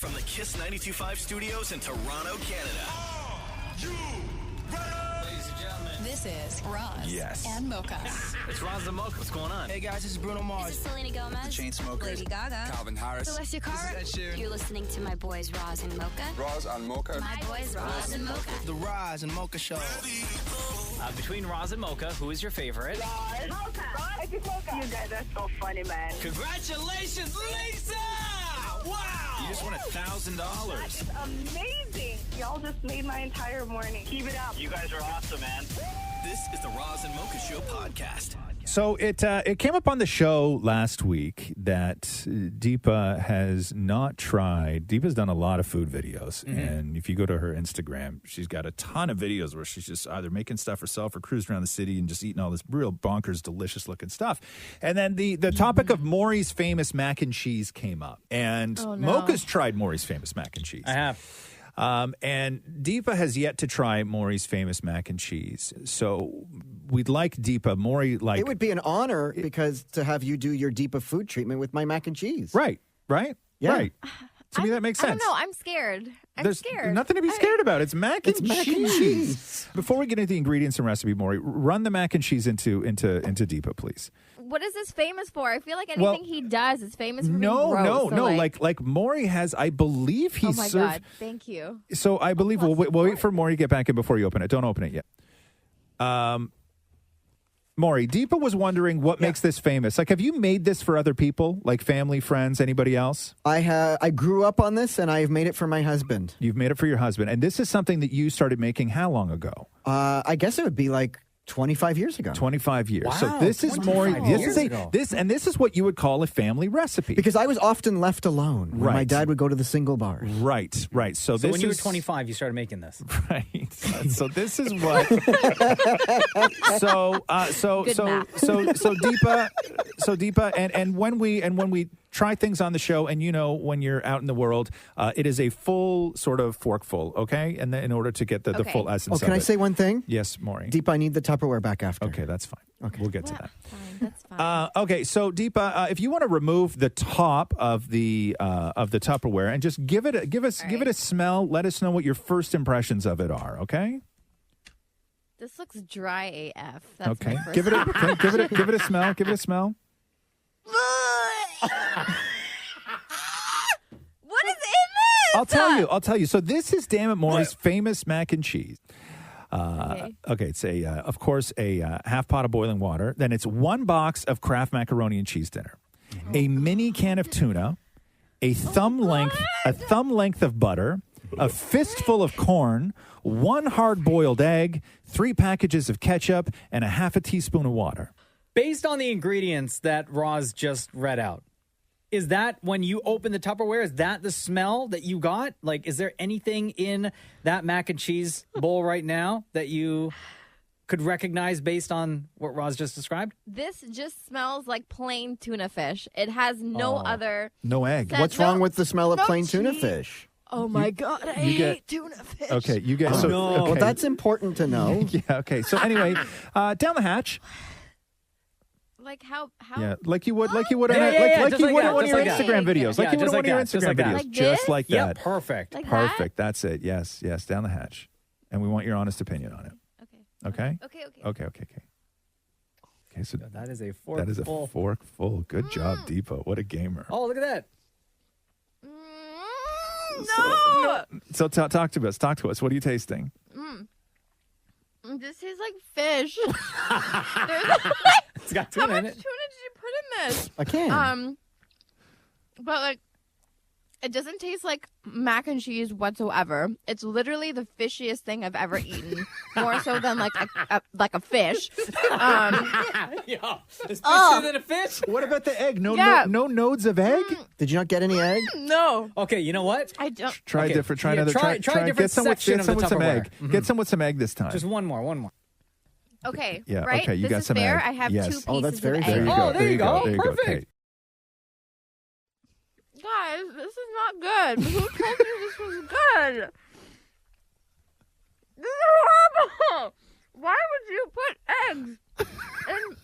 From the Kiss 92.5 studios in Toronto, Canada. Ladies and gentlemen, This is Roz and Mocha. it's Roz and Mocha. What's going on? Hey guys, this is Bruno Mars. This is Selena Gomez. Chainsmokers. Lady Gaga. Calvin Harris. Celestia Cara. This is Ed Sheeran. You're listening to my boys Roz and Mocha. Roz and Mocha. My boys Roz and Mocha. The Roz and Mocha Show. Between Roz and Mocha, who is your favorite? Mocha. You guys are so funny, man. Congratulations, Lisa! Wow! You just won $1,000. It's amazing. Y'all just made my entire morning. Keep it up. You guys are awesome, man. This is the Roz and Mocha Show podcast. So it came up on the show last week that Deepa has not tried. Deepa's done a lot of food videos, and if you go to her Instagram, she's got a ton of videos where she's just either making stuff herself or cruising around the city and just eating all this real bonkers, delicious looking stuff. And then the topic of Maurie's famous mac and cheese came up, and Mocha's tried Maurie's famous mac and cheese. I have. And Deepa has yet to try Maurie's famous mac and cheese. So we'd like Deepa. Maurie, like. It would be an honor because to have you do your Deepa food treatment with my mac and cheese. Right. Yeah. Right. To me, that makes sense. I don't know. I'm scared. There's scared. nothing to be scared about. It's mac and mac and cheese. cheese. Before we get into the ingredients and recipe, Maurie, run the mac and cheese into Deepa, please. What is this famous for? I feel like anything he does is famous for being gross. No. Like Maurie has, I believe he's oh my served. God. Thank you. So I believe we'll wait for Maurie to get back in before you open it. Don't open it yet. Maurie, Deepa was wondering what makes this famous. Like, have you made this for other people, like family, friends, anybody else? I grew up on this, and I've made it for my husband. You've made it for your husband. And this is something that you started making how long ago? I guess it would be like 25 years ago. 25 years. Wow, So this is Maurie. This is what you would call a family recipe. Because I was often left alone when my dad would go to the single bars. Right. So this when you were 25, you started making this. Right. So this is what. So Deepa, and when we try things on the show, and when you're out in the world, it is a full sort of forkful, okay? And then in order to get the full essence. Can I say one thing? Yes, Maurie. Deepa, I need the Tupperware back after. Okay, that's fine. Okay, we'll get to that. Fine, that's fine. Okay, so Deepa, if you want to remove the top of the Tupperware and just give it a smell, let us know what your first impressions of it are. Okay. This looks dry AF. That's okay. my first Give it a smell. Give it a smell. What is in this? I'll tell you. So this is Damnit Maurie's famous mac and cheese. Okay, it's of course, a half pot of boiling water. Then it's 1 box of Kraft macaroni and cheese dinner, a mini can of tuna, a thumb length of butter, a fistful of corn, 1 hard-boiled egg, 3 packages of ketchup, and a half a teaspoon of water. Based on the ingredients that Roz just read out, is that when you open the Tupperware, is that the smell that you got? Like, is there anything in that mac and cheese bowl right now that you could recognize based on what Roz just described? This just smells like plain tuna fish. It has no other... No egg. What's wrong with the smell of plain tuna fish? Oh, my God. I hate tuna fish. Okay, you get... Okay. Well, that's important to know. Yeah, okay. So anyway, down the hatch. Like how? Yeah, like you would on one of your Instagram videos. Like you would on one of your Instagram videos. Just like that. Yeah, perfect. Like Perfect. That's it. Yes, down the hatch. And we want your honest opinion on it. Okay? Okay. Okay, so that is a fork. That is a fork full. Good job, Deepa. What a gamer. Oh, look at that. No. So talk to us. What are you tasting? This tastes like fish. It's got How tuna much in it. tuna did you put in this? I can. But like, it doesn't taste like mac and cheese whatsoever. It's literally the fishiest thing I've ever eaten. More so than like a fish. Yeah, it's fishier than a fish. What about the egg? No nodes of egg? Did you not get any egg? No. Okay, you know what? I don't. Try different. Try another. Try a different get some section with some Tupperware. egg. Get some with some egg this time. Just one more. Okay. Yeah. Right? Okay. You this got is some fair. egg. I have yes. 2 pieces Oh, that's very of fair. egg. There you go. There you go. Perfect. Okay. Guys, this is not good. Who told you this was good? This is horrible. Why would you put eggs in?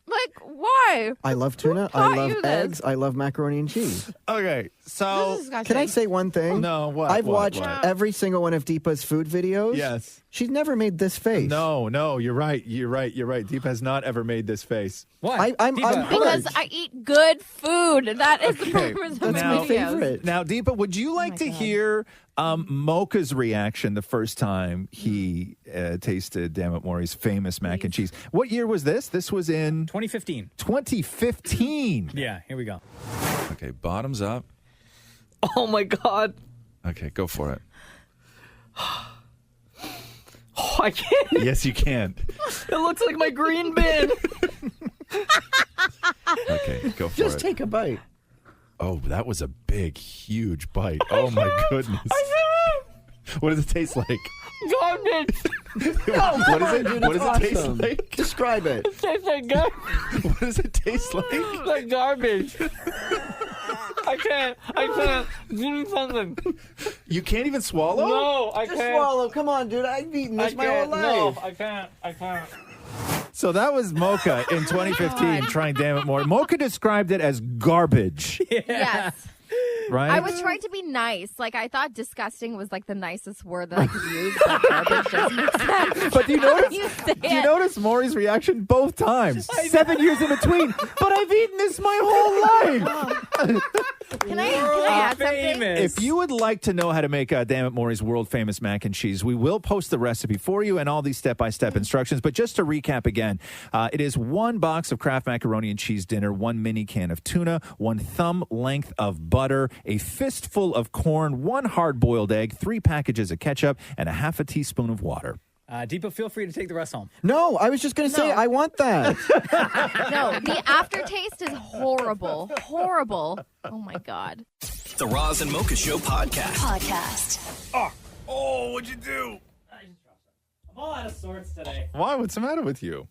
Like, why? I love tuna. taught I love you this? eggs. I love macaroni and cheese. Okay. So, This is disgusting. Can I say one thing? No, what? I've watched what? every single one of Deepa's food videos. Yes. She's never made this face. No, you're right. Deepa has not ever made this face. What? I'm Because hurt. I eat good food. That is the purpose of That's my my favorite. Now, Deepa, would you like to hear Mocha's reaction the first time he tasted Damnit Maurie's famous mac and cheese? What year was this? This was in 2015. 2015. Yeah, here we go. Okay, bottoms up. Oh my God. Okay, go for it. Oh, I can't. Yes, you can. It looks like my green bin. Okay, go for it. Just take a bite. Oh, that was a big, huge bite. Oh my goodness. What does it taste like? Garbage. What is it? Dude, What it's does it taste awesome. like? Describe it. It tastes like garbage. What does it taste like? Like garbage. I can't. Give me something. You can't even swallow? No, I Just can't. swallow. Come on, dude. I've eaten this my whole life. No, I can't. So that was Mocha in 2015 trying Damnit Maurie. Mocha described it as garbage, Yes. right? I was trying to be nice. Like, I thought disgusting was like the nicest word that I could use. But garbage doesn't make sense. But do you notice? You say Do you it. notice Maury's reaction both times? 7 years in between. But I've eaten this my whole life. Can I add something? Famous. If you would like to know how to make Damnit Maurie's world famous mac and cheese, we will post the recipe for you and all these step-by-step instructions. But just to recap again, it is 1 box of Kraft macaroni and cheese dinner, 1 mini can of tuna, 1 thumb length of butter, a fistful of corn, 1 hard-boiled egg, 3 packages of ketchup, and a half a teaspoon of water. Deepa, feel free to take the rest home. No, I was just going to say, I want that. No, the aftertaste is horrible. Horrible. Oh my God. The Roz and Mocha Show podcast. Oh, what'd you do? I'm all out of sorts today. Why? What's the matter with you?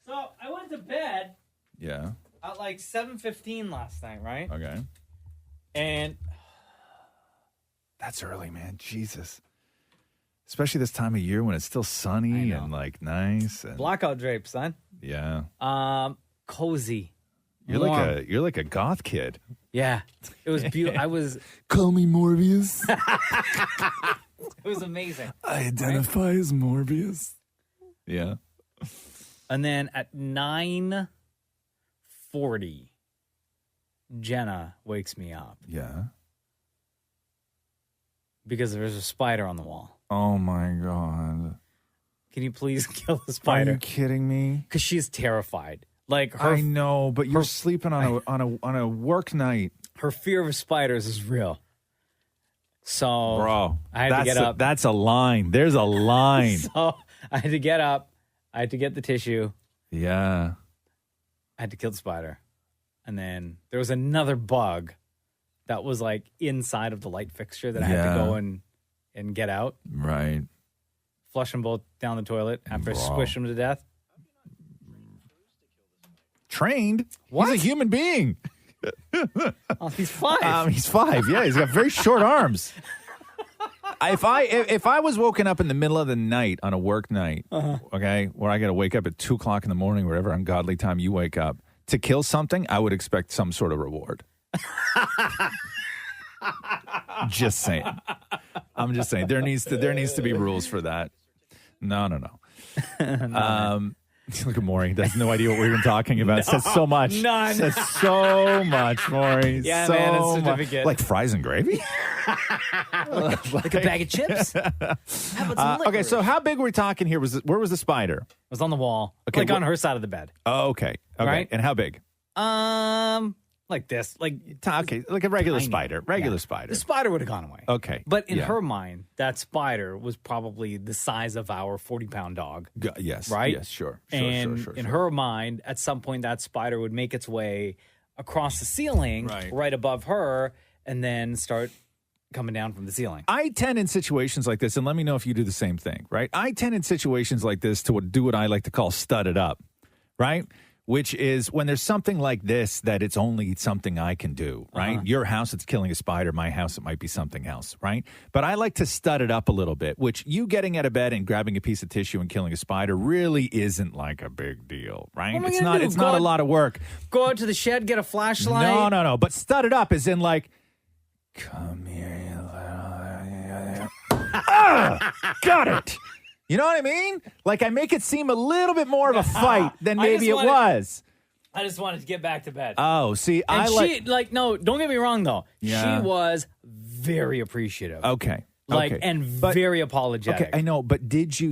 So I went to bed Yeah. at like 7:15 last night, right? Okay. And That's early, man. Jesus. Especially this time of year when it's still sunny and like nice. And, blackout drapes, son. yeah. Cozy. You're like a goth kid. Yeah. It was beautiful. I was. Call me Morbius. It was amazing. I identify as Morbius. Yeah. And then at 9:40, Jenna wakes me up Yeah. because there's a spider on the wall. Oh my God. Can you please kill the Are spider? you kidding me? Because she's terrified. Like her, I know, but you're sleeping on a work night. her fear of spiders is real. So, Bro, I had to get up. That's a line. There's a line. So I had to get up. I had to get the tissue. Yeah. I had to kill the spider. And then there was another bug that was like inside of the light fixture that I had to go and get out. Right. Flush them both down the toilet after I Bro. squish them to death. Trained? What? He's a human being. Oh, he's 5. He's 5. Yeah, he's got very short arms. If I was woken up in the middle of the night on a work night, okay, where I got to wake up at 2:00 in the morning, whatever ungodly time you wake up, to kill something, I would expect some sort of reward. Just saying. I'm just saying there needs to be rules for that. No. Look at Maury. Does no idea what we've been talking about. Says so much. None. Says so much, Maury. Yeah, so man, it's much. certificate. Like fries and gravy. Like a bag of chips. How about some Okay, licorice? so how big were we talking here? Where was the spider? It was on the wall. Okay, Like on her side of the bed. Oh, okay. Right? And how big? Like this. Like Okay, like a regular tiny. spider. Regular Yeah. spider. The spider would have gone away. Okay. But in Yeah. her mind, that spider was probably the size of our 40-pound dog. Yes. Right? Yes, sure. And in her mind, at some point, that spider would make its way across the ceiling right above her and then start coming down from the ceiling. I tend in situations like this, and let me know if you do the same thing, right? I tend in situations like this to do what I like to call stud it up, right? Which is when there's something like this that it's only something I can do, right? Your house, it's killing a spider. My house, it might be something else, right? But I like to stud it up a little bit, which you getting out of bed and grabbing a piece of tissue and killing a spider really isn't like a big deal, right? What am I It's gonna not. do? It's Go not a out- lot of work. Go out to the shed, get a flashlight. No. But stud it up is in like Come here, you little... Got it. You know what I mean? Like, I make it seem a little bit more of a fight than maybe it was. I just wanted to get back to bed. Oh, see, And no, don't get me wrong, though. Yeah. She was very appreciative. Okay. Very apologetic. Okay, I know, but this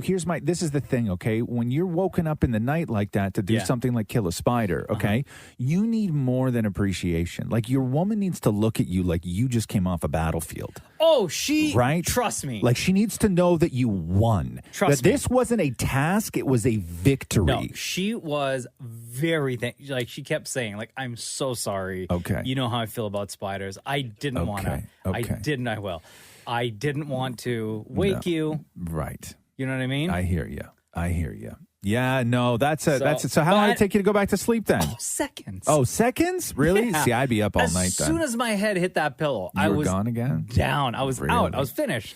is the thing, okay? When you're woken up in the night like that to do something like kill a spider, okay? You need more than appreciation. Like, your woman needs to look at you like you just came off a battlefield. Oh, right? Trust me. Like, she needs to know that you won. Trust me. This wasn't a task, it was a victory. No, she was very she kept saying, like, I'm so sorry. Okay. You know how I feel about spiders. I didn't want to. I will. I didn't want to wake you. Right. You know what I mean? I hear you. Yeah, no, that's it. So how long did it take you to go back to sleep then? Seconds. Oh, seconds? Really? Yeah. See, I'd be up all night then. As soon as my head hit that pillow, I were was gone again? down. I was out. I was finished.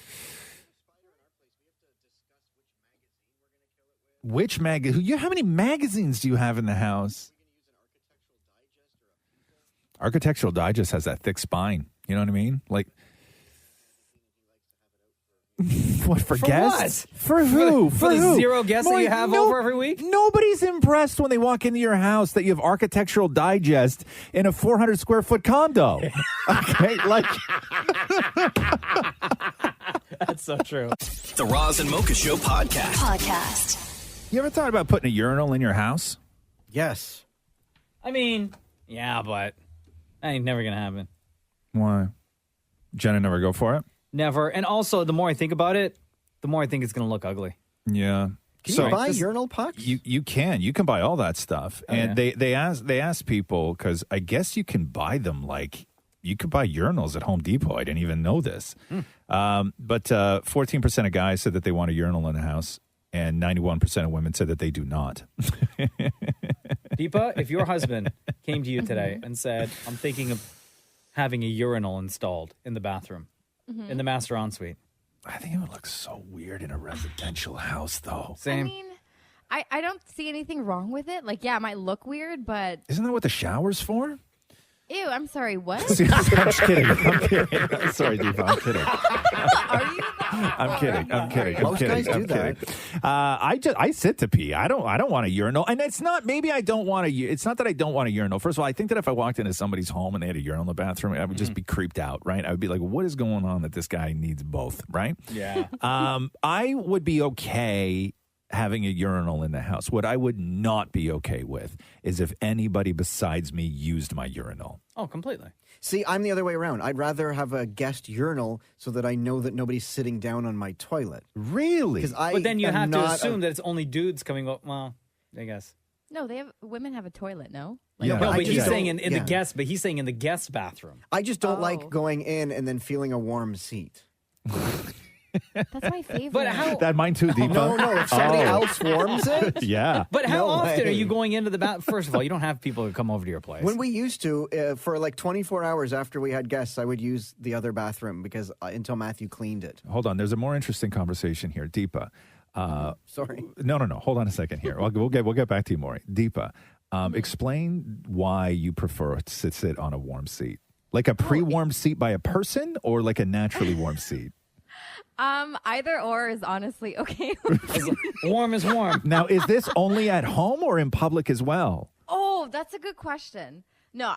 Which magazine? How many magazines do you have in the house? Architectural Digest has that thick spine. You know what I mean? Like, what, for guests? What? For who? For the who? 0 guests that you have over every week? Nobody's impressed when they walk into your house that you have Architectural Digest in a 400 square foot condo. Okay, like that's so true. The Roz and Mocha Show podcast. You ever thought about putting a urinal in your house? Yes. I mean, yeah, but that ain't never gonna happen. Why? Jenna never go for it? Never. And also, the more I think about it, the more I think it's going to look ugly. Yeah. Can you buy urinal pucks? You can buy all that stuff. And they ask people, because I guess you can buy them, like, you could buy urinals at Home Depot. I didn't even know this. But 14% of guys said that they want a urinal in the house, and 91% of women said that they do not. Deepa, if your husband came to you today and said, I'm thinking of having a urinal installed in the bathroom, in the master ensuite. I think it would look so weird in a residential house, though. Same. I mean, I don't see anything wrong with it. Like, yeah, it might look weird, but... Isn't that what the shower's for? Ew, I'm sorry, what? I'm just kidding. I'm kidding. Sorry, Deepa, I'm kidding. Are you? I'm kidding. Most guys do that. I sit to pee. I don't want a urinal, and it's not. Maybe I don't want a. It's not that I don't want a urinal. First of all, I think that if I walked into somebody's home and they had a urinal in the bathroom, I would just be creeped out. Right? I would be like, "What is going on that this guy needs both?" Right? Yeah. I would be okay having a urinal in the house. What I would not be okay with is if anybody besides me used my urinal. Oh, completely. See, I'm the other way around. I'd rather have a guest urinal so that I know that nobody's sitting down on my toilet. Really? But then you have to assume that it's only dudes coming up. Well, I guess. No, women have a toilet, no? Yeah. No, but he's saying in yeah. the guest, but he's saying in the guest bathroom. I just don't like going in and then feeling a warm seat. That's my favorite. But how? That mine too, Deepa. No, if somebody else warms it. Yeah. But how No often way. are you going into the bath? First of all, you don't have people who come over to your place. When we used to, for like 24 hours after we had guests, I would use the other bathroom because until Matthew cleaned it. Hold on. There's a more interesting conversation here. Deepa. Sorry. No. Hold on a second here. We'll get back to you, Maury. Deepa, explain why you prefer to sit on a warm seat. Like a pre-warmed seat by a person or like a naturally warm seat? Either or is honestly okay. Warm is warm. Now, is this only at home or in public as well? Oh, that's a good question. No,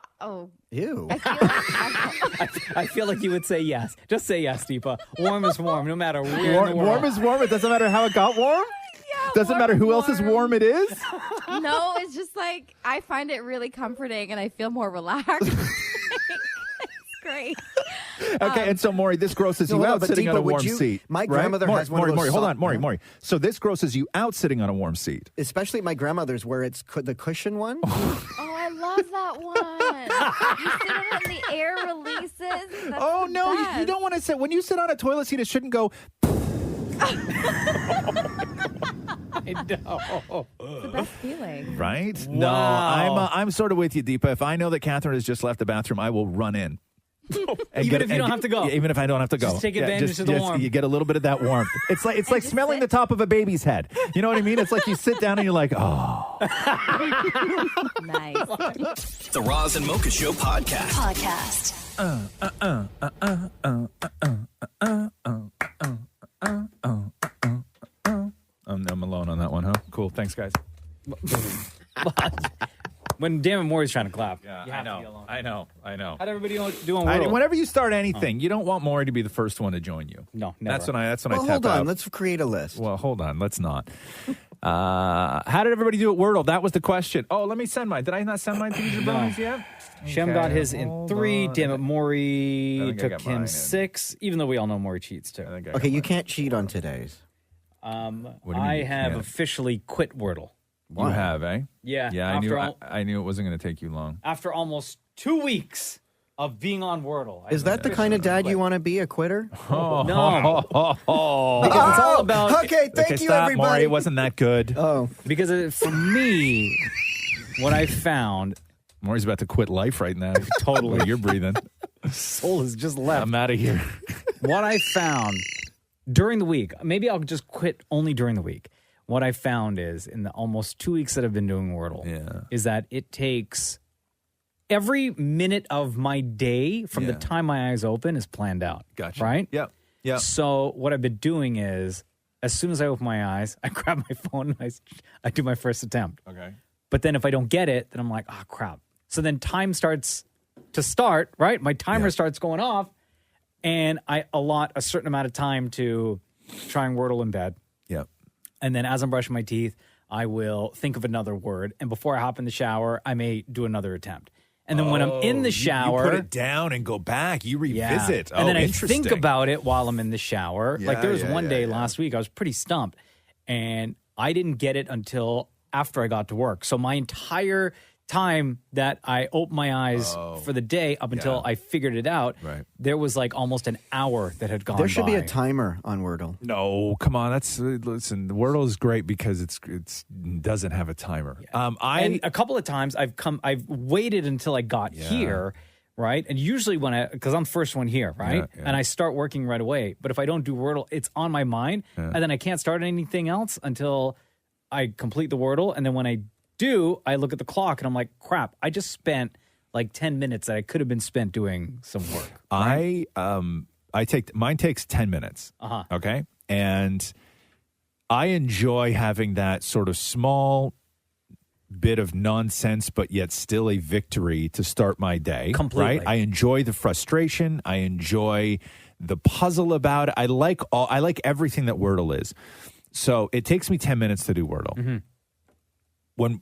Ew. I I feel like you would say yes. Just say yes, Deepa. Warm is warm, no matter where in the world. Warm is warm. It doesn't matter how it got warm? Doesn't matter who else's warm it is? No, it's just like I find it really comforting and I feel more relaxed. It's great. Okay, and so, Maury, this grosses you out sitting Deepa, on a warm would you- seat. my right? grandmother has one of Maury, those hold soft- on, Maury. So this grosses you out sitting on a warm seat. Especially my grandmother's where it's the cushion one. Oh, I love that one. You sit on it and the air releases. That's Oh, the no, you best. don't want to sit. When you sit on a toilet seat, it shouldn't go... I know. It's the best feeling. Right? Wow. No, I'm sort of with you, Deepa. If I know that Catherine has just left the bathroom, I will run in. Even if you don't have to go. Yeah, even if I don't have to go. Just take advantage of the warmth. You get a little bit of that warmth. It's like smelling the top of a baby's head. You know what I mean? It's like you sit down and you're like, oh. Nice. The Roz and Mocha Show podcast. I'm alone on that one, huh? Cool. Thanks, guys. When Damnit Maurie's trying to clap. Yeah, you have to be alone. I know. How'd everybody do on Wordle? Whenever you start anything, you don't want Maury to be the first one to join you. No, never. That's when I Well, tap hold on. out. Let's create a list. Well, hold on. Let's not. How did everybody do at Wordle? That was the question. Oh, let me send mine. Did I not send mine to you, Brownies yet? Shem got his in 3. Damnit Maurie I took got mine him in. 6, even though we all know Maury cheats too. Okay, you can't cheat on today's. What do you mean I you have can't? officially quit Wordle. You have, eh? Yeah. Yeah, after I knew it wasn't going to take you long. After almost 2 weeks of being on Wordle. Is that the kind of dad you want to be, a quitter? Oh, No. oh, Because it's all about... Okay, thank you, stop, everybody. Maury. It wasn't that good. Oh. Because for me, what I found... Maury's about to quit life right now. Totally. You're breathing. Soul has just left. I'm out of here. What I found during the week, maybe I'll just quit only during the week. What I found is in the almost 2 weeks that I've been doing Wordle is that it takes every minute of my day from the time my eyes open is planned out. Gotcha. Right? Yep. Yep. So what I've been doing is as soon as I open my eyes, I grab my phone and I do my first attempt. Okay. But then if I don't get it, then I'm like, oh, crap. So then time starts to start, right? My timer starts going off, and I allot a certain amount of time to try and Wordle in bed. Yep. And then as I'm brushing my teeth, I will think of another word. And before I hop in the shower, I may do another attempt. And then when I'm in the shower... You put it down and go back. You revisit. And then I interesting. think about it while I'm in the shower. Like there was one day yeah. last week, I was pretty stumped. And I didn't get it until after I got to work. So my entire time that I opened my eyes for the day up until I figured it out, there was like almost an hour that had gone by. There should be a timer on Wordle. No, come on. Listen. Wordle is great because it doesn't have a timer. And a couple of times I've waited until I got here, right? And usually because I'm the first one here, right? Yeah. And I start working right away. But if I don't do Wordle, it's on my mind, and then I can't start anything else until I complete the Wordle. And then when I do, I look at the clock and I'm like, crap, I just spent like 10 minutes that I could have been spent doing some work. Right? Mine takes 10 minutes. Okay. And I enjoy having that sort of small bit of nonsense, but yet still a victory to start my day. Completely. Right? I enjoy the frustration. I enjoy the puzzle about it. I like everything that Wordle is. So it takes me 10 minutes to do Wordle. Mm-hmm. When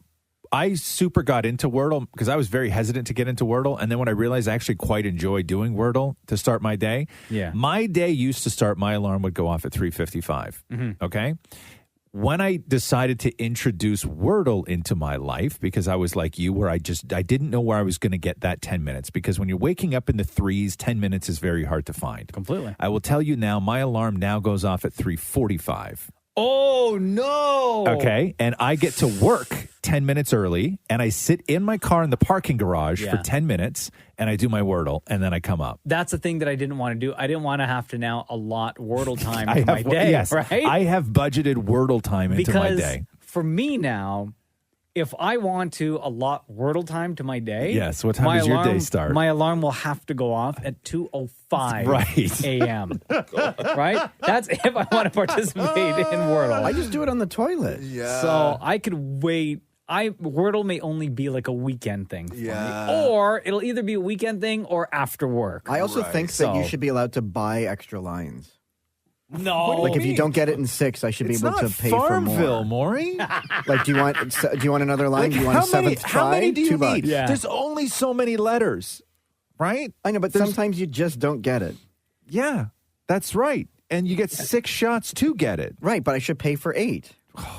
I super got into Wordle, because I was very hesitant to get into Wordle, and then when I realized I actually quite enjoy doing Wordle to start my day, my day used to start, my alarm would go off at 3:55, okay? When I decided to introduce Wordle into my life, because I was like you, where I didn't know where I was going to get that 10 minutes, because when you're waking up in the threes, 10 minutes is very hard to find. Completely. I will tell you now, my alarm now goes off at 3:45. Oh, no. Okay. And I get to work 10 minutes early, and I sit in my car in the parking garage for 10 minutes, and I do my Wordle, and then I come up. That's the thing that I didn't want to do. I didn't want to have to now allot Wordle time to my day, yes, right? I have budgeted Wordle time into my day. For me now, if I want to allot Wordle time to my day, yes, what time does your day start? My alarm will have to go off at 2:05 a.m. Right? That's if I want to participate in Wordle. I just do it on the toilet. Yeah. So I could wait. Wordle may only be like a weekend thing for me. Or it'll either be a weekend thing or after work. I also think that you should be allowed to buy extra lines. No. Like if you don't get it in 6, I should be able to pay for more. Farmville, Maury. Like, do you want another line? Do you want a seventh try? How many do you $2. need? There's only so many letters, right? I know, but sometimes you just don't get it. Yeah, that's right. And you get 6 shots to get it. Right, but I should pay for 8.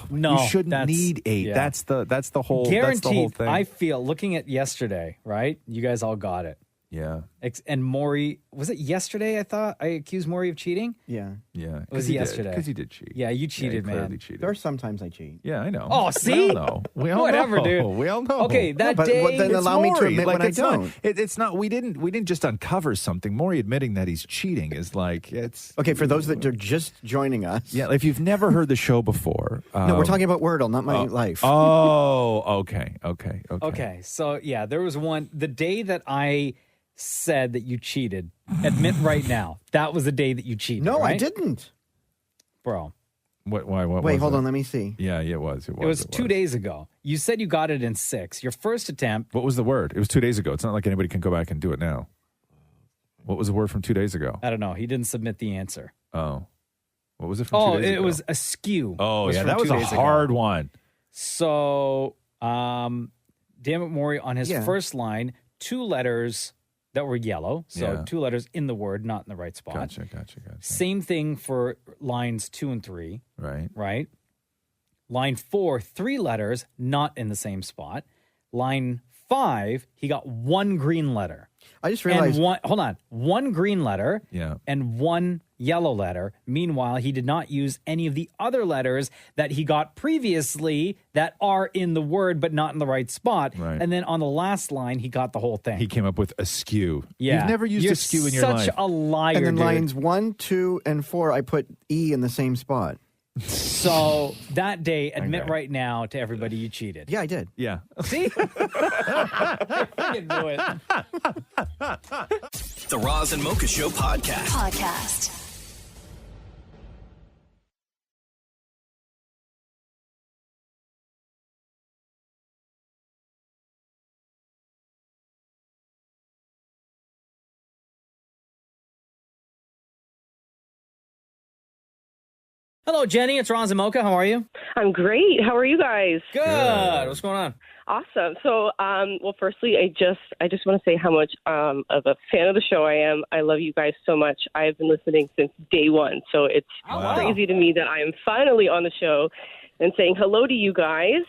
No, you shouldn't need 8. yeah. That's the whole. Guaranteed. That's the whole thing. I feel looking at yesterday, right? You guys all got it. Yeah. And Maury, was it yesterday? I thought I accused Maury of cheating. Yeah. Yeah. It was yesterday. Because he did cheat. Yeah, you cheated, he man. cheated. There are sometimes I cheat. Yeah, I know. Oh, see? We all know. We all Whatever, know. dude. We all know. Okay, that but day. then It's allow me to Maury. admit when I it's not- don't. It's not. We didn't just uncover something. Maury admitting that he's cheating is like it's. Okay, for those that are just joining us. Yeah, if you've never heard the show before. No, we're talking about Wordle, not my life. Oh, okay. Okay, so yeah, there was the day that I said that you cheated. Admit right now. That was the day that you cheated. No, I right? didn't. Bro. What Wait, was hold it? on. Let me see. Yeah, it was. It was 2 days ago. You said you got it in 6. Your first attempt. What was the word? It was 2 days ago. It's not like anybody can go back and do it now. What was the word from 2 days ago? I don't know. He didn't submit the answer. Oh. What was it from 2 days ago? It was askew. Oh, yeah, from that was 2 a days ago. hard one. So, Damnit Maurie, on his first line, 2 letters that were yellow. So 2 letters in the word, not in the right spot. Gotcha. Same thing for lines 2 and 3. Right. Line 4, 3 letters, not in the same spot. Line 5, he got 1 green letter. I just realized. And one green letter Yeah. and 1 yellow letter. Meanwhile, he did not use any of the other letters that he got previously that are in the word but not in the right spot. Right. And then on the last line, he got the whole thing. He came up with askew. Yeah. You've never used You're askew in your life. such a liar, And then dude. lines 1, 2, and 4, I put E in the same spot. So that day, admit right now to everybody you cheated. Yeah, I did. Yeah. See? I can do it. The Roz and Mocha Show podcast. Hello, Jenny. It's Roz and Mocha. How are you? I'm great. How are you guys? Good. What's going on? Awesome. So, well, firstly, I just want to say how much of a fan of the show I am. I love you guys so much. I have been listening since day one, so it's crazy to me that I am finally on the show and saying hello to you guys.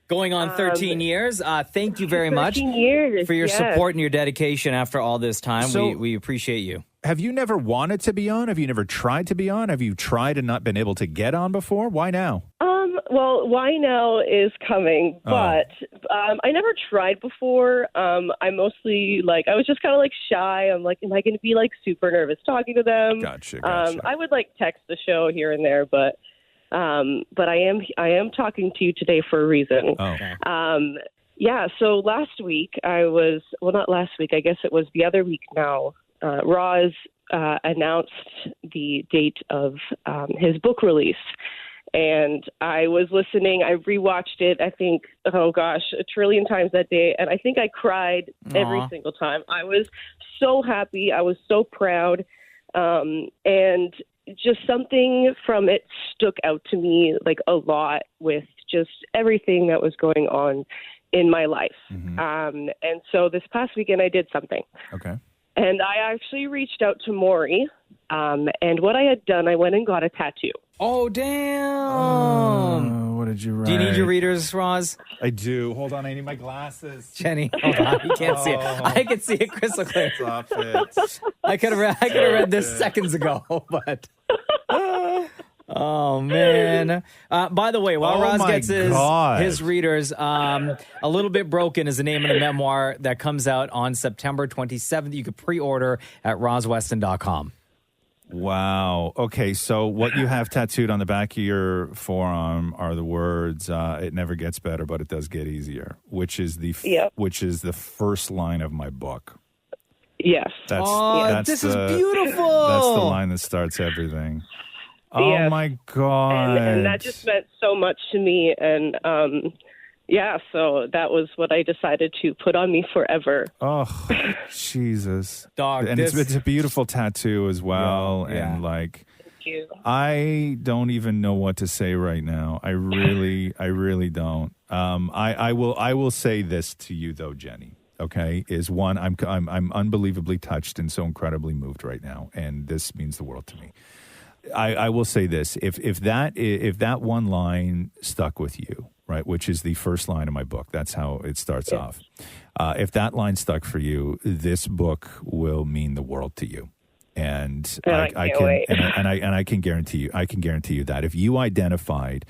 Going on 13 years. Thank you very much 13 years, for your yes. support and your dedication after all this time. So- we appreciate you. Have you never wanted to be on? Have you never tried to be on? Have you tried and not been able to get on before? Why now? Well, why now is coming, but I never tried before. I mostly I was just kind of shy. I'm like, am I going to be super nervous talking to them? Gotcha. I would text the show here and there, but I am talking to you today for a reason. Yeah. So last week not last week. I guess it was the other week now. Roz announced the date of his book release. And I was listening. I rewatched it, I think, a trillion times that day. And I think I cried every single time. I was so happy. I was so proud. And just something from it stuck out to me a lot with just everything that was going on in my life. Mm-hmm. And so this past weekend I did something. Okay. And I actually reached out to Maurie. And what I had done, I went and got a tattoo. Oh, damn. What did you write? Do you need your readers, Roz? I do. Hold on. I need my glasses. Jenny, hold on. You can't see it. I can see it crystal clear. Stop it. I could have read this seconds ago, but... Oh, man. By the way, while Roz gets his readers, A Little Bit Broken is the name of the memoir that comes out on September 27th. You can pre-order at rosweston.com. Wow. Okay, so what you have tattooed on the back of your forearm are the words, it never gets better, but it does get easier, which is the first line of my book. Yes. This is beautiful. That's the line that starts everything. Oh, yes. my God. And that just meant so much to me. And, so that was what I decided to put on me forever. Oh, Jesus. Dog, and it's a beautiful tattoo as well. Yeah. And Thank you. I don't even know what to say right now. I really don't. I will say this to you though, Jenny. Okay, is one, I'm unbelievably touched and so incredibly moved right now, and this means the world to me. I will say this: if that one line stuck with you, right, which is the first line of my book, that's how it starts off. If that line stuck for you, this book will mean the world to you. And I can guarantee you that if you identified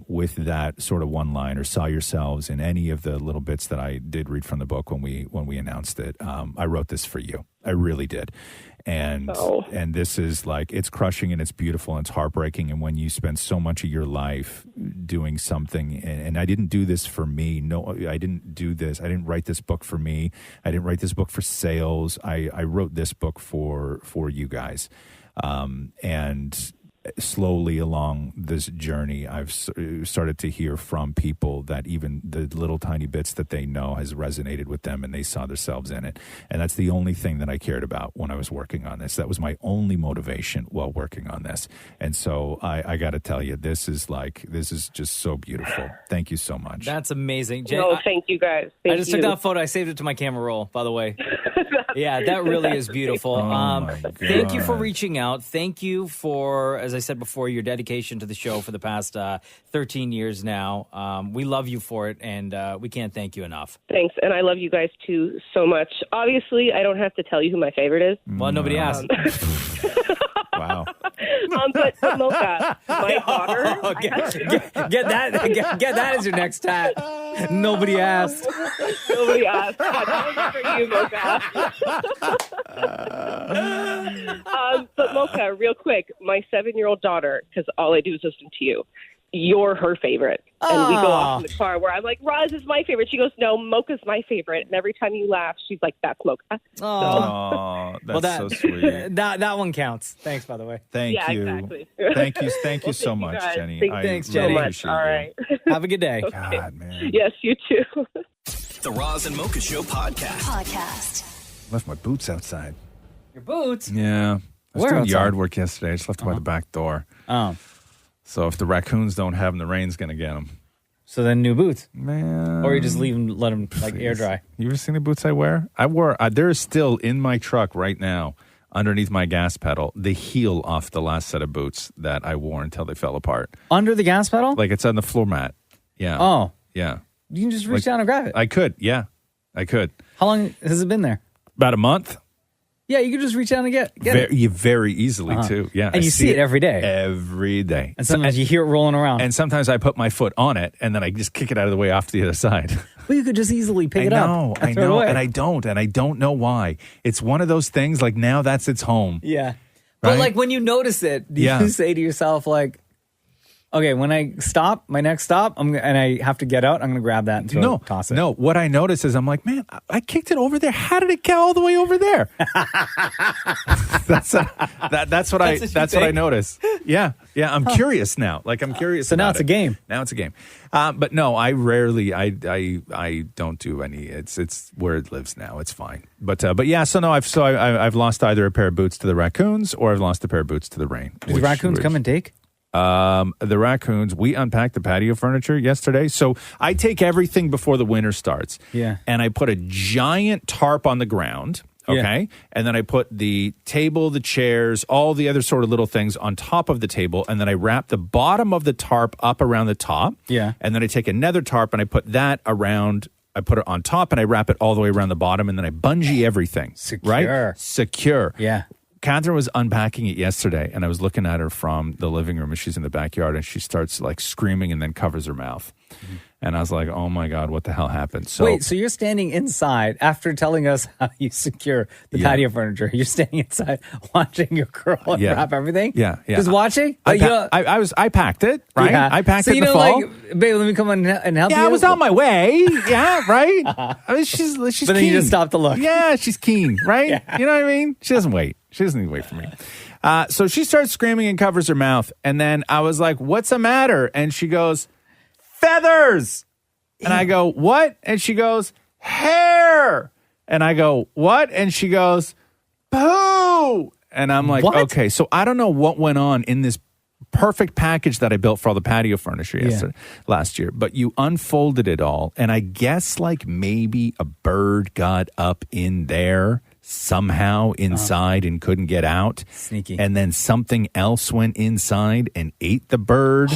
with that sort of one line or saw yourselves in any of the little bits that I did read from the book when we announced it, I wrote this for you. I really did. And this is like, it's crushing and it's beautiful and it's heartbreaking. And when you spend so much of your life doing something, and I didn't do this for me. No, I didn't do this. I didn't write this book for me. I didn't write this book for sales. I wrote this book for you guys. And slowly along this journey, I've started to hear from people that even the little tiny bits that they know has resonated with them and they saw themselves in it. And that's the only thing that I cared about when I was working on this. That was my only motivation while working on this. And so I got to tell you, this is just so beautiful. Thank you so much. That's amazing. Jen, No, thank you guys. I just took that photo. I saved it to my camera roll, by the way. Yeah, that really is beautiful. Thank you for reaching out. Thank you for, as I said before, your dedication to the show for the past 13 years now. We love you for it, and we can't thank you enough. Thanks, and I love you guys too so much. Obviously, I don't have to tell you who my favorite is. Well, nobody asked. Wow. But Mocha, my daughter. Get that as your next tat. Nobody asked. Nobody asked. That was for you, Mocha. But Mocha, real quick, my 7-year-old daughter, because all I do is listen to you. You're her favorite. And we go off in the car where I'm like, Roz is my favorite. She goes, no, Mocha's my favorite. And every time you laugh, she's like, that's Mocha. Oh, that's so sweet. That one counts. Thanks, by the way. Thank you. Exactly. Thank you so much, Jenny. Thanks, Jenny. So much. All right. Have a good day. Okay. God, man. Yes, you too. The Roz and Mocha Show podcast. Left my boots outside. Your boots? Yeah. I was Where doing outside? yard work yesterday. I just left them by the back door. Oh. So if the raccoons don't have them, the rain's going to get them. So then new boots? Man. Or you just leave them, let them like air dry? You ever seen the boots I wear? There is still in my truck right now, underneath my gas pedal, the heel off the last set of boots that I wore until they fell apart. Under the gas pedal? Like it's on the floor mat. Yeah. Oh. Yeah. You can just reach down and grab it. I could. Yeah. I could. How long has it been there? About a month. Yeah, you can just reach down and get it. You very easily, too. Yeah. And you see it every day. Every day. And sometimes you hear it rolling around. And sometimes I put my foot on it, and then I just kick it out of the way off to the other side. Well, you could just easily pick it up. I know, and I don't know why. It's one of those things, like now that's its home. Yeah. But Right? like when you notice it, do you say to yourself like, okay, when I stop, my next stop, and I have to get out, I'm going to grab that and toss it. No, what I notice is I'm like, man, I kicked it over there. How did it get all the way over there? That's what I notice. Yeah. I'm curious now. Like I'm curious. So now it's a game. Now it's a game. But no, I rarely. I don't do any. It's where it lives now. It's fine. But yeah. So no, I've lost either a pair of boots to the raccoons or I've lost a pair of boots to the rain. Do the raccoons come and take? The raccoons, we unpacked the patio furniture yesterday. So I take everything before the winter starts. Yeah. And I put a giant tarp on the ground. Okay. Yeah. And then I put the table, the chairs, all the other sort of little things on top of the table. And then I wrap the bottom of the tarp up around the top. Yeah. And then I take another tarp and I put that around. I put it on top and I wrap it all the way around the bottom. And then I bungee everything. Secure. Right? Secure. Yeah. Catherine was unpacking it yesterday, and I was looking at her from the living room, and she's in the backyard, and she starts like screaming and then covers her mouth. Mm-hmm. And I was like, oh my God, what the hell happened? So wait, so you're standing inside after telling us how you secure the patio furniture. You're standing inside watching your girl unwrap everything? Yeah. Just watching? I packed it, right? Yeah. I packed so it in you the know, fall. like, babe, let me come and help you. Yeah, I was on my way. Yeah, right? I mean, she's but keen. then you just stop to look. Yeah, she's keen, right? You know what I mean? She doesn't wait. She doesn't need to wait for me. So she starts screaming and covers her mouth. And then I was like, what's the matter? And she goes, feathers. And I go, what? And she goes, hair. And I go, what? And she goes, poo. And I'm like, okay. So I don't know what went on in this perfect package that I built for all the patio furniture last year. But you unfolded it all. And I guess like maybe a bird got up in there somehow inside and couldn't get out. Sneaky. And then something else went inside and ate the bird.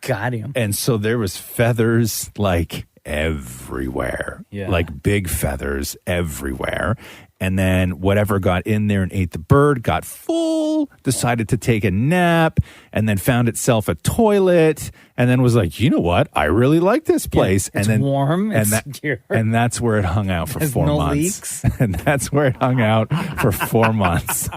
Got him. And so there was feathers like everywhere. Yeah. Like big feathers everywhere. And then whatever got in there and ate the bird got full, decided to take a nap, and then found itself a toilet, and then was like, you know what? I really like this place. it's and then warm. And, It's that, secure. and that's where it hung out for There's 4 no months. leaks. And that's where it hung out for 4 months.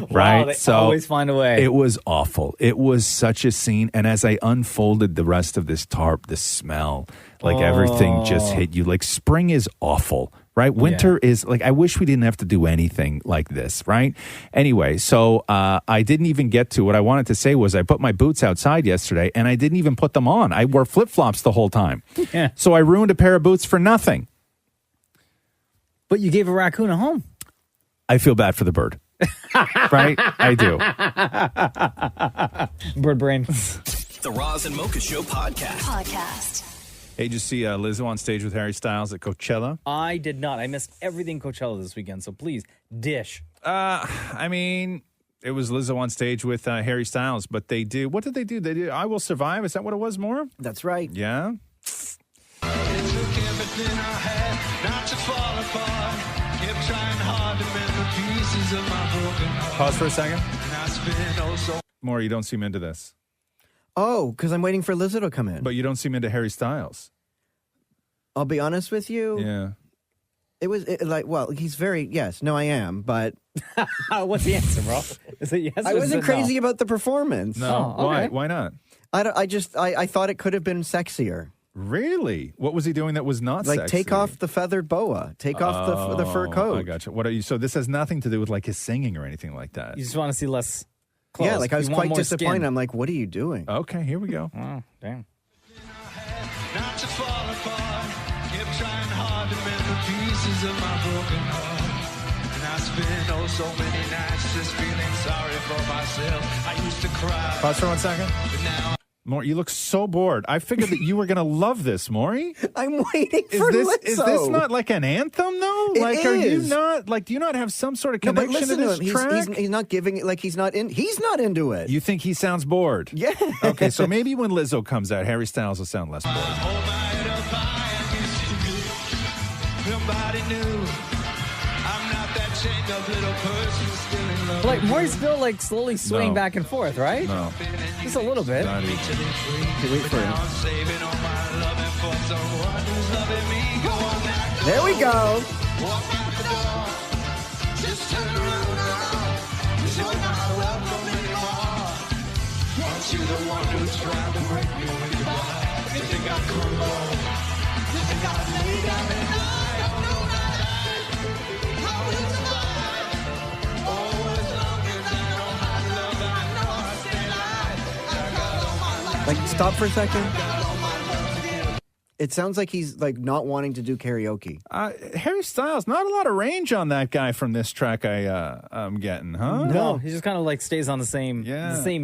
Right? They always find a way. It was awful. It was such a scene. And as I unfolded the rest of this tarp, the smell, like everything just hit you. Like spring is awful. Right? Winter is like, I wish we didn't have to do anything like this, right? Anyway, so I didn't even get to what I wanted to say was I put my boots outside yesterday and I didn't even put them on. I wore flip-flops the whole time. Yeah. So I ruined a pair of boots for nothing. But you gave a raccoon a home. I feel bad for the bird. Right? I do. Bird brain. The Roz and Mocha Show podcast. Hey, did you see Lizzo on stage with Harry Styles at Coachella? I did not. I missed everything Coachella this weekend, so please, dish. I mean, it was Lizzo on stage with Harry Styles, but they do. What did they do? They did I Will Survive. Is that what it was, more? That's right. Yeah. Pause for a second. More, you don't seem into this. Oh, because I'm waiting for Lizzo to come in. But you don't seem into Harry Styles. I'll be honest with you. Yeah. It was he's very, yes, no, I am, but. What's the answer, bro? Is it yes I or wasn't is it crazy no? about the performance. No. Oh, okay. Why not? I thought it could have been sexier. Really? What was he doing that was not Like, sexy? take off the feathered boa. Take off the fur coat. I gotcha. What are you? So this has nothing to do with like his singing or anything like that. You just want to see less clothes. Yeah, like I was You want quite more disappointed. skin. I'm like, what are you doing? Okay, here we go. Oh, damn. Not to fall apart, kept trying hard to mend the pieces of my broken heart. And I spent so many nights just feeling sorry for myself. I used to cry. Pause for 1 second. More, you look so bored. I figured that you were going to love this, Maury. I'm waiting for Lizzo. Is this not like an anthem, though? It like, are you is. not like? Do you not have some sort of No, but connection listen to to this him. track? He's not giving it like he's not into it. You think he sounds bored? Yeah. Okay, so maybe when Lizzo comes out, Harry Styles will sound less bored. Nobody knew I'm not that chained up little person still in love. Like, Maury's still like slowly swaying No. back and forth, right? No. Just a little bit. Not even. Okay, wait for him. Saving all my loving for someone who's loving me. Go on back. There we go. Walk out the door. Just turn around now. 'Cause you're not welcome anymore. Aren't you the one who tried to break me with your body? You think I crumble? You think I lay down and die? Oh, no, not I. I will survive. Oh, as long as I know my love, I know I stay alive. I got all my life. Like, stop for a second. I got all my love to give. It sounds like he's like not wanting to do karaoke. Harry Styles, not a lot of range on that guy from this track I'm getting, huh? No, he just kind of like stays on the same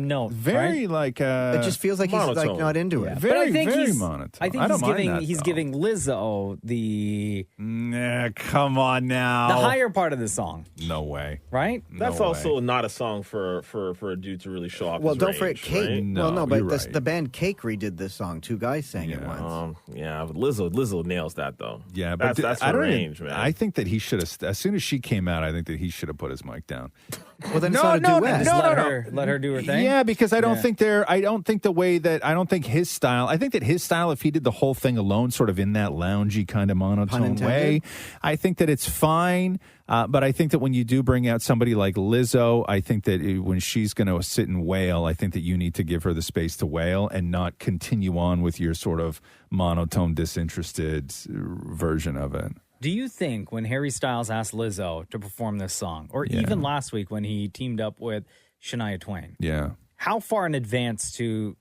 note. Very right? like It just feels like he's like monotone. not into it. very, but I think very he's, monotone. I think I don't he's mind giving that, he's though. giving Lizzo the Nah, come on now. the higher part of the song, No way. right? That's No also way. not a song for a dude to really show off. Well, his don't range, forget Cake. right? No, well, no, but you're right. the band Cake redid this song. Two guys sang it once. Yeah, but Lizzo nails that though. Yeah, but that's I her don't range, even, man. I think that he should have. As soon as she came out, I think that he should have put his mic down. Well, then it's not a duet. Just let her do her thing. Yeah, because I don't Yeah. think I don't think the way that I don't think his style. I think that his style, if he did the whole thing alone, sort of in that loungy kind of monotone way, I think that it's fine. But I think that when you do bring out somebody like Lizzo, I think that when she's going to sit and wail, I think that you need to give her the space to wail and not continue on with your sort of monotone, disinterested version of it. Do you think when Harry Styles asked Lizzo to perform this song, or even last week when he teamed up with Shania Twain, how far in advance to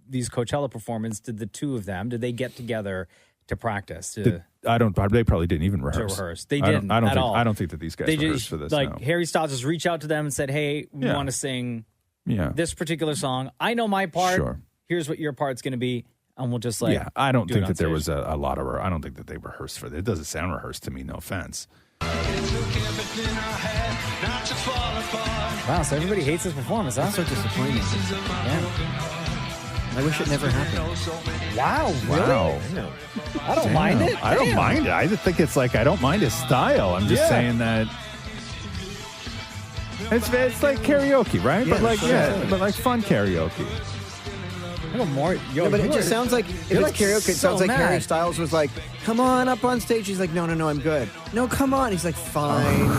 these Coachella performances did the two of them, did they get together to practice? They probably didn't even rehearse. They didn't I don't at think, all. I don't think that these guys They rehearsed just, for this. like, no. Harry Styles just reached out to them and said, hey, we Yeah. want to sing Yeah. this particular song. I know my part. Sure. Here's what your part's going to be. And we'll just like, I don't do think it on that there stage. was a lot of. I don't think that they rehearsed for it. It doesn't sound rehearsed to me. No offense. Wow, so everybody hates this performance, huh? So disappointing. Yeah. I wish it never happened. Wow, really? Wow. I don't mind it. I don't Damn. mind it. I just think it's like, I don't mind his style. I'm just saying that it's like karaoke, right? Yeah, but like, sure. but like fun karaoke. No, but it just sounds like, if it's like karaoke, it so sounds like Harry mad. Styles was like, come on up on stage. He's like, no, I'm good. No, come on. He's like, fine.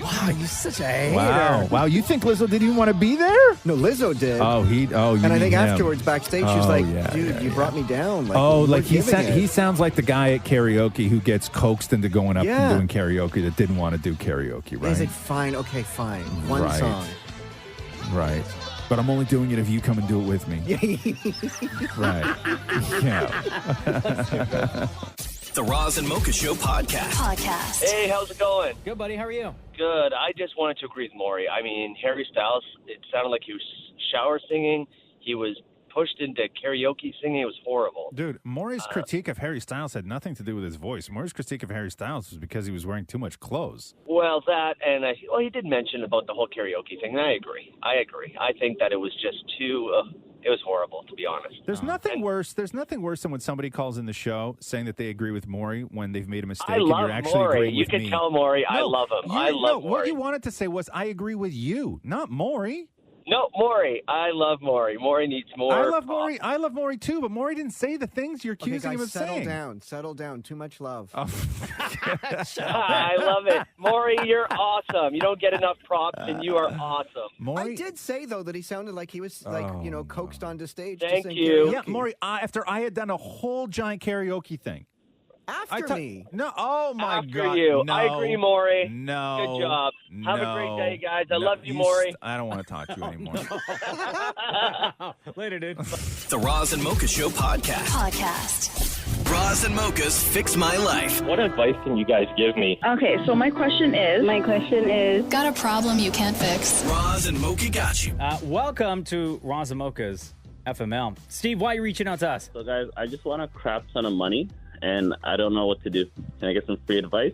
Wow, you're such a hater. Wow. You think Lizzo didn't even want to be there? No, Lizzo did. Oh, you And I mean think him. afterwards, backstage, she was Oh, like, yeah, dude, yeah, you brought me down. Like, Oh, we're like giving it. he sounds like the guy at karaoke who gets coaxed into going up Yeah. and doing karaoke that didn't want to do karaoke, right? He's like, fine, okay, fine. One Right. song. Right. But I'm only doing it if you come and do it with me. Right. Yeah. The Roz and Mocha Show podcast. Hey, how's it going? Good, buddy. How are you? Good. I just wanted to agree with Maury. I mean, Harry Styles, it sounded like he was shower singing. He was pushed into karaoke singing. It was horrible. Dude, Maury's critique of Harry Styles had nothing to do with his voice. Maury's critique of Harry Styles was because he was wearing too much clothes. Well, that, and he did mention about the whole karaoke thing, and I agree. I think that it was just too, it was horrible, to be honest. There's nothing worse. There's nothing worse than when somebody calls in the show saying that they agree with Maury when they've made a mistake. I and love you're actually Maury. agreeing You with can me. tell Maury I No, love him. you- I love no, Maury. What you wanted to say was, I agree with you, not Maury. No, Maury. I love Maury. Maury needs more. I love Maury. I love Maury too, but Maury didn't say the things you're accusing okay, him guys, of settle saying. down. Settle down. Too much love. I love it. Maury, you're awesome. You don't get enough props, and you are awesome. I did say, though, that he sounded like he was, coaxed onto stage. Thank to sing you. karaoke. Yeah, Maury, after I had done a whole giant karaoke thing. After me. No, oh my After God. you. No, I agree, Maury. No. Good job. Have a great no, day, guys. I no, love you, Maury. I don't want to talk to you anymore. Later, dude. The Roz and Mocha Show podcast. Roz and Mocha's Fix My Life. What advice can you guys give me? Okay, so my question is. Got a problem you can't fix? Roz and Mocha got you. Welcome to Roz and Mocha's FML. Steve, why are you reaching out to us? So, guys, I just want a crap ton of money, and I don't know what to do. Can I get some free advice?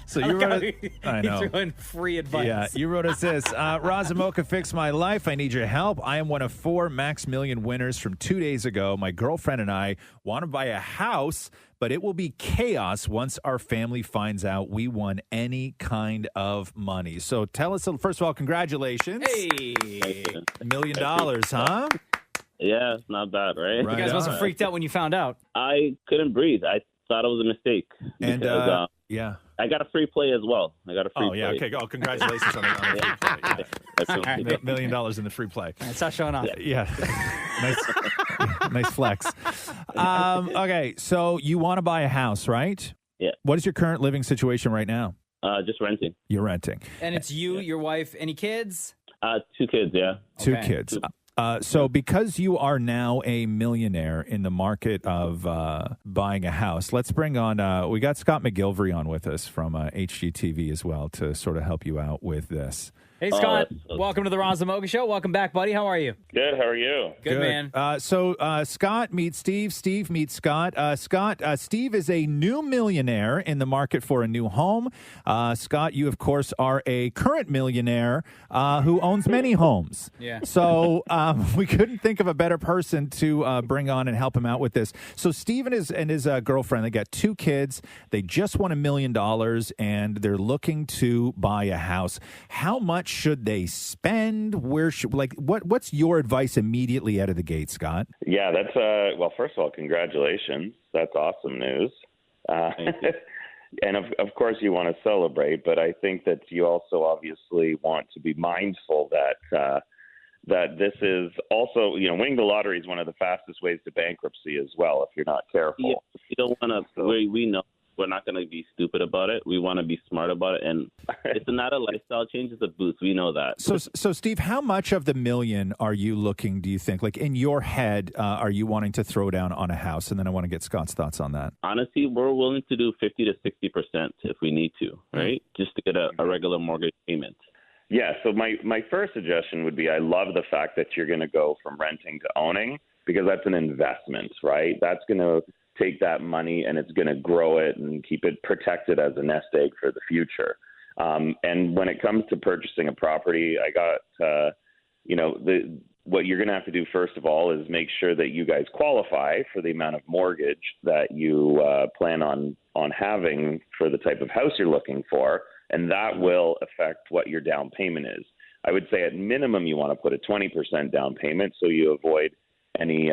So you wrote I know. He threw in free advice. Yeah, you wrote us this. Roz and Mocha, fix my life. I need your help. I am one of 4 Max Million winners from 2 days ago. My girlfriend and I want to buy a house, but it will be chaos once our family finds out we won any kind of money. So tell us, first of all, congratulations. Hey. $1 million, huh? Yeah, it's not bad, right? You guys must have freaked out when you found out. I couldn't breathe. I thought it was a mistake. And, because, yeah. I got a free play as well. I got a free Oh, yeah. play. Okay. Oh, congratulations on the free play. Yeah. That's All right. $1 million in the free play. Stop showing off. Yeah. Nice flex. Okay. So you want to buy a house, right? Yeah. What is your current living situation right now? Just renting. You're renting. And it's you, your wife, any kids? 2 kids, yeah. 2 Okay. kids. So because you are now a millionaire in the market of buying a house, let's bring on, we got Scott McGilvery on with us from HGTV as well to sort of help you out with this. Hey, Scott. Welcome to the Roz and Mocha Show. Welcome back, buddy. How are you? Good. How are you? Good, man. So Scott meets Steve. Steve meets Scott. Steve is a new millionaire in the market for a new home. Scott, you, of course, are a current millionaire who owns many homes. Yeah. So we couldn't think of a better person to bring on and help him out with this. So Steve and his girlfriend, they got 2 kids. They just won $1 million, and they're looking to buy a house. How much should they spend? What's your advice immediately out of the gate, Scott? Yeah, that's well. First of all, congratulations. That's awesome news. And of course, you want to celebrate, but I think that you also obviously want to be mindful that that this is also, winning the lottery is one of the fastest ways to bankruptcy as well if you're not careful. Yeah, you don't want to. We know. We're not going to be stupid about it. We want to be smart about it. And it's not a lifestyle change. It's a boost. We know that. So Steve, how much of the $1 million are you looking, do you think? Like in your head, are you wanting to throw down on a house? And then I want to get Scott's thoughts on that. Honestly, we're willing to do 50 to 60% if we need to, right? Just to get a regular mortgage payment. Yeah, so my first suggestion would be I love the fact that you're going to go from renting to owning because that's an investment, right? That's going to take that money and it's going to grow it and keep it protected as a nest egg for the future. And when it comes to purchasing a property, I got, what you're going to have to do, first of all, is make sure that you guys qualify for the amount of mortgage that you plan on having for the type of house you're looking for, and that will affect what your down payment is. I would say at minimum you want to put a 20% down payment so you avoid any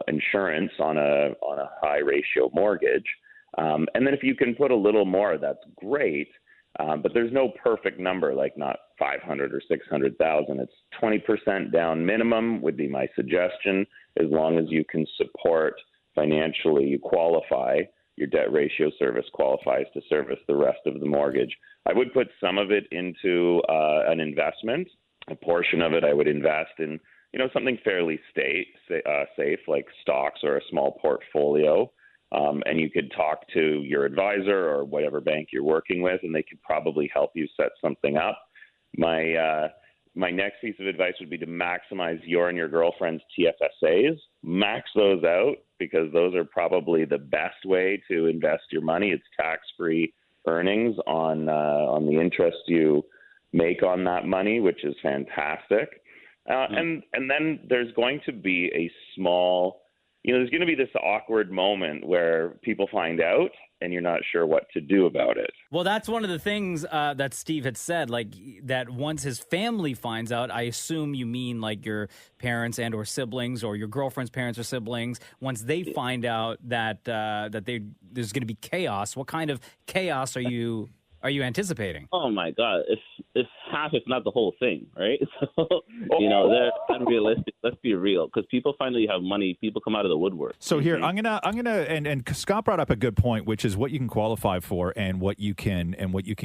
insurance on a high ratio mortgage. And then if you can put a little more, that's great. But there's no perfect number, like not 500 or 600,000. It's 20% down minimum would be my suggestion. As long as you can support financially, you qualify. Your debt ratio service qualifies to service the rest of the mortgage. I would put some of it into an investment. A portion of it I would invest in, something fairly safe, like stocks or a small portfolio. And you could talk to your advisor or whatever bank you're working with, and they could probably help you set something up. My next piece of advice would be to maximize your and your girlfriend's TFSAs. Max those out, because those are probably the best way to invest your money. It's tax-free earnings on the interest you make on that money, which is fantastic. And then there's going to be a small... there's going to be this awkward moment where people find out and you're not sure what to do about it. Well, that's one of the things that Steve had said, like that once his family finds out, I assume you mean like your parents and or siblings or your girlfriend's parents or siblings, once they find out that there's going to be chaos, what kind of chaos are you anticipating? Oh my God, it's half, if not the whole thing, right? So they're unrealistic. Let's be real, because people finally have money. People come out of the woodwork. So here, I'm gonna, and Scott brought up a good point, which is what you can qualify for and what you can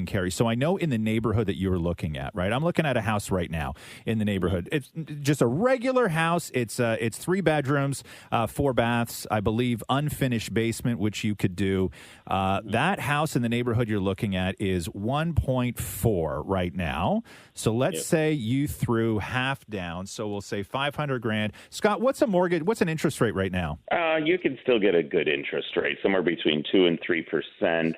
carry. So I know in the neighborhood that you were looking at, right? I'm looking at a house right now in the neighborhood. It's just a regular house. It's 3 bedrooms, 4 baths, I believe, unfinished basement, which you could do. That house in the neighborhood you're looking at is 1.4 right now. So let's say you threw half down. So we'll say $500,000. Scott, what's a mortgage? What's an interest rate right now? You can still get a good interest rate. Somewhere between 2 and 3%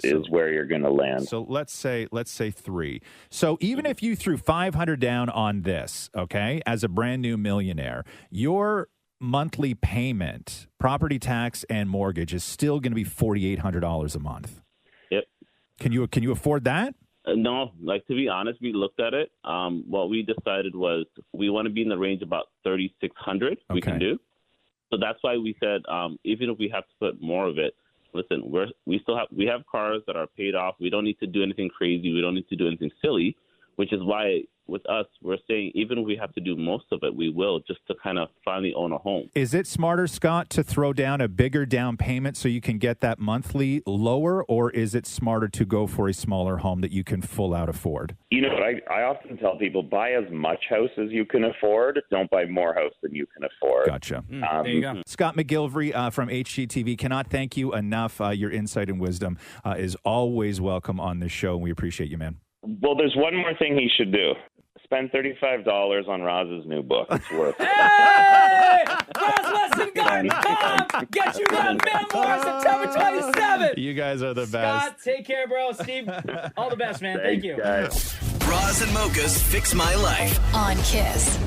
is where you're going to land. So let's say 3. So even if you threw $500 down on this, okay, as a brand new millionaire, your monthly payment, property tax and mortgage, is still going to be $4,800 a month. Yep. Can you afford that? No, to be honest, we looked at it. What we decided was we want to be in the range about 3,600. We can do. So that's why we said even if we have to put more of it, listen, we have cars that are paid off. We don't need to do anything crazy. We don't need to do anything silly, which is why with us, we're saying even if we have to do most of it, we will, just to kind of finally own a home. Is it smarter, Scott, to throw down a bigger down payment so you can get that monthly lower, or is it smarter to go for a smaller home that you can full out afford? I often tell people, buy as much house as you can afford. Don't buy more house than you can afford. Gotcha. There you go. Scott McGilvery from HGTV, cannot thank you enough. Your insight and wisdom is always welcome on this show, and we appreciate you, man. Well, there's one more thing he should do. Spend $35 on Roz's new book. It's worth it. Hey! RozLessonGuard.com! Get you that memoir September 27th! You guys are the best. Scott, take care, bro. Steve, all the best, man. Thank you. Roz and Mocha's Fix My Life. On Kiss.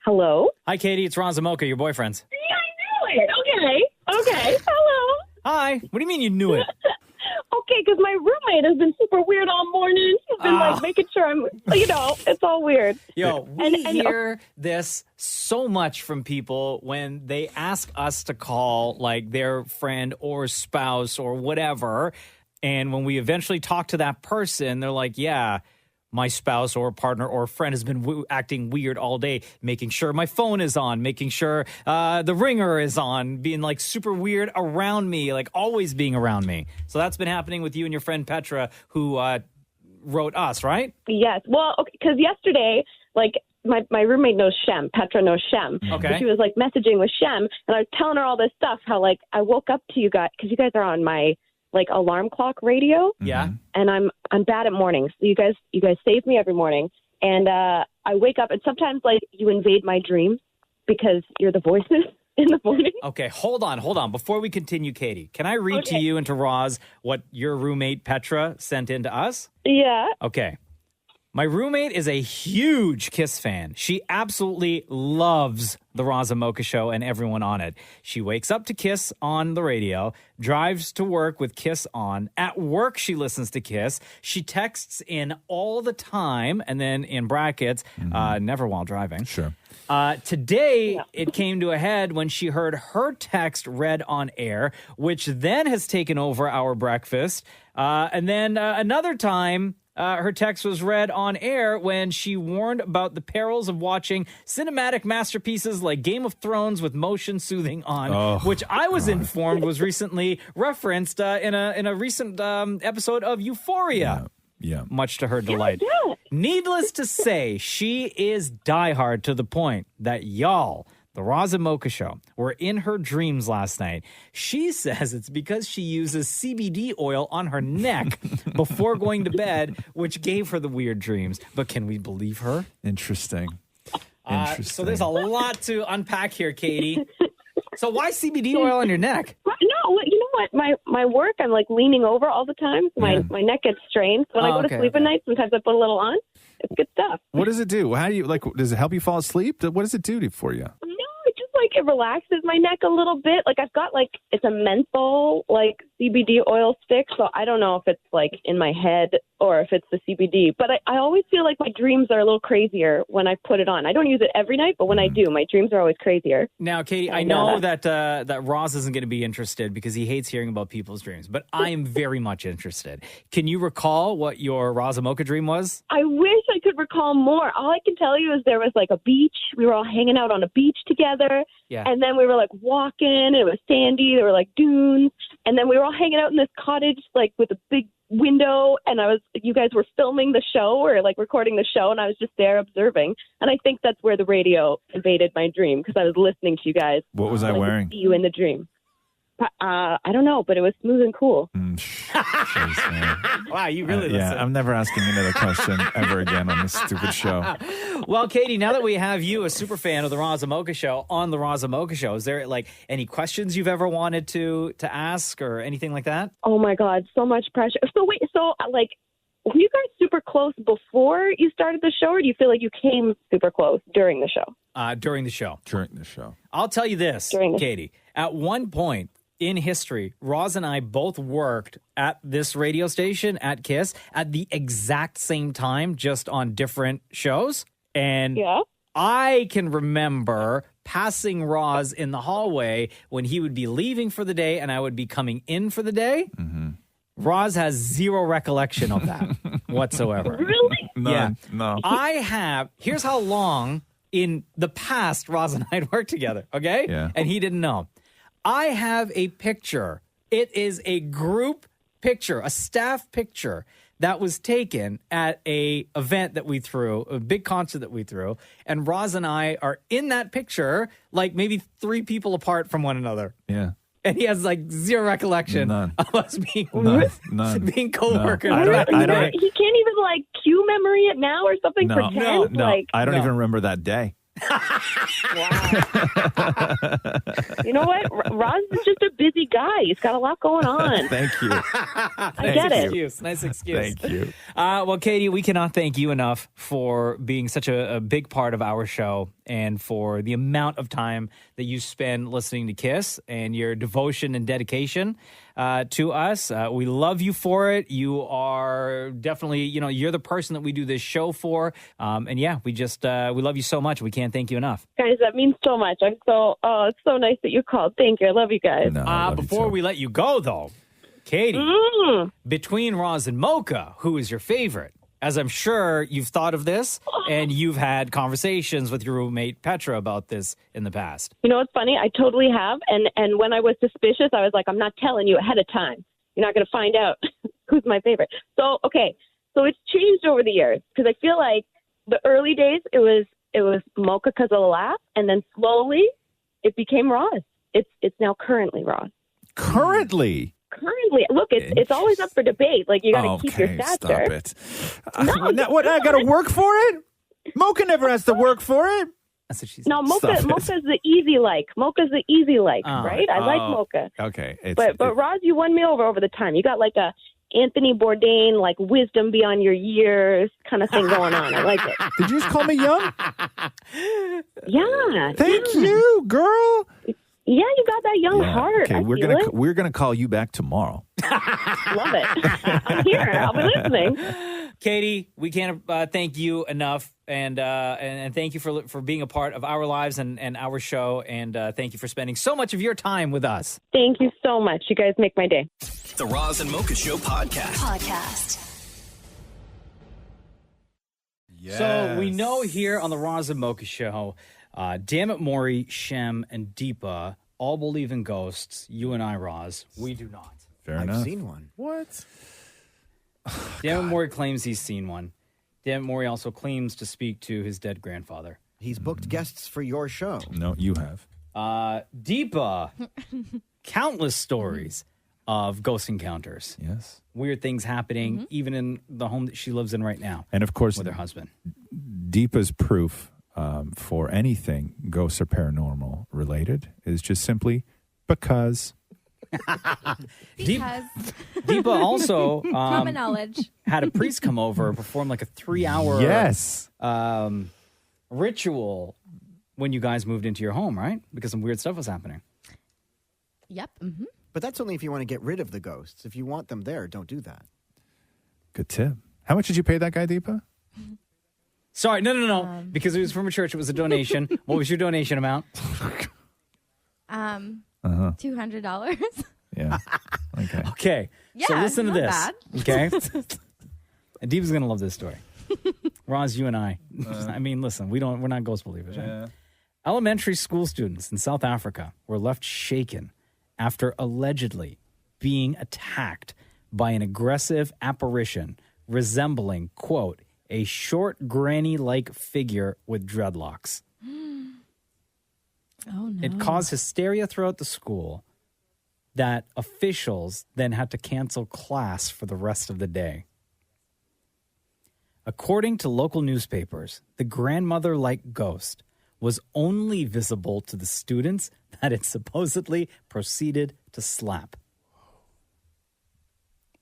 Hello? Hi, Katie. It's Roz and Mocha, your boyfriends. Yeah, I knew it. Okay. Hello. Hi. What do you mean you knew it? Okay, because my roommate has been super weird all morning. She's been making sure I'm, it's all weird. Yo, we hear this so much from people when they ask us to call like their friend or spouse or whatever. And when we eventually talk to that person, they're like, yeah, my spouse or partner or friend has been acting weird all day, making sure my phone is on, making sure the ringer is on, being like super weird around me, like always being around me. So that's been happening with you and your friend Petra, who wrote us, right? Yes. Well, because yesterday, like, my roommate knows Shem. Petra knows Shem. Okay. So she was like messaging with Shem, and I was telling her all this stuff, how like I woke up to you guys, because you guys are on my like alarm clock radio. Yeah. And I'm bad at mornings. So you guys save me every morning. And I wake up, and sometimes like you invade my dreams because you're the voices in the morning. Okay, hold on. Before we continue, Katie, can I read to you and to Roz what your roommate Petra sent in to us? Yeah. Okay. My roommate is a huge Kiss fan. She absolutely loves the Roz and Mocha Show and everyone on it. She wakes up to Kiss on the radio, drives to work with Kiss on. At work, she listens to Kiss. She texts in all the time, and then in brackets, never while driving. Sure. Today, it came to a head when she heard her text read on air, which then has taken over our breakfast. And then another time, her text was read on air when she warned about the perils of watching cinematic masterpieces like Game of Thrones with motion soothing on, which I was informed was recently referenced in a recent episode of Euphoria. Yeah. Much to her delight. Needless to say, she is diehard to the point that y'all, the Roz and Mocha Show, were in her dreams last night. She says it's because she uses CBD oil on her neck before going to bed, which gave her the weird dreams. But can we believe her? Interesting. So there's a lot to unpack here, Katie. So why CBD oil on your neck? No, you know what? My work, I'm like leaning over all the time. My neck gets strained. When I go to sleep at night, sometimes I put a little on. It's good stuff. What does it do? How do you does it help you fall asleep? What does it do for you? No, it just it relaxes my neck a little bit. Like I've got it's a menthol CBD oil stick, so I don't know if it's in my head or if it's the CBD. But I always feel like my dreams are a little crazier when I put it on. I don't use it every night, but when I do, my dreams are always crazier. Now, Katie, I know that Roz isn't going to be interested because he hates hearing about people's dreams, but I am very much interested. Can you recall what your Roz and Mocha dream was? I wish I could recall more. All I can tell you is there was a beach. We were all hanging out on a beach together. Yeah. And then we were walking. It was sandy. There were dunes. And then we were all hanging out in this cottage with a big window. And you guys were filming the show or recording the show. And I was just there observing. And I think that's where the radio invaded my dream because I was listening to you guys. What was I wearing? See you in the dream. I don't know, but it was smooth and cool. Wow, you really listen. Yeah, I'm never asking another question ever again on this stupid show. Well, Katie, now that we have you, a super fan of the Roz and Mocha Show, on the Roz and Mocha Show, is there any questions you've ever wanted to ask or anything like that? Oh my God, so much pressure. So wait, were you guys super close before you started the show, or do you feel like you came super close during the show? During the show. During the show. I'll tell you this, Katie. At one point in history, Roz and I both worked at this radio station at KISS at the exact same time, just on different shows. And I can remember passing Roz in the hallway when he would be leaving for the day and I would be coming in for the day. Mm-hmm. Roz has zero recollection of that whatsoever. Really? None. No. Here's how long in the past Roz and I had worked together, okay? Yeah. And he didn't know. I have a picture. It is a group picture, a staff picture that was taken at a event that we threw, a big concert that we threw. And Roz and I are in that picture, maybe 3 people apart from one another. Yeah. And he has zero recollection of us being being co-workers. No. I don't, he can't even cue memory it now or something. No. I don't even remember that day. You know what? Roz is just a busy guy. He's got a lot going on. Thank you. I get it. Nice excuse. Thank you. Well, Katie, we cannot thank you enough for being such a big part of our show and for the amount of time that you spend listening to KISS and your devotion and dedication to us. We love you for it. You are definitely, you're the person that we do this show for. And yeah, we love you so much. We can't thank you enough. Guys, that means so much. It's so nice that you called. Thank you. I love you guys. Before we let you go, though, Katie, between Roz and Mocha, who is your favorite? As I'm sure you've thought of this and you've had conversations with your roommate Petra about this in the past. You know what's funny? I totally have. And when I was suspicious, I was like, I'm not telling you ahead of time. You're not going to find out who's my favorite. So, okay. So it's changed over the years because I feel like the early days, it was Mocha because of the laugh. And then slowly it became Roz. It's now currently Roz. Currently? Currently, look, it's always up for debate. You got to keep your stature. Stop it. What? I got to work for it? Mocha never has to work for it. That's what she said. No, Mocha's the easy Mocha's the easy right? I like Mocha. Okay, but Roz, you won me over the time. You got a Anthony Bourdain, like wisdom beyond your years kind of thing going on. I like it. Did you just call me young? Yeah. Thank you, girl. Yeah, you got that young heart. Okay, I we're feel we're gonna call you back tomorrow. Love it. I'm here. I'll be listening. Katie, we can't thank you enough, and thank you for being a part of our lives and our show, and thank you for spending so much of your time with us. Thank you so much. You guys make my day. The Roz and Mocha Show podcast. So we know here on the Roz and Mocha Show, Damnit Maurie, Shem, and Deepa all believe in ghosts. You and I, Roz, we do not. Fair I've enough. seen one. What? Damnit Maurie claims he's seen one. Damnit Maurie also claims to speak to his dead grandfather. He's booked guests for your show. No, you have. Deepa, countless stories of ghost encounters. Yes. Weird things happening, even in the home that she lives in right now. And of course, with her husband. Deepa's proof for anything ghosts or paranormal related is just simply because. Deepa also common knowledge had a priest come over and perform like a 3-hour ritual when you guys moved into your home, right? Because some weird stuff was happening. Yep. But that's only if you want to get rid of the ghosts. If you want them there, don't do that. Good tip. How much did you pay that guy, Deepa? Sorry, no. Because it was from a church. It was a donation. What was your donation amount? $200. Yeah. Okay. Okay. So Yeah, listen to not this. bad. Okay. And Deepa's gonna love this story. Roz, you and I. I mean, listen, we're not ghost believers. Right? Elementary school students in South Africa were left shaken after allegedly being attacked by an aggressive apparition resembling, quote, a short granny-like figure with dreadlocks. Oh, no. It caused hysteria throughout the school that officials then had to cancel class for the rest of the day. According to local newspapers, the grandmother-like ghost was only visible to the students that it supposedly proceeded to slap.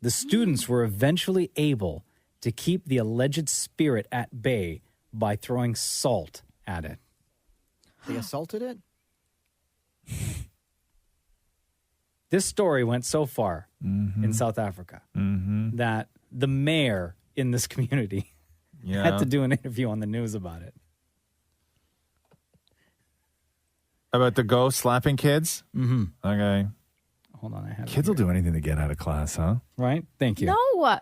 The students were eventually able to keep the alleged spirit at bay by throwing salt at it. They assaulted it? This story went so far in South Africa that the mayor in this community had to do an interview on the news about it. About the ghost slapping kids? Mm-hmm. Okay. Hold on, I have Kids will do anything to get out of class, huh? Right? Thank you. No.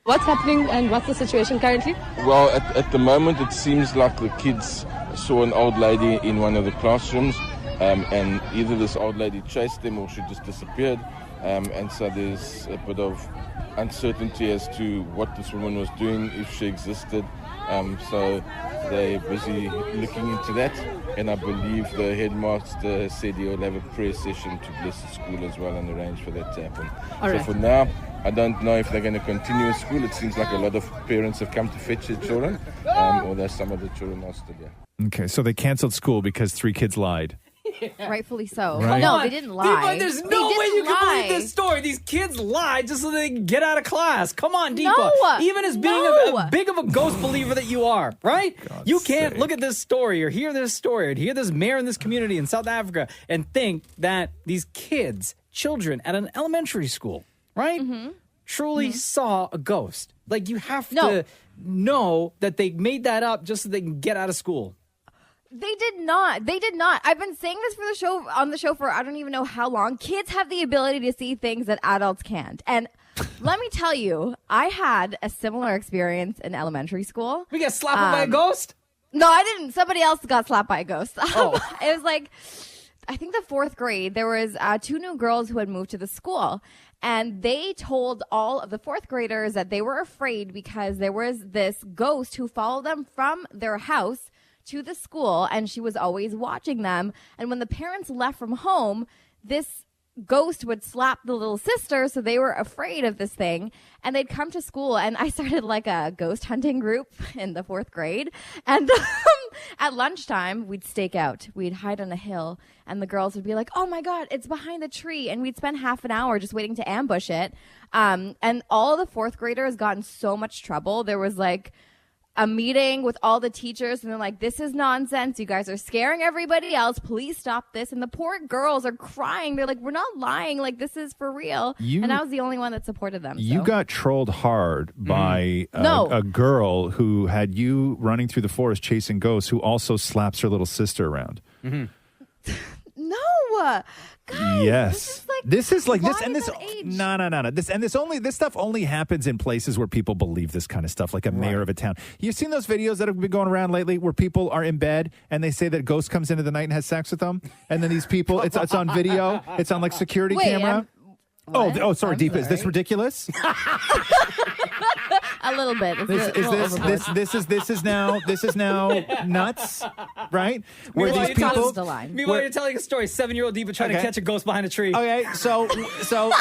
What's happening and what's the situation currently? Well, at the moment, it seems like the kids saw an old lady in one of the classrooms, and either this old lady chased them or she just disappeared. And so there's a bit of uncertainty as to what this woman was doing, if she existed. So they're busy looking into that. And I believe the headmaster said he'll have a prayer session to bless the school as well and arrange for that to happen. All right. So for now, I don't know if they're going to continue in school. It seems like a lot of parents have come to fetch their children, although some of the children are still here. Okay, so they canceled school because 3 kids lied. Rightfully so. Right. No, they didn't lie. Deepa, there's no way you can believe lie. this story. These kids lied just so they can get out of class. Come on, Deepa. No, Even as being a big of a ghost believer that you are, right? You can't look at this story or hear this story or hear this mayor in this community in South Africa and think that these kids, children at an elementary school, right, truly saw a ghost. Like, you have to know that they made that up just so they can get out of school. They did not. They did not. I've been saying this on the show for I don't even know how long. Kids have the ability to see things that adults can't. And let me tell you, I had a similar experience in elementary school. We got slapped by a ghost? No, I didn't. Somebody else got slapped by a ghost. Oh. It was like, I think the 4th grade, there was 2 new girls who had moved to the school. And they told all of the 4th graders that they were afraid because there was this ghost who followed them from their house to the school, and she was always watching them. And when the parents left from home, this ghost would slap the little sister, so they were afraid of this thing. And they'd come to school, and I started like a ghost hunting group in the 4th grade. And At lunchtime, we'd stake out. We'd hide on a hill, and the girls would be like, "Oh my God, it's behind the tree!" And we'd spend half an hour just waiting to ambush it. And all the fourth graders got in so much trouble. There was like a meeting with all the teachers, and they're like, "This is nonsense. You guys are scaring everybody else. Please stop this." And the poor girls are crying. They're like, "We're not lying. Like, this is for real." And I was the only one that supported them. You so. got trolled hard by a girl who had you running through the forest chasing ghosts, who also slaps her little sister around. No. Guys, Yes. This is like this why and this that age? no. This stuff only happens in places where people believe this kind of stuff, like a mayor of a town. You've seen those videos that have been going around lately where people are in bed and they say that a ghost comes into the night and has sex with them, and then these people it's on video, it's on like security camera. Sorry, Deepa, is this ridiculous? A little bit. This is now nuts, right? Where these people. Meanwhile, you're telling a story. 7-year-old Deepa trying to catch a ghost behind a tree. Okay, so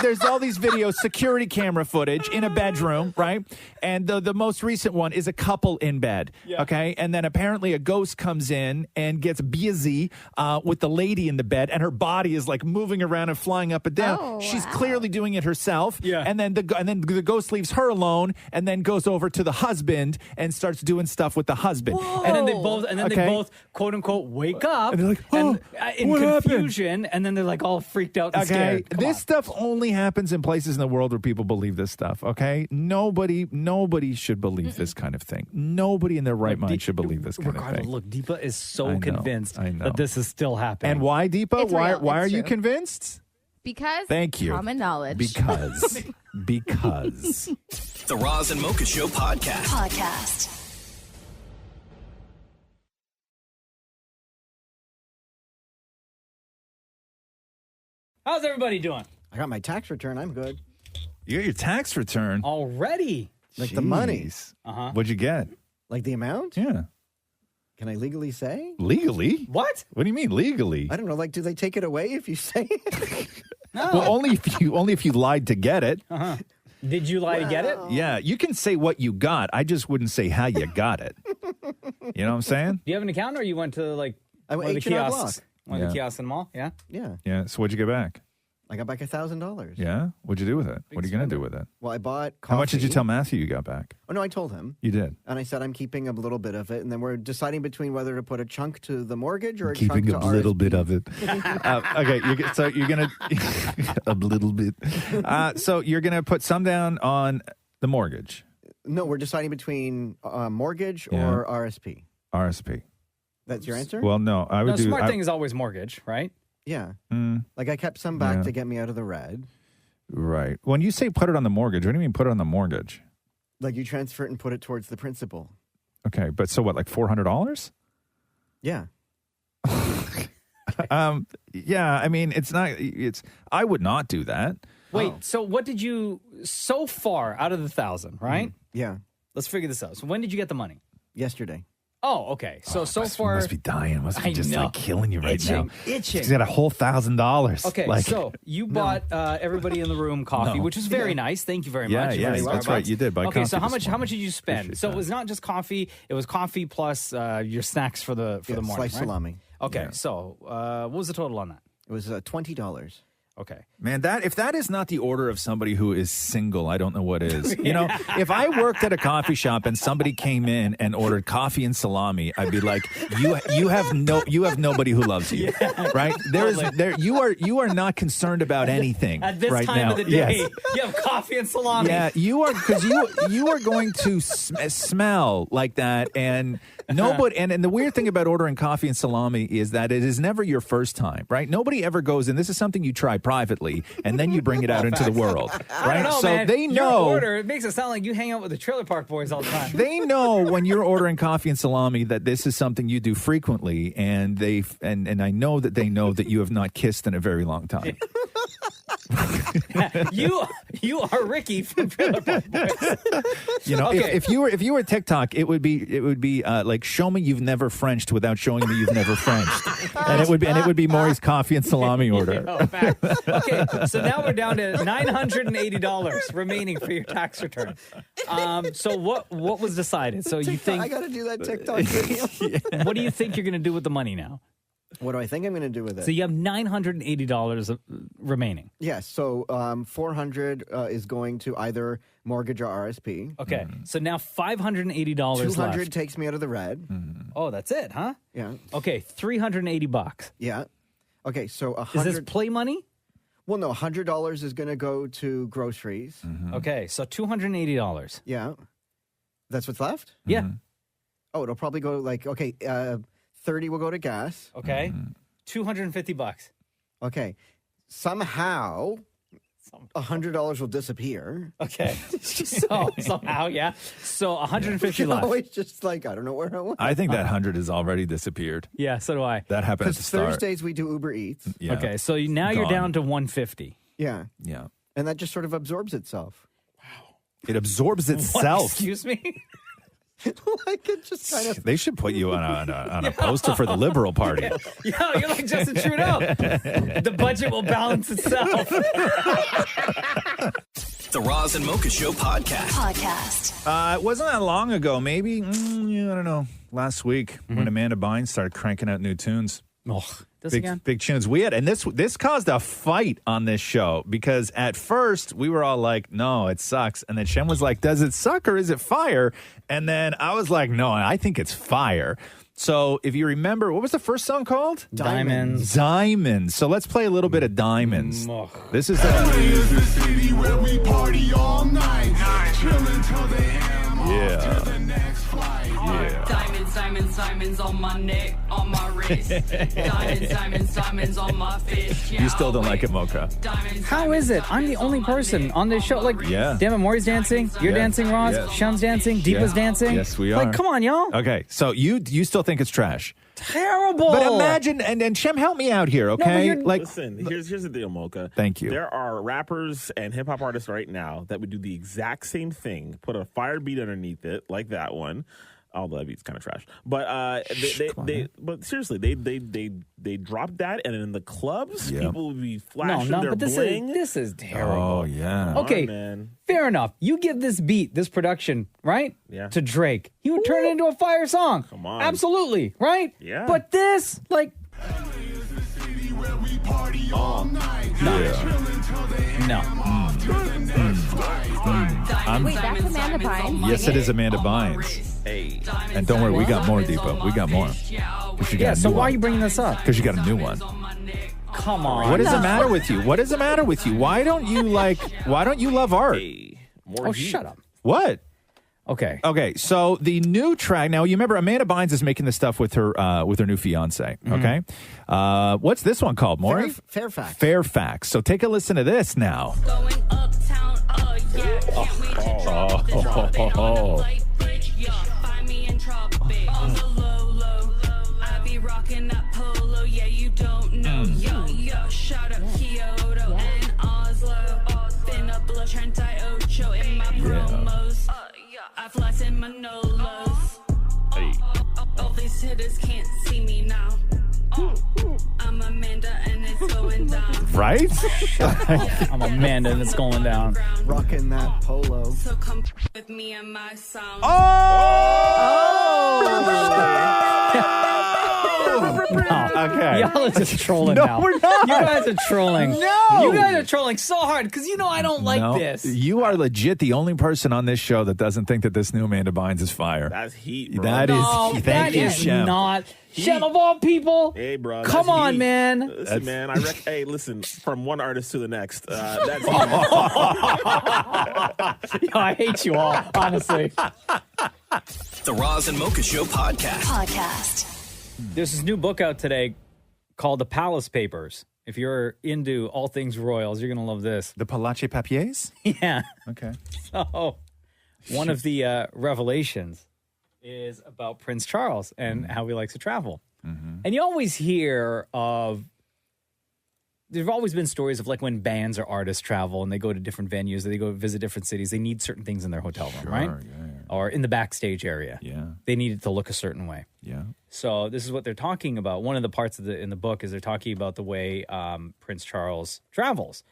there's all these videos, security camera footage in a bedroom, right? And the most recent one is a couple in bed, okay? And then apparently a ghost comes in and gets busy with the lady in the bed, and her body is like moving around and flying up and down. She's clearly doing it herself. And then the ghost leaves her alone and then goes over to the husband and starts doing stuff with the husband. And then they both quote unquote wake up and they're like, in what confusion, and then they're like all freaked out and scared. This stuff only happens in places in the world where people believe this stuff. Okay, nobody should believe this kind of thing. Nobody in their right mind should believe this kind of thing. Look, Deepa is so convinced that this is still happening. And why, Deepa? It's Why real. are It's you true. convinced? Because Thank you. common knowledge. Because. The Roz and Mocha Show podcast. How's everybody doing? I got my tax return. I'm good. You got your tax return already. Like the money. What'd you get? Like the amount? Yeah. Can I legally say? Legally? What? What do you mean legally? I don't know. Like, do they take it away if you say it? Well, only if you lied to get it. Did you lie to get it? Yeah, you can say what you got. I just wouldn't say how you got it. You know what I'm saying? Do you have an account, or you went to like I one of the H&R kiosks? Block. One of the kiosks in the mall? Yeah. Yeah. Yeah. So what'd you get back? I got back $1,000. Yeah. What'd you do with it? What are you going to do with it? Well, I bought coffee. How much did you tell Matthew you got back? Oh, no, I told him. You did? And I said I'm keeping a little bit of it, and then we're deciding between whether to put a chunk to the mortgage or a chunk Keeping to a little RSP. bit of it. Okay, so you're going to... a little bit. So you're going to put some down on the mortgage? No, we're deciding between mortgage Yeah. or RSP. RSP. That's your answer? Well, no. I would The do... smart thing is always mortgage, right? Yeah. Mm, Like I kept some back Yeah. to get me out of the red. right. When you say put it on the mortgage, what do you mean put it on the mortgage? Like you transfer it and put it towards the principal. Okay, but so what, like $400? Yeah. Yeah, I mean, I would not do that. Wait, so what did you, so far out of the 1,000, right? Yeah. Let's figure this out. So when did you get the money? Yesterday. Oh, okay. So far. Must be dying. Must be I just know. like killing you right now. Itching. He's got a whole $1,000. Okay, Like, so you bought everybody in the room coffee, No. which was very nice. Thank you very Yeah, much. yeah, Very that's Starbucks. right. You did buy Okay, so coffee this how much did you spend? Appreciate So that. it was not just coffee; it was coffee plus your snacks for the morning. sliced right? salami. Okay, Yeah. so what was the total on that? It was $20. Okay. Man, if that is not the order of somebody who is single, I don't know what is. You know, if I worked at a coffee shop and somebody came in and ordered coffee and salami, I'd be like, you have nobody who loves you, right? You are not concerned about anything At this right time now. of the day, Yes. you have coffee and salami. Yeah, you are, because you are going to smell like that, and nobody. And the weird thing about ordering coffee and salami is that it is never your first time, right? Nobody ever goes in. This is something you try privately, and then you bring it out into the world, I right? don't know, So man. they Your know. order, it makes it sound like you hang out with the Trailer Park Boys all the time. They know when you're ordering coffee and salami that this is something you do frequently, and and I know that they know that you have not kissed in a very long time. you are Ricky from Trailer Park Boys. You know, Okay. if you were TikTok, it would be like, show me you've never Frenched without showing me you've never Frenched, and it would be Maury's coffee and salami order. Okay, so now we're down to $980 remaining for your tax return. So what was decided? So you think I got to do that TikTok video. What do you think you're going to do with the money now? What do I think I'm going to do with it? So you have $980 remaining. Yes. So $400 is going to either mortgage or RSP. Okay. So now $580 $200 left. takes me out of the red. Oh, that's it, huh? Yeah. Okay, $380. Yeah. Okay. So Is this 100. play money? Well, no. $100 is going to go to groceries. Okay, so $280. Yeah. That's what's left. Yeah. Oh, it'll probably go like 30 will go to gas. Okay. $250. Okay. Somehow, $100 will disappear. Okay. So somehow, yeah. So $150 left. Always just like, I don't know where I went. I think that 100 has already disappeared. Yeah, so do I. That happened at Because the start. Thursdays we do Uber Eats. Yeah. Okay, so now you're Gone. down to $150. Yeah. Yeah. And that just sort of absorbs itself. It absorbs itself. Excuse me? Like it just kind of. They should put you on a poster for the Liberal Party. Yeah, you're like Justin Trudeau. The budget will balance itself. The Roz and Mocha Show podcast. It wasn't that long ago, maybe, I don't know, last week when Amanda Bynes started cranking out new tunes. Oh, this again? Big tunes. And this caused a fight on this show because at first we were all like, no, it sucks. And then Shem was like, does it suck or is it fire? And then I was like, no, I think it's fire. So if you remember, what was the first song called? Diamonds. Diamonds. So let's play a little bit of Diamonds. This is Is the city where we party all night. Chillin' till the AM. Yeah. To the next flight. Yeah. Diamonds, diamonds, diamonds on my neck, on my wrist. Diamonds, diamonds, diamonds on my fist. Yeah, You still don't like it, Mocha. How is it? I'm the only person on this show. Like, Yeah. Damnit Maurie's dancing. You're Yeah. dancing, Roz. Yeah. Shem's dancing. Deepa's dancing. Yes, we are. Like, come on, y'all. Okay, so you still think it's trash? Terrible. But imagine, and Shem, help me out here, okay? Listen, here's the deal, Mocha. Thank you. There are rappers and hip hop artists right now that would do the exact same thing, put a fire beat underneath it, like that one. Although that beat's kind of trash, but but seriously, they dropped that, and in the clubs, people would be flashing their but bling. this is terrible. Oh yeah. Okay, man. fair enough. You give this beat, this production, right? Yeah. To Drake, he would turn it into a fire song. Come on. Absolutely, right? Yeah. But this, like, no. Wait, that's Amanda Bynes? Yes, it is Amanda Bynes. Hey. And don't worry, we got more, Deepa. We got more. Yeah, so why are you bringing this up? Because you got a new one. Come on. What is the matter with you? What is the matter with you? Why don't you love art? Oh, shut up. What? Okay. Okay, so the new track, now you remember Amanda Bynes is making this stuff with her new fiance, okay? What's this one called, Maury? Fairfax. Fairfax. So take a listen to this now. I flex in Manolos. All these hitters can't see me now. I'm Amanda and it's going down. Right? I'm Amanda and it's going down. Rocking that polo. So come with me and my sound. Okay. Y'all are just trolling No, now. we're not. You guys are trolling. No. You guys are trolling so hard because you know I don't like No, this. You are legit the only person on this show that doesn't think that this new Amanda Bynes is fire. That's heat, bro. That is. No, Thank that you, is Shem. not. Shem of all people. Hey, bro. Come that's on, heat. man. Listen, man. Hey, listen. From one artist to the next. That's heat. Yo, I hate you all, honestly. The Roz and Mocha Show podcast. There's this new book out today called The Palace Papers. If you're into all things royals, you're going to love this. The Palace Papiers? Yeah. Okay. So, one of the revelations is about Prince Charles and how he likes to travel. And you always hear of, there've always been stories of like when bands or artists travel and they go to different venues, or they go visit different cities, they need certain things in their hotel room, right? Yeah. Or in the backstage area. Yeah. They need it to look a certain way. Yeah. So this is what they're talking about. One of the parts in the book is they're talking about the way Prince Charles travels.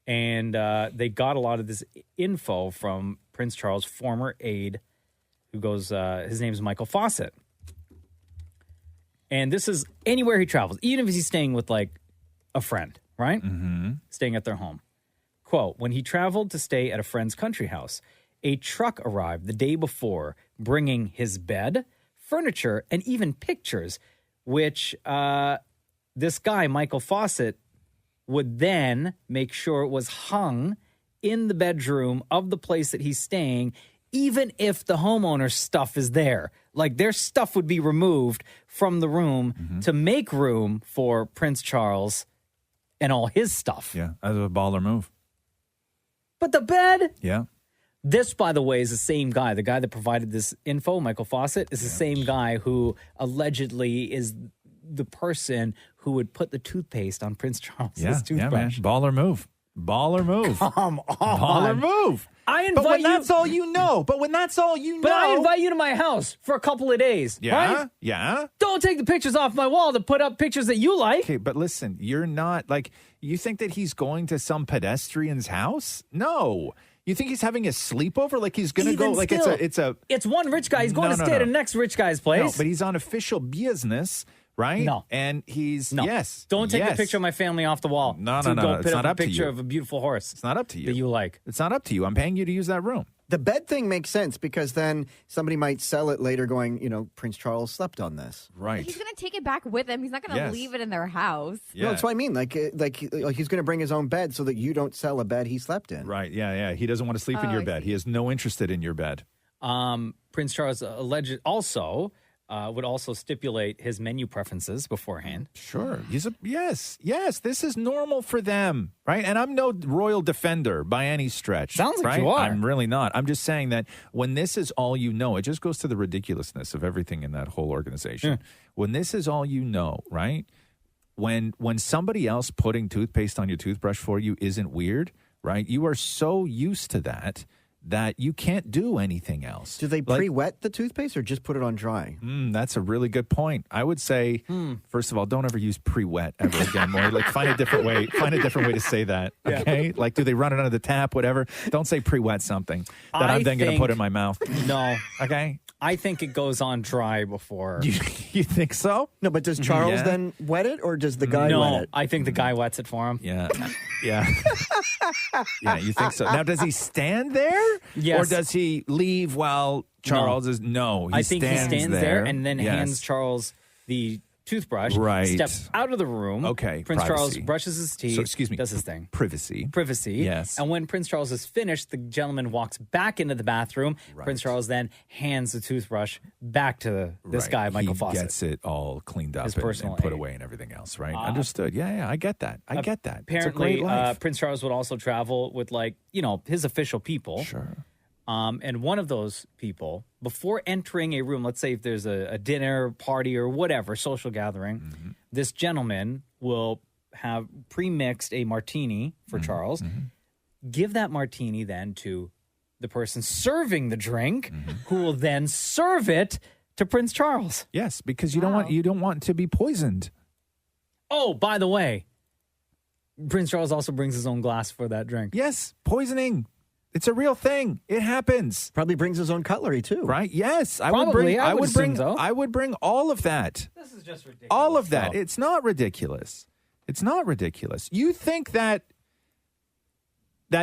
And they got a lot of this info from Prince Charles' former aide, who goes, his name is Michael Fawcett. And this is anywhere he travels, even if he's staying with like a friend, right? Mm-hmm. Staying at their home. Quote, when he traveled to stay at a friend's country house, a truck arrived the day before bringing his bed, furniture, and even pictures, which this guy, Michael Fawcett, would then make sure it was hung in the bedroom of the place that he's staying, even if the homeowner's stuff is there. Like, their stuff would be removed from the room to make room for Prince Charles and all his stuff. Yeah, that's a baller move. But the bed? Yeah. This, by the way, is the same guy. The guy that provided this info, Michael Fawcett, is the same guy who allegedly is the person who would put the toothpaste on Prince Charles' toothbrush. Yeah, man. Baller move. Baller move. Come on. Baller move. I invite but when you. that's all you know. But when that's all you know. But I invite you to my house for a couple of days. Yeah. Right? Yeah. Don't take the pictures off my wall to put up pictures that you like. Okay, but listen, you're not like, you think that he's going to some pedestrian's house? No. You think he's having a sleepover? Like he's going to go, like still, it's one rich guy. He's going to stay at the next rich guy's place. No, but he's on official business, right? No. And he's, No. yes. Don't take yes. a picture of my family off the wall. No. Go It's put not up up a to picture you. of a beautiful horse. It's not up to you. That you like. It's not up to you. I'm paying you to use that room. The bed thing makes sense because then somebody might sell it later going, Prince Charles slept on this. Right. He's going to take it back with him. He's not going to Yes. leave it in their house. No, that's what I mean. Like he's going to bring his own bed so that you don't sell a bed he slept in. Right. Yeah. He doesn't want to sleep in your bed. He has no interest in your bed. Prince Charles alleged also would also stipulate his menu preferences beforehand. Sure. Yes. This is normal for them, right? And I'm no royal defender by any stretch. Sounds like right? you are. I'm really not. I'm just saying that when this is all you know, it just goes to the ridiculousness of everything in that whole organization. When this is all you know, right? When somebody else putting toothpaste on your toothbrush for you isn't weird, right? You are so used to that you can't do anything else. Do they pre-wet the toothpaste or just put it on dry? That's a really good point. I would say, first of all, don't ever use pre-wet ever again, Maury. Like, find a different way to say that, okay? Like, do they run it under the tap, whatever? Don't say pre-wet something that I'm then going to put in my mouth. No. Okay? I think it goes on dry before. You think so? No, but does Charles then wet it or does the guy wet it? I think the guy wets it for him. Yeah. Yeah, you think so. Now, does he stand there? Yes. Or does he leave while Charles is... No, I think he stands there and then Yes. hands Charles the toothbrush, Right. steps out of the room. Okay, Prince Charles privacy. brushes his teeth. So, excuse me. Does his thing. Privacy. Yes. And when Prince Charles is finished, the gentleman walks back into the bathroom. Prince Charles then hands the toothbrush back to this Right. guy, Michael he Fawcett. gets it all cleaned up His and personal put aide. away and everything else, right? Understood. Yeah, I get that. I get that. It's a Apparently, great life. Prince Charles would also travel with, his official people. Sure. And one of those people, before entering a room, let's say if there's a dinner party or whatever, social gathering, this gentleman will have pre-mixed a martini for Charles, give that martini then to the person serving the drink, who will then serve it to Prince Charles. Yes, because you don't want to be poisoned. Oh, by the way, Prince Charles also brings his own glass for that drink. Yes, poisoning. It's a real thing. It happens. Probably brings his own cutlery too. Right? Yes. I Probably. I would would bring assume so. I would bring all of that. This is just ridiculous. All of that. So- It's not ridiculous. It's not ridiculous. You think that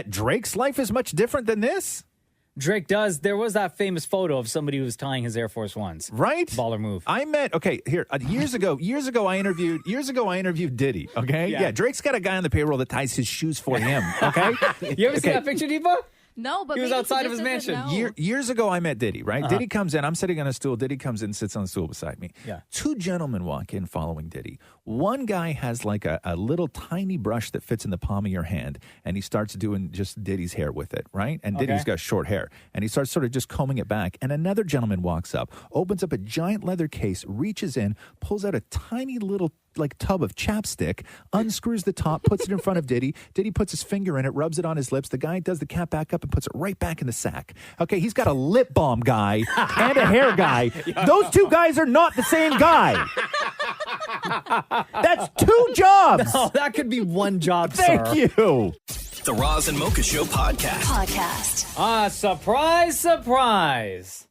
Drake's life is much different than this? Drake does. There was that famous photo of somebody who was tying his Air Force Ones. Right? Baller move. I met years ago I interviewed Diddy, okay? Yeah. Yeah, Drake's got a guy on the payroll that ties his shoes for him, okay? You ever see that picture, Deepa? No, but He was maybe outside of his just doesn't mansion. know. Years ago, I met Diddy, right? Diddy comes in. I'm sitting on a stool. Diddy comes in and sits on the stool beside me. Yeah. Two gentlemen walk in following Diddy. One guy has like a little tiny brush that fits in the palm of your hand, and he starts doing just Diddy's hair with it, right? And Diddy's Okay. got short hair, and he starts sort of just combing it back. And another gentleman walks up, opens up a giant leather case, reaches in, pulls out a tiny little tub of chapstick, unscrews the top, puts it in front of Diddy. Diddy puts his finger in it, rubs it on his lips. The guy does the cap back up and puts it right back in the sack. Okay, he's got a lip balm guy and a hair guy. Those two guys are not the same guy. That's two jobs. No, that could be one job, Thank sir. you. The Roz and Mocha Show podcast. Surprise, surprise.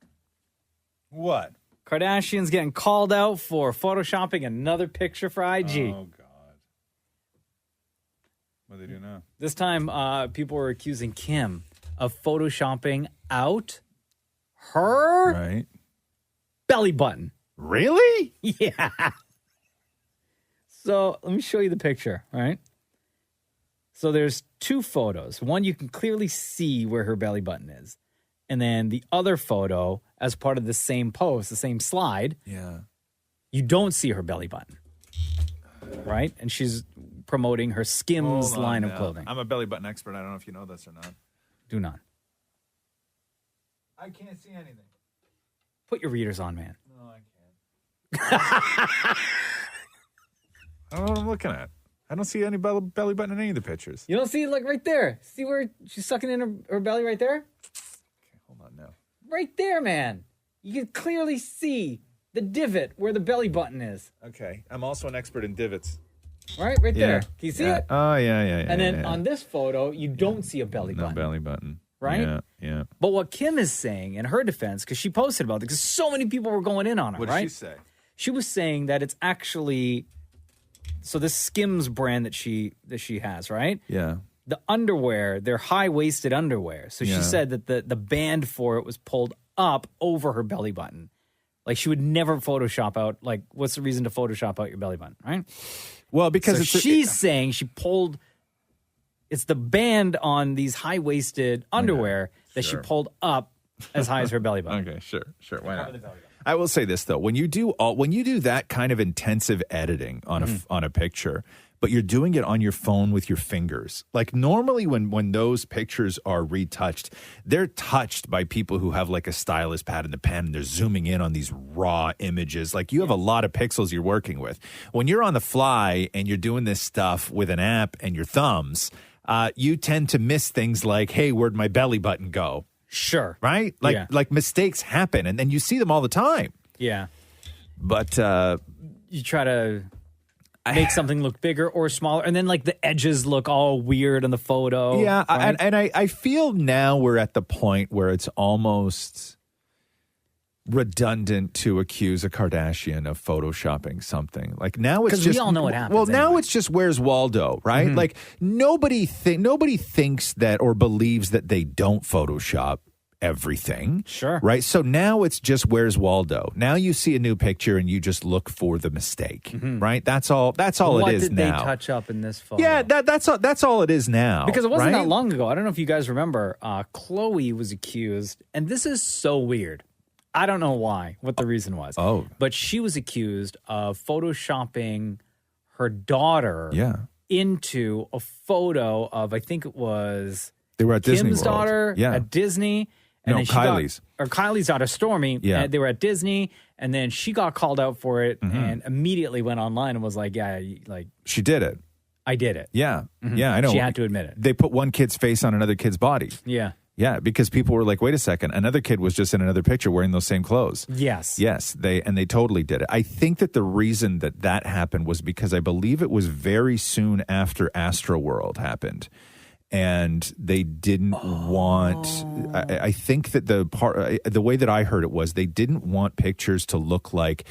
What? Kardashian's getting called out for photoshopping another picture for IG. Oh, God. What do they do now? This time, people were accusing Kim of photoshopping out her belly button. Really? Yeah. So let me show you the picture, all right? So there's two photos. One, you can clearly see where her belly button is. And then the other photo, as part of the same post, the same slide, you don't see her belly button, right? And she's promoting her Skims line of clothing. I'm a belly button expert. I don't know if you know this or not. Do not. I can't see anything. Put your readers on, man. No, I can't. I don't know what I'm looking at. I don't see any belly button in any of the pictures. You don't see it, like, right there? See where she's sucking in her belly right there? Okay, hold on now. Right there, man. You can clearly see the divot where the belly button is. Okay. I'm also an expert in divots. Right there. Can you see it? Oh, yeah. And then on this photo, you don't see a belly button. No belly button. Right? Yeah. But what Kim is saying in her defense, because she posted about it, because so many people were going in on her, What right? did she say? She was saying that it's actually... So this Skims brand that she has, right? Yeah. The underwear, they're high-waisted underwear. So she said that the band for it was pulled up over her belly button. Like, she would never Photoshop out, like, what's the reason to Photoshop out your belly button, right? Well, because so she's saying she pulled, it's the band on these high-waisted underwear that she pulled up as high as her belly button. Okay, sure. Why not? I will say this though: when you do that kind of intensive editing on a picture, but you're doing it on your phone with your fingers, like normally when those pictures are retouched, they're touched by people who have like a stylus pad and the pen, and they're zooming in on these raw images. Like you have a lot of pixels you're working with. When you're on the fly and you're doing this stuff with an app and your thumbs, you tend to miss things like, "Hey, where'd my belly button go?" Sure. Right? Like mistakes happen, and then you see them all the time. Yeah. But you try to make something look bigger or smaller, and then like the edges look all weird on the photo. Yeah, right? and I feel now we're at the point where it's almost redundant to accuse a Kardashian of photoshopping something. Like now it's just, we all know what happens. Well, now it's just where's Waldo, right? Mhm. Like nobody thinks that or believes that they don't Photoshop everything. Sure. Right? So now it's just where's Waldo. Now you see a new picture and you just look for the mistake, right? That's all What it is did now. they touch up in this photo? Yeah, that's all it is now. Because it wasn't right? that long ago. I don't know if you guys remember. Khloe was accused, and this is so weird. I don't know what the reason was. Oh. But she was accused of photoshopping her daughter into a photo of, I think it was They were at Kim's Disney World. daughter at Disney. And No, then Kylie's. Kylie's daughter, Stormy. Yeah. They were at Disney, and then she got called out for it and immediately went online and was like, She did it. I did it. Yeah. Mhm. Yeah, I know. She had to admit it. They put one kid's face on another kid's body. Yeah. Yeah, because people were like, wait a second, another kid was just in another picture wearing those same clothes. Yes. Yes, they totally did it. I think that the reason that happened was because I believe it was very soon after Astroworld happened. And they didn't want, I think that the way that I heard it was they didn't want pictures to look like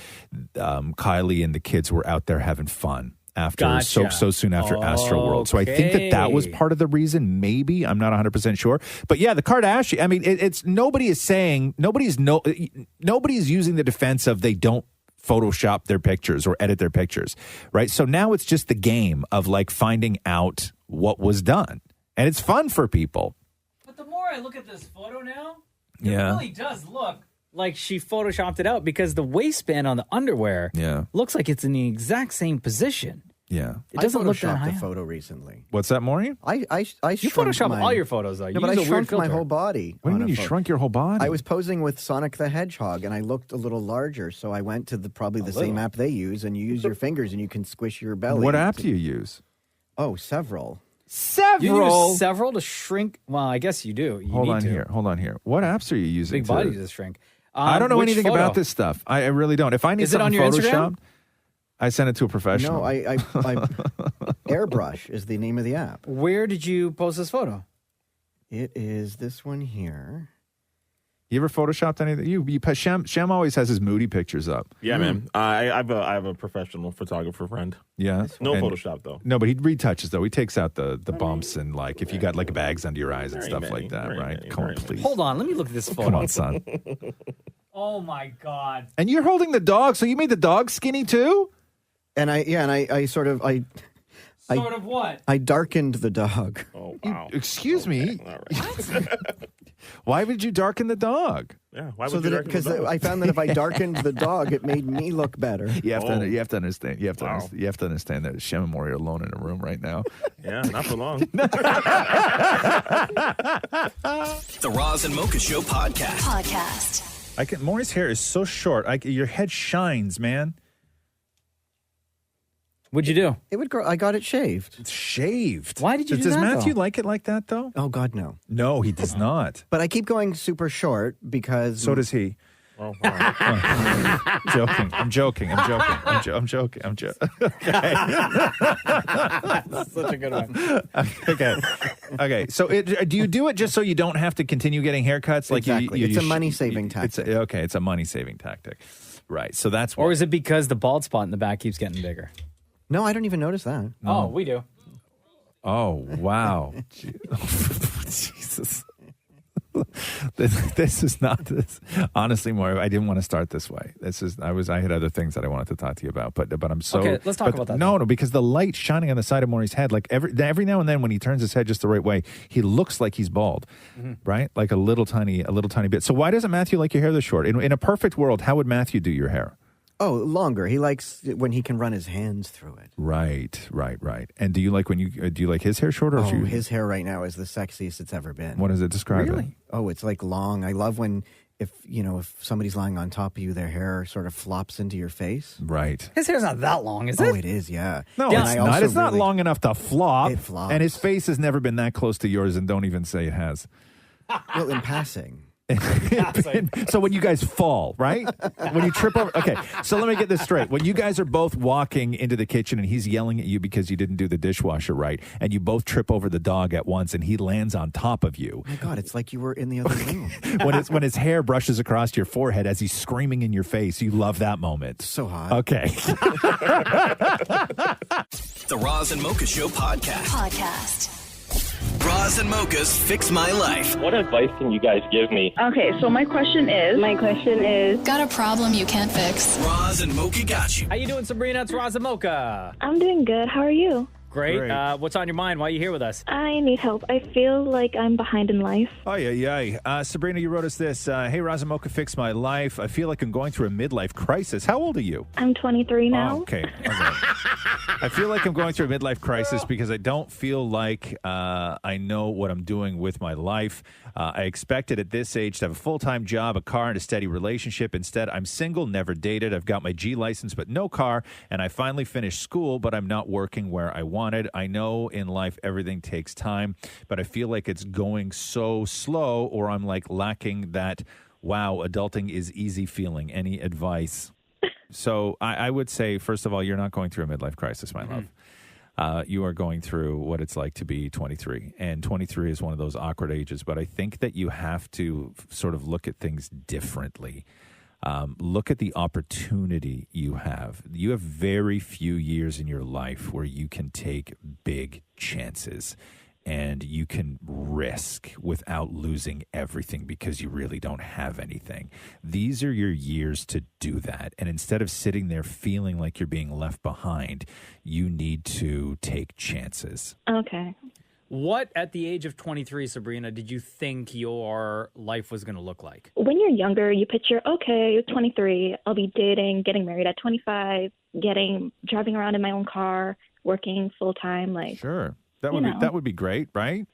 Kylie and the kids were out there having fun after so soon after Astroworld. So I think that was part of the reason. Maybe I'm not 100% sure, but yeah, the Kardashian. I mean, it's nobody is saying nobody's using the defense of they don't Photoshop their pictures or edit their pictures, right? So now it's just the game of like finding out what was done, and it's fun for people. But the more I look at this photo now, Yeah. it really does look like she photoshopped it out because the waistband on the underwear looks like it's in the exact same position. Yeah. It doesn't look that I high. photoshopped a photo recently. What's that, Maury? I You Photoshop all your photos, though. Yeah, You but I use a weird shrunk my filter. whole body. What do you on mean a you photo. shrunk your whole body? I was posing with Sonic the Hedgehog, and I looked a little larger, so I went to probably the same app they use, and you use your fingers, and you can squish your belly. What app do you use? Oh, several. You use several to shrink. Well, I guess you do. You Hold need on to. here. Hold on here. What apps are you using? Big bodies to shrink. I don't know Which anything photo? about this stuff. I really don't. If I need Is it on something your photoshopped, Instagram? I send it to a professional. No, I Airbrush is the name of the app. Where did you post this photo? It is this one here. You ever photoshopped anything? Shem always has his moody pictures up. Yeah, man. I have a professional photographer friend. Yeah. No And- Photoshop though. No, but he retouches though. He takes out the bumps and like if you got like bags under your eyes and stuff like that, right? Come on, please. Hold on, let me look at this photo. Come on, son. Oh my God. And you're holding the dog, so you made the dog skinny too? And I sort of Sort of what? I darkened the dog. Oh wow. Excuse me. Why would you darken the dog? Yeah, why So would you that because I found that if I darkened the dog, it made me look better. You have to understand. You have to understand that Shem and Maury are alone in a room right now. Yeah, not for long. The Roz and Mocha Show podcast. Maury's hair is so short. Your head shines, man. What'd you do? It would grow. I got it shaved. It's shaved. Why did you do Does that, Matthew though? like it like that though? Oh God, no. No, he does not. But I keep going super short because So does he. Oh, joking. I'm joking. I'm joking. Okay. That's such a good one. Okay. So, do you do it just so you don't have to continue getting haircuts? Like Exactly. It's a money-saving tactic. It's a money-saving tactic, right? So that's why. Or is it because the bald spot in the back keeps getting bigger? No, I don't even notice that. Oh, we do. Oh wow, Jesus. This is not this. Honestly, Maury, I didn't want to start this way. I had other things that I wanted to talk to you about, but I'm so Okay, let's talk about that No, because the light shining on the side of Maury's head, like every now and then when he turns his head just the right way, he looks like he's bald, right? Like a little tiny bit. So why doesn't Matthew like your hair this short? In a perfect world, how would Matthew do your hair? Oh, longer. He likes when he can run his hands through it. Right. And do you like do you like his hair shorter? Oh, his hair right now is the sexiest it's ever been. What does it describe? Really? Oh, it's like long. I love when if somebody's lying on top of you, their hair sort of flops into your face. Right. His hair's not that long, is it? Oh, it is. Yeah. No, And it's I not. also It's not really- long enough to flop. It flops. And his face has never been that close to yours, and don't even say it has. Well, in passing. So when you guys fall, right? When you trip over. Okay, so let me get this straight. When you guys are both walking into the kitchen and he's yelling at you because you didn't do the dishwasher right, and you both trip over the dog at once and he lands on top of you. Oh my God, it's like you were in the other room. When his hair brushes across your forehead as he's screaming in your face, you love that moment. So hot. Okay. The Roz and Mocha Show podcast. Roz and Mocha's Fix My Life. What advice can you guys give me? Okay, so my question is, got a problem you can't fix? Roz and Mocha got you. How you doing, Sabrina? It's Roz and Mocha. I'm doing good. How are you? Great. What's on your mind? Why are you here with us? I need help. I feel like I'm behind in life. Oh, yeah. Sabrina, you wrote us this. Hey, Roz and Mocha, fix my life. I feel like I'm going through a midlife crisis. How old are you? I'm 23 now. Oh, okay. I feel like I'm going through a midlife crisis because I don't feel like I know what I'm doing with my life. I expected at this age to have a full-time job, a car, and a steady relationship. Instead, I'm single, never dated. I've got my G license, but no car. And I finally finished school, but I'm not working where I wanted. I know in life everything takes time, but I feel like it's going so slow, or I'm like lacking that, wow, adulting is easy feeling. Any advice? So I would say, first of all, you're not going through a midlife crisis, my love. You are going through what it's like to be 23. And 23 is one of those awkward ages. But I think that you have to sort of look at things differently. Look at the opportunity you have. You have very few years in your life where you can take big chances. And you can risk without losing everything because you really don't have anything. These are your years to do that. And instead of sitting there feeling like you're being left behind, you need to take chances. Okay. What, at the age of 23, Sabrina, did you think your life was going to look like? When you're younger, you picture, okay, 23, I'll be dating, getting married at 25, driving around in my own car, working full time. Sure. That would be great, right?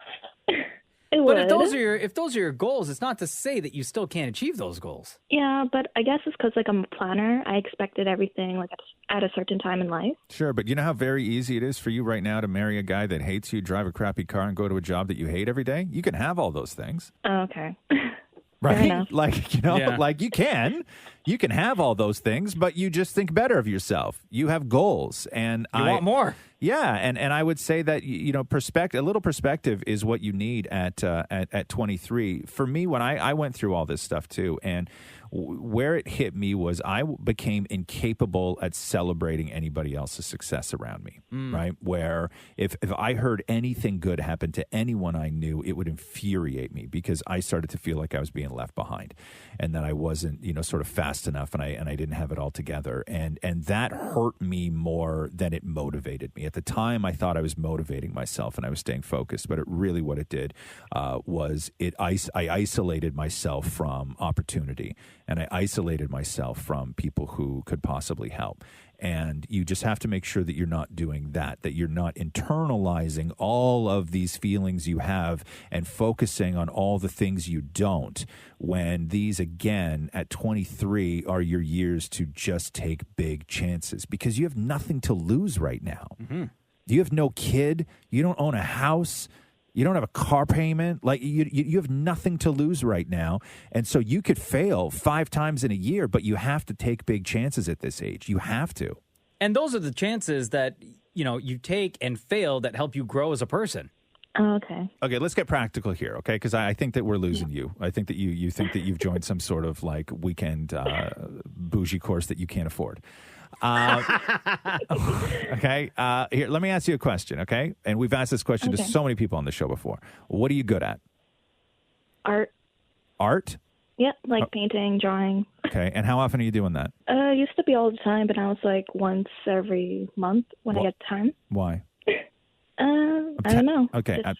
It But if would. those are your goals, it's not to say that you still can't achieve those goals. Yeah, but I guess it's because I'm a planner. I expected everything at a certain time in life. Sure, but you know how very easy it is for you right now to marry a guy that hates you, drive a crappy car, and go to a job that you hate every day? You can have all those things. Oh, okay. Right? enough. You can have all those things, but you just think better of yourself. You have goals, and You want more. Yeah, and I would say that a little perspective is what you need at 23. For me, when I went through all this stuff too, and where it hit me was I became incapable at celebrating anybody else's success around me, right? Where if I heard anything good happen to anyone I knew, it would infuriate me because I started to feel like I was being left behind and that I wasn't, sort of fast enough and I didn't have it all together. And that hurt me more than it motivated me. At the time, I thought I was motivating myself and I was staying focused, but what it did was I isolated myself from opportunity. And I isolated myself from people who could possibly help. And you just have to make sure that you're not doing that you're not internalizing all of these feelings you have and focusing on all the things you don't, when these, again, at 23 are your years to just take big chances because you have nothing to lose right now. Mm-hmm. You have no kid. You don't own a house. You don't have a car payment. Like you have nothing to lose right now. And so you could fail 5 times in a year, but you have to take big chances at this age. You have to. And those are the chances that, you take and fail that help you grow as a person. Oh, okay. Okay, let's get practical here, okay? Because I think that we're losing you. I think that you think that you've joined some sort of like weekend bougie course that you can't afford. Okay. Here, let me ask you a question, okay? And we've asked this question to so many people on the show before. What are you good at? Art. Art? Yeah, like painting, drawing. Okay. And how often are you doing that? Used to be all the time, but now it's like once every month when I get time. Why? I don't know. Okay, Just,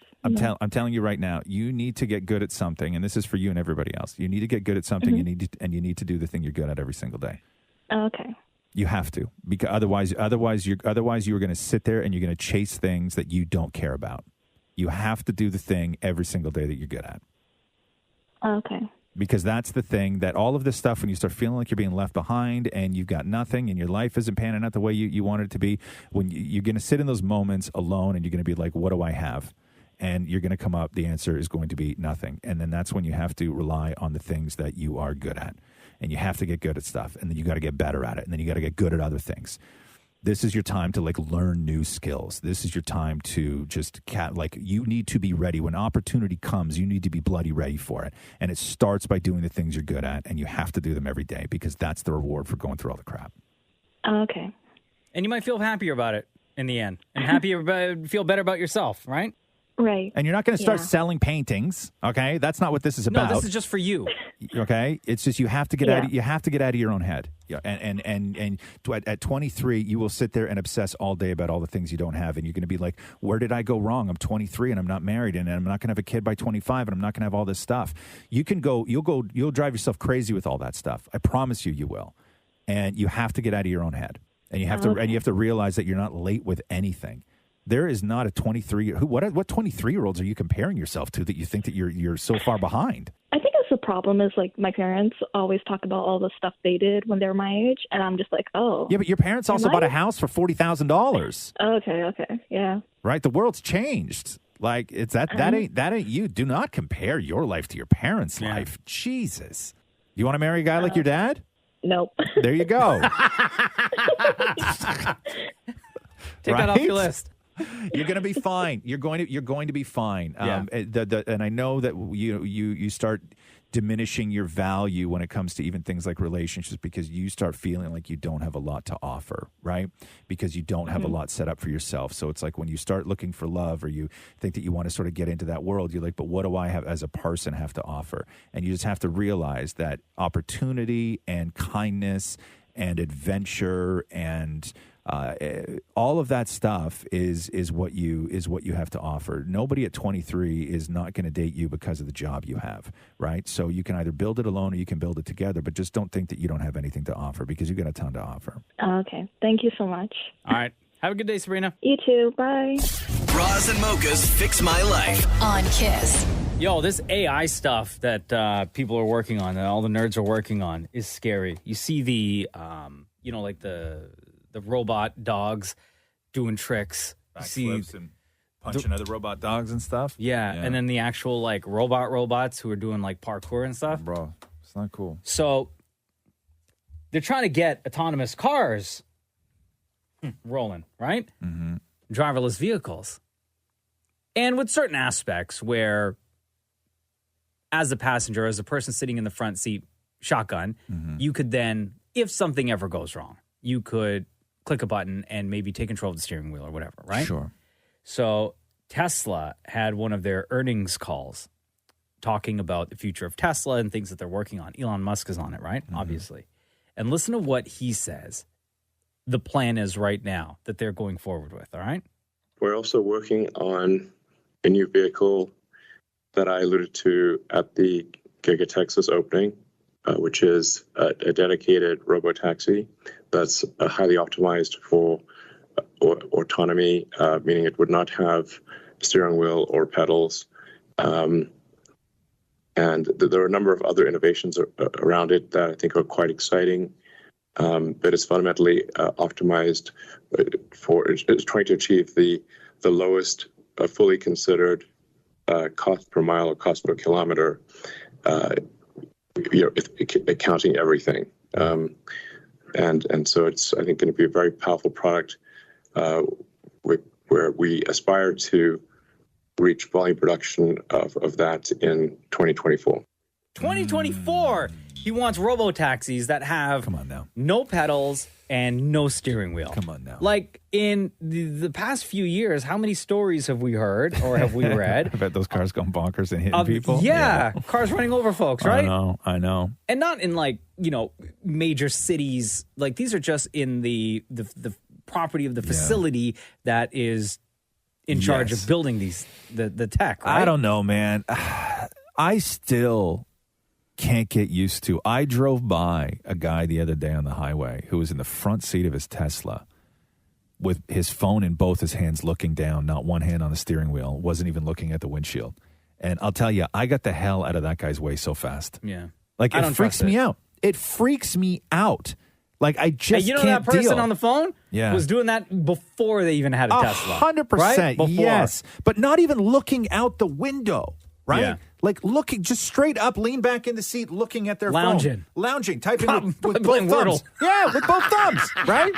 I'm telling you right now, you need to get good at something, and this is for you and everybody else. You need to get good at something. You need to do the thing you're good at every single day. Okay. You have to, because otherwise you're going to sit there and you're going to chase things that you don't care about. You have to do the thing every single day that you're good at. Okay. Because that's the thing that all of this stuff, when you start feeling like you're being left behind and you've got nothing and your life isn't panning out the way you want it to be, when you're going to sit in those moments alone and you're going to be like, what do I have? And you're going to come up, the answer is going to be nothing. And then that's when you have to rely on the things that you are good at. And you have to get good at stuff. And then you got to get better at it. And then you got to get good at other things. This is your time to learn new skills. This is your time to just you need to be ready. When opportunity comes, you need to be bloody ready for it. And it starts by doing the things you're good at. And you have to do them every day because that's the reward for going through all the crap. Okay. And you might feel happier about it in the end. And feel better about yourself, right? Right. And you're not going to start selling paintings, okay? That's not what this is about. No, this is just for you. Okay? It's just you have to get out of your own head. Yeah, and at 23, you will sit there and obsess all day about all the things you don't have, and you're going to be like, "Where did I go wrong? I'm 23 and I'm not married, and I'm not going to have a kid by 25, and I'm not going to have all this stuff." You'll drive yourself crazy with all that stuff. I promise you will. And you have to get out of your own head, and you have to realize that you're not late with anything. There is not a 23. What 23-year-olds are you comparing yourself to that you think that you're so far behind? I think that's the problem is my parents always talk about all the stuff they did when they were my age, and I'm just like, oh. Yeah, but your parents also bought a house for $40,000. Okay, yeah. Right, the world's changed. Like it's that ain't you. Do not compare your life to your parents' life. Jesus, you want to marry a guy like your dad? Nope. There you go. Take that off your list. You're going to be fine. You're going to be fine. Yeah. And I know that you start diminishing your value when it comes to even things like relationships because you start feeling like you don't have a lot to offer, right? Because you don't have a lot set up for yourself. So it's like when you start looking for love or you think that you want to sort of get into that world, you're like, but what do I have as a person have to offer? And you just have to realize that opportunity and kindness and adventure and all of that stuff is what you have to offer. Nobody at 23 is not going to date you because of the job you have, right? So you can either build it alone or you can build it together, but just don't think that you don't have anything to offer because you've got a ton to offer. Okay. Thank you so much. All right. Have a good day, Sabrina. You too. Bye. Roz and Mocha's Fix My Life On Kiss. Yo, this AI stuff that people are working on, that all the nerds are working on, is scary. You see the, like the robot dogs doing tricks. Backflips and punching other robot dogs and stuff. Yeah, and then the actual robots who are doing parkour and stuff. Bro, it's not cool. So they're trying to get autonomous cars rolling, right? Mm-hmm. driverless vehicles. And with certain aspects where, as a passenger, as a person sitting in the front seat, shotgun, you could then, if something ever goes wrong, you could click a button and maybe take control of the steering wheel or whatever, right? Sure. So Tesla had one of their earnings calls talking about the future of Tesla and things that they're working on. Elon Musk is on it, right? Obviously. And listen to what he says the plan is right now that they're going forward with, all right? We're also working on a new vehicle that I alluded to at the Giga Texas opening, which is a dedicated robotaxi that's highly optimized for autonomy, meaning it would not have steering wheel or pedals. And there are a number of other innovations around it that I think are quite exciting. But it's fundamentally optimized for it's trying to achieve the lowest fully considered cost per mile or cost per kilometer, accounting everything. And so it's, I think, going to be a very powerful product where we aspire to reach volume production of that in 2024. 2024, he wants robo-taxis that have no pedals and no steering wheel. Come on now. Like in the past few years, how many stories have we heard or have we read? I bet those cars going bonkers and hitting people. Yeah, cars running over folks, right? I know. And not in like, major cities. Like these are just in the property of the facility that is in charge of building the tech, right? I don't know, man. I still can't get used to. I drove by a guy the other day on the highway who was in the front seat of his Tesla with his phone in both his hands looking down, not one hand on the steering wheel, wasn't even looking at the windshield. And I'll tell you, I got the hell out of that guy's way so fast. Yeah. Like, it freaks me out. It freaks me out. Like, I just Hey, can't that person deal. on the phone was doing that before they even had a Tesla. 100%, right? Before. yes. But not even looking out the window, right? Yeah. Like looking just straight up, lean back in the seat, looking at their Lounging. phone. Lounging, typing with playing both thumbs. Wordle. Yeah, with both thumbs, right?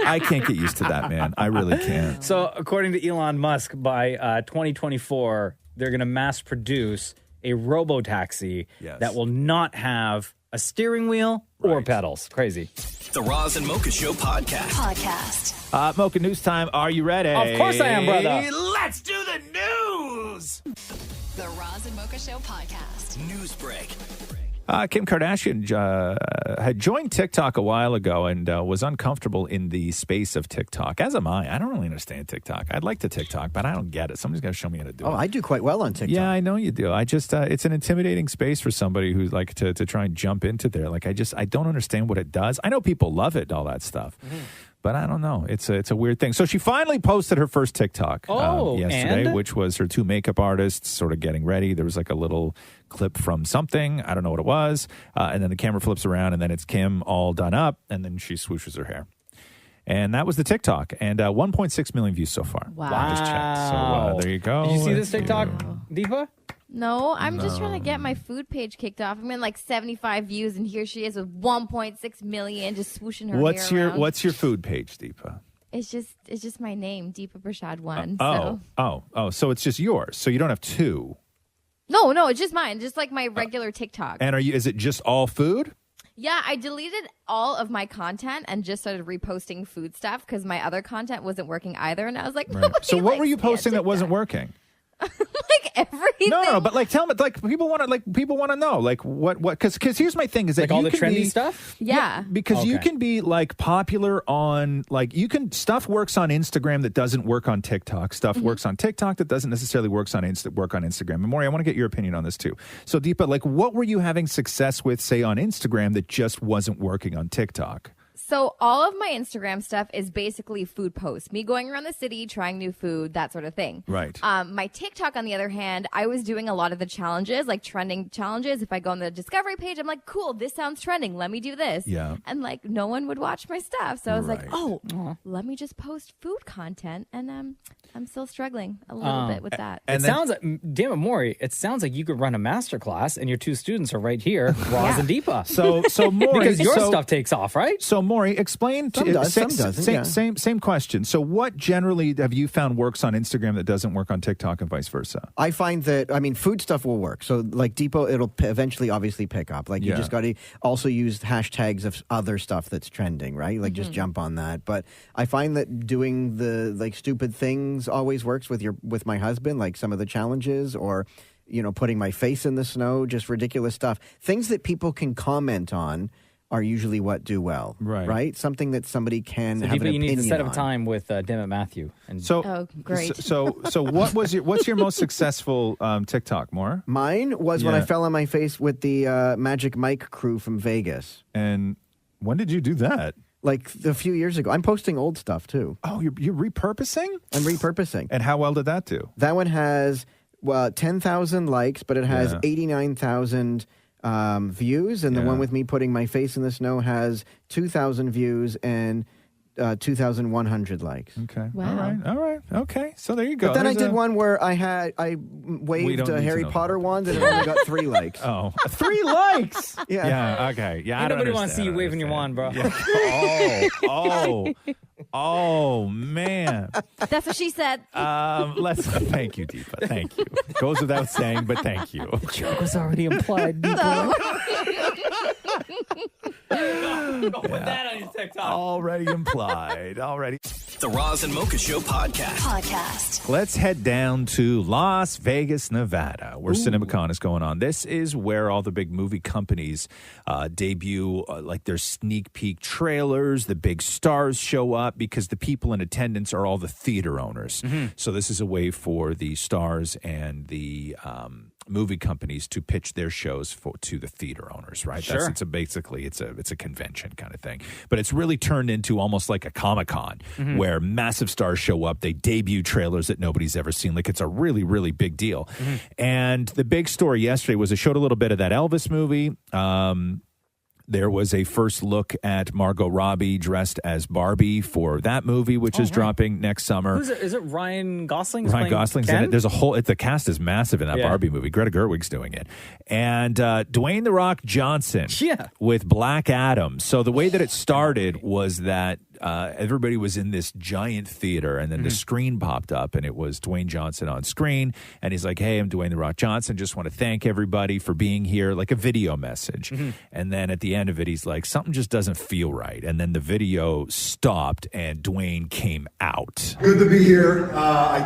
I can't get used to that, man. I really can't. So according to Elon Musk, by 2024, they're going to mass produce a robo-taxi that will not have a steering wheel or pedals. Crazy. The Roz and Mocha Show podcast. Mocha, news time. Are you ready? Of course I am, brother. Let's do the news. The Roz and Mocha Show podcast. News break. Kim Kardashian had joined TikTok a while ago and was uncomfortable in the space of TikTok. As am I. I don't really understand TikTok. I'd like to TikTok, but I don't get it. Somebody's got to show me how to do it. Oh, I do quite well on TikTok. Yeah, I know you do. I just, it's an intimidating space for somebody who's like to try and jump into there. Like, I don't understand what it does. I know people love it and all that stuff. But I don't know. It's a weird thing. So she finally posted her first TikTok yesterday, and? which was her two makeup artists sort of getting ready. There was like a little clip from something. I don't know what it was. And then the camera flips around, and then it's Kim all done up, and then she swooshes her hair. And that was the TikTok. And 1.6 million views so far. Wow. I just checked. So there you go. Did you see this TikTok, Deepa? No, I'm just trying to get my food page kicked off. I'm in like 75 views, and here she is with 1.6 million, just swooshing her hair around. What's your food page, Deepa? It's just my name, Deepa Prashad 1. So it's just yours. So you don't have two. No, it's just mine. Just like my regular TikTok. And is it just all food? Yeah, I deleted all of my content and just started reposting food stuff because my other content wasn't working either. And I was like, So what were you posting that wasn't working? like everything. No, but like tell me, like people want to know, like what because here's my thing is that like all you the can trendy be, stuff. Yeah, because you can be like popular on like stuff works on Instagram that doesn't work on TikTok. Stuff works on TikTok that doesn't necessarily work on Instagram. And Maury, I want to get your opinion on this too. So Deepa, like what were you having success with, say, on Instagram that just wasn't working on TikTok? So all of my Instagram stuff is basically food posts, me going around the city, trying new food, that sort of thing. Right. My TikTok, on the other hand, I was doing a lot of the challenges, like trending challenges. If I go on the discovery page, I'm like, cool, this sounds trending. Let me do this. Yeah. And like no one would watch my stuff. So I was like, let me just post food content. And I'm still struggling a little bit with that. And sounds like, Damnit Maurie, it sounds like you could run a masterclass and your two students are right here, Roz and Deepa. So Maury, because your stuff takes off, right? So Maury, Maury, explain. Some does, some doesn't, Same question. So what generally have you found works on Instagram that doesn't work on TikTok and vice versa? I find that, food stuff will work. So, like Deepa, it'll eventually obviously pick up. Like, you just got to also use hashtags of other stuff that's trending, right? Like, just jump on that. But I find that doing the, like, stupid things always works with my husband, like some of the challenges or, putting my face in the snow, just ridiculous stuff. Things that people can comment on are usually what do well, right? Something that somebody can have an opinion on. You need to set up a time with Damnit Matthew. Great. So what's your most successful TikTok, Maura? Mine was when I fell on my face with the Magic Mike crew from Vegas. And when did you do that? Like a few years ago. I'm posting old stuff too. Oh, you're repurposing? I'm repurposing. And how well did that do? That one has 10,000 likes, but it has 89,000 views, and the one with me putting my face in the snow has 2,000 views and 2,100 likes. Okay. Wow. All right. Okay. So there you go. But then I did one where I waved a Harry Potter wand and it only got 3 likes. Oh, 3 likes? Yeah. Yeah, okay. Yeah, Nobody wants to see you waving your wand, bro. Yeah. Oh, man. That's what she said. Thank you, Deepa. Thank you. Goes without saying, but thank you. The joke was already implied, Deepa. Go put that on your TikTok. Already implied. Already. The Roz and Mocha Show podcast. Let's head down to Las Vegas, Nevada, where CinemaCon is going on. This is where all the big movie companies debut like their sneak peek trailers. The big stars show up because the people in attendance are all the theater owners. So this is a way for the stars and the movie companies to pitch their shows to the theater owners, right? Sure. Basically it's a convention kind of thing. But it's really turned into almost like a Comic-Con where massive stars show up, they debut trailers that nobody's ever seen. Like it's a really, really big deal. And the big story yesterday was it showed a little bit of that Elvis movie. There was a first look at Margot Robbie dressed as Barbie for that movie, which is dropping next summer. Who's it? Is it Ryan Gosling? Ryan Gosling's in it. There's the cast is massive in that Yeah. Barbie movie. Greta Gerwig's doing it. And Dwayne "The Rock" Johnson with Black Adam. So the way that it started was that everybody was in this giant theater, and then the screen popped up, and it was Dwayne Johnson on screen. And he's like, "Hey, I'm Dwayne "The Rock" Johnson. Just want to thank everybody for being here," like a video message. And then at the end of it, he's like, "Something just doesn't feel right." And then the video stopped, and Dwayne came out. Good to be here. I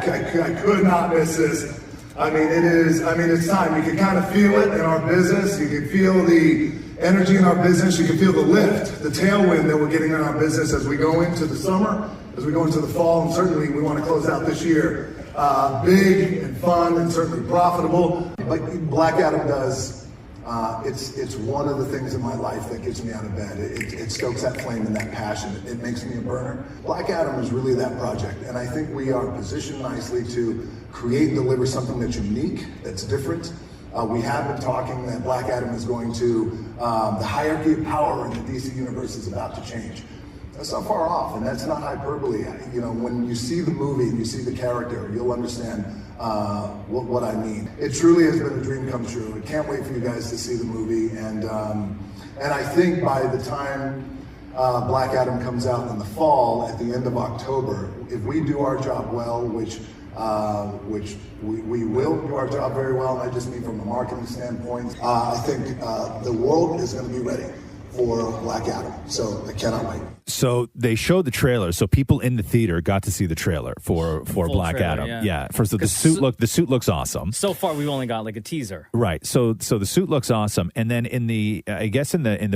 could not miss this. It's time. You can kind of feel it in our business. You can feel the energy in our business. You can feel the lift, the tailwind that we're getting in our business as we go into the summer, as we go into the fall, and certainly we want to close out this year big and fun and certainly profitable. Like Black Adam does. It's one of the things in my life that gets me out of bed. It stokes that flame and that passion. It makes me a burner. Black Adam is really that project, and I think we are positioned nicely to create and deliver something that's unique, that's different. We have been talking that Black Adam is going to, the hierarchy of power in the DC universe is about to change. That's not far off, and that's not hyperbole. When you see the movie and you see the character, you'll understand what I mean. It truly has been a dream come true. I can't wait for you guys to see the movie, and I think by the time Black Adam comes out in the fall, at the end of October, if we do our job well, which we will do our job very well, and I just mean from a marketing standpoint, I think the world is going to be ready for Black Adam. So I cannot wait. So they showed the trailer. So people in the theater got to see the trailer for Black trailer, Adam. yeah. First, the suit looks awesome. So far, we've only got like a teaser. Right. So the suit looks awesome, and then in the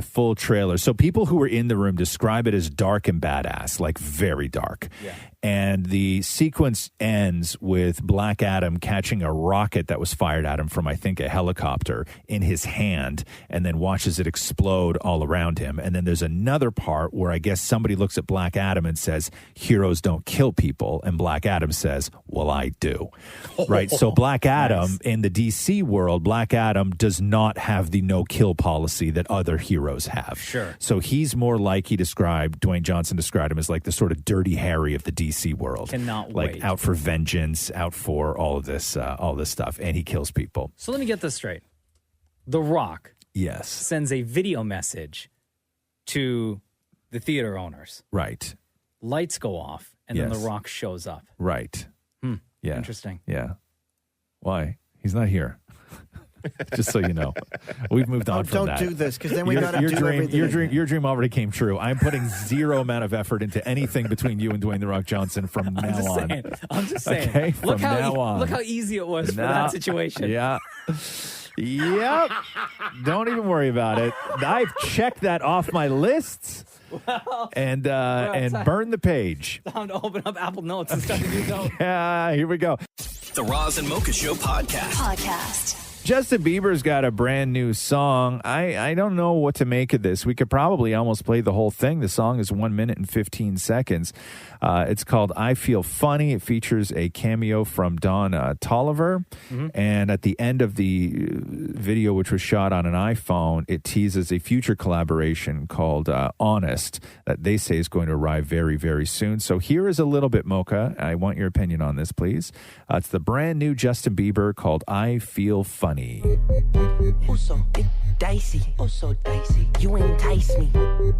full trailer, so people who were in the room describe it as dark and badass, like very dark. Yeah. And the sequence ends with Black Adam catching a rocket that was fired at him from, I think, a helicopter in his hand, and then watches it explode all around him. And then there's another part where I guess somebody looks at Black Adam and says, "Heroes don't kill people." And Black Adam says, "Well, I do." Right? So Black Adam, in the DC world, Black Adam does not have the no-kill policy that other heroes have. Sure. So he's more like Dwayne Johnson described him as like the sort of Dirty Harry of the DC world. Cannot like wait. out for vengeance, out for all this stuff, and he kills people. So let me get this straight. The Rock Yes. sends a video message to the theater owners. Right. Lights go off, and then Yes. The Rock shows up. Right. Yeah. Interesting. Yeah. Why? He's not here. Just so you know, we've moved on from don't that. do this, 'cause then we gotta your do dream. everything. Your dream already came true. I'm putting zero amount of effort into anything between you and Dwayne The Rock Johnson from now on. I'm just saying. Okay, from Look how now on. look how easy it was for Nah. that situation. Yeah. Yep. Don't even worry about it. I've checked that off my lists and burned the page. Time to open up Apple Notes and start a new note. Yeah, here we go. The Roz and Mocha Show podcast. Justin Bieber's got a brand new song. I don't know what to make of this. We could probably almost play the whole thing. The song is 1 minute and 15 seconds. It's called I Feel Funny. It features a cameo from Don Toliver. And at the end of the video, which was shot on an iPhone, it teases a future collaboration called Honest that they say is going to arrive very, very soon. So here is a little bit, Mocha. I want your opinion on this, please. It's the brand new Justin Bieber called I Feel Funny. Oh, so dicey. Oh, so dicey. You entice me.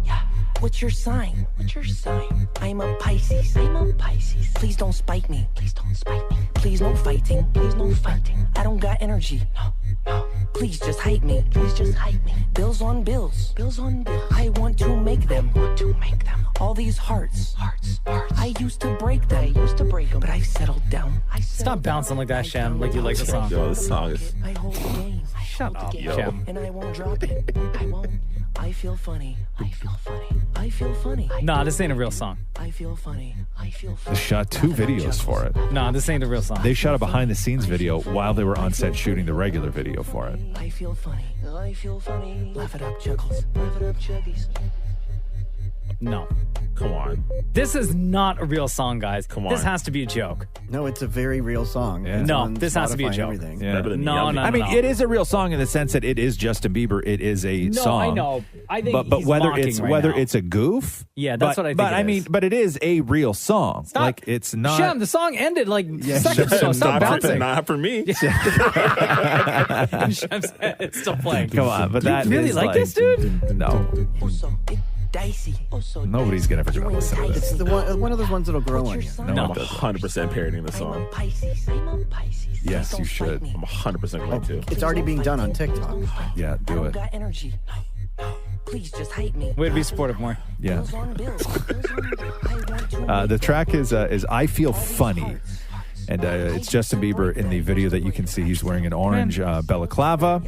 Yeah. What's your sign? What's your sign? I'm a Pisces. I'm a Pisces. Please don't spite me. Please don't spite me. Please no fighting. Please no fighting. I don't got energy. No, no. Please just hype me. Please just hype me. Bills on bills. Bills on bills. I want to make them. Want to make them. All these hearts. Hearts. Hearts. I used to break them. I used to break them. But I've settled down. Stop bouncing like that, Shem, like you like the song. Yo, this song is... I hold the game. Shut up, Shem. And I won't drop it. I won't. I feel funny. I feel funny. I feel funny. Nah, this ain't a real song. I feel funny. I feel They shot 2 videos for it. Nah, this ain't a real song. They shot a behind-the-scenes video while they were on set shooting the regular video for it. I feel funny. I feel funny. Laugh it up, Chuckles. Laugh it up, Chuggies. No. Come on. This is not a real song, guys. Come This on. has to be a joke. No, it's a very real song. Yeah. It's No, on this has to be a Spotify and joke. everything. Yeah. No, I mean, it is a real song in the sense that it is Justin Bieber. It is a No, song. I know. I think but he's whether mocking it's right whether now. it's a goof, Yeah, that's what I think But it I mean, is. but it is a real song. Stop. Like it's not. Shem, the song ended like seconds Shem ago. said Stop not for- bouncing. Not for me. And Shem said it's still playing. Come on, but that you really is like this, dude? No, Dicey. nobody's gonna ever gonna listen to It's this. the one of those ones that'll grow on you. No, I'm it doesn't. 100% parodying the song. Pisces. I'm a Pisces. Yes, you should. I'm 100% going to. It's already being done on TikTok. Yeah, I do don't it. got energy. Please just hype me. Way to be supportive more. Yeah. Bills on bills. I want to The track is I Feel Funny. And it's Justin Bieber in the video that you can see. He's wearing an orange balaclava.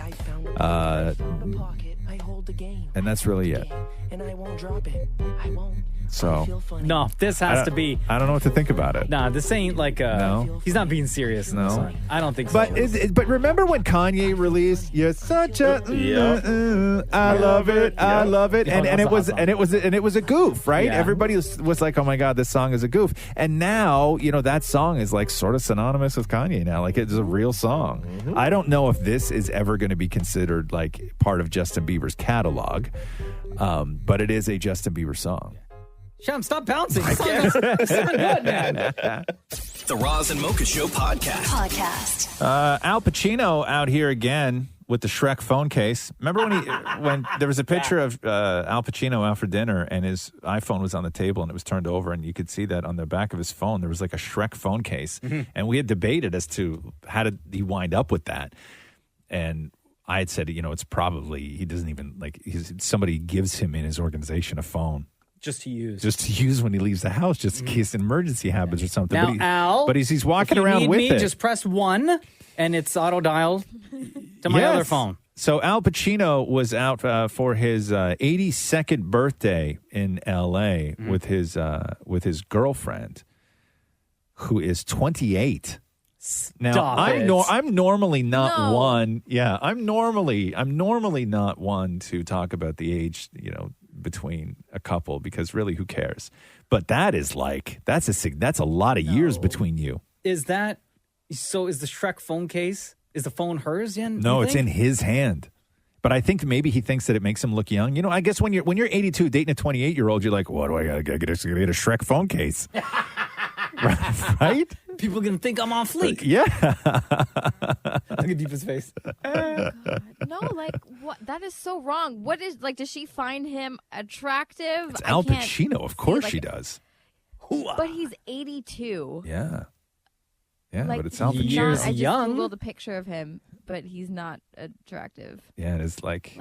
And that's really it. and I won't drop it. I won't. So No, this has to be. I don't know what to think about it. Nah, this ain't like a. No. He's not being serious. In this No. one. I don't think so. But but remember when Kanye released "You're Such a I love it, I love it," and it was a goof, right? Yeah. Everybody was like, "Oh my God, this song is a goof," and now that song is like sort of synonymous with Kanye now. Like it's a real song. Mm-hmm. I don't know if this is ever going to be considered like part of Justin Bieber's catalog, but it is a Justin Bieber song. Shem, stop bouncing. It's not good, man. The Roz and Mocha Show podcast. Al Pacino out here again with the Shrek phone case. Remember when there was a picture of Al Pacino out for dinner and his iPhone was on the table and it was turned over and you could see that on the back of his phone there was like a Shrek phone case. Mm-hmm. And we had debated as to how did he wind up with that. And I had said, it's probably he doesn't even somebody gives him in his organization a phone. Just to use when he leaves the house, just in case an emergency happens or something. Now, Al, but he's walking if you around need with me, it. Just press 1 and it's auto dialed to my other phone. So Al Pacino was out for his 82nd birthday in L.A. with his girlfriend, who is 28. Now I'm normally not one. Yeah, I'm normally not one to talk about the age, between a couple because really, who cares? But that is that's a lot of years between you. Is that so? Is the Shrek phone case? Is the phone hers? No, it's in his hand. But I think maybe he thinks that it makes him look young. I guess when you're 82 dating a 28-year-old, you're like, what do I gotta get a Shrek phone case? Right? People can think I'm on fleek. Yeah. Look at Deepa's face. No, like what? That is so wrong. What is like? Does she find him attractive? It's Al can't Pacino. Of see, course like- she does. But he's 82. Yeah. Yeah, Like, but it's Al he's Pacino. not- I just googled a picture of him, but he's not attractive. Yeah, it is like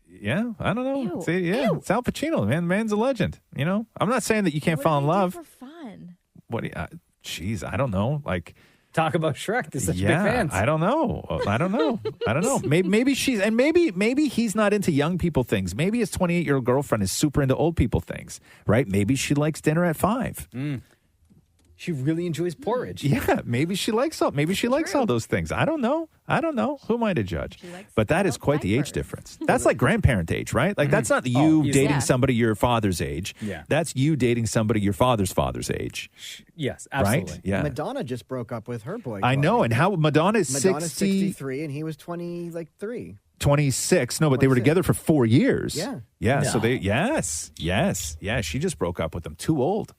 yeah, I don't know. Ew. See, yeah, it's Al Pacino, man. The man's a legend. You know, I'm not saying that you can't fall in love. For fun. What? Jeez, I don't know. Like, talk about Shrek. They're such big yeah, fans. I don't know. I don't know. I don't know. Maybe she's and maybe he's not into young people things. Maybe his 28-year-old girlfriend is super into old people things, right? Maybe she likes dinner at 5. She really enjoys porridge. Yeah, maybe she likes all those things. I don't know. Who am I to judge? But that is quite the age difference. That's like grandparent age, right? Like that's not you dating somebody your father's age. Yeah. That's you dating somebody your father's age. Yes, absolutely. Right? Yeah. Madonna just broke up with her boyfriend. I know, and how Madonna's 63 and he was 23. 26. No, but they were together for 4 years. Yeah. Yeah. So No. they, yes. She just broke up with him. Too old.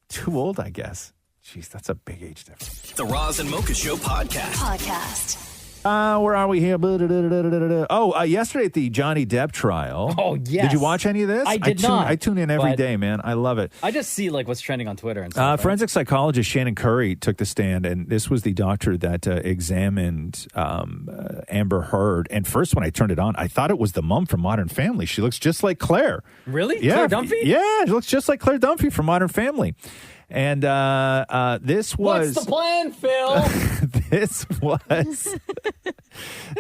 Too old, I guess. Jeez, that's a big age difference. The Roz and Mocha Show podcast. Where are we here? Oh, yesterday at the Johnny Depp trial. Oh, yes. Did you watch any of this? I did not. I tune in every but day, man. I love it. I just see like what's trending on Twitter and stuff. Forensic psychologist Shannon Curry took the stand, and this was the doctor that examined Amber Heard. And first, when I turned it on, I thought it was the mom from Modern Family. She looks just like Claire. Really? Yeah, Claire Dunphy? Yeah, she looks just like Claire Dunphy from Modern Family. And this was... What's the plan, Phil?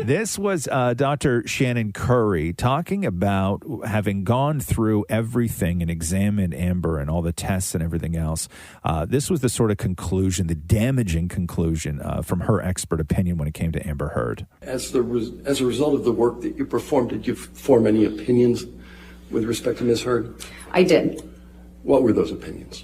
This was Dr. Shannon Curry talking about having gone through everything and examined Amber and all the tests and everything else. This was the sort of conclusion, the damaging conclusion from her expert opinion when it came to Amber Heard. As a result of the work that you performed, did you form any opinions with respect to Ms. Heard? I did. What were those opinions?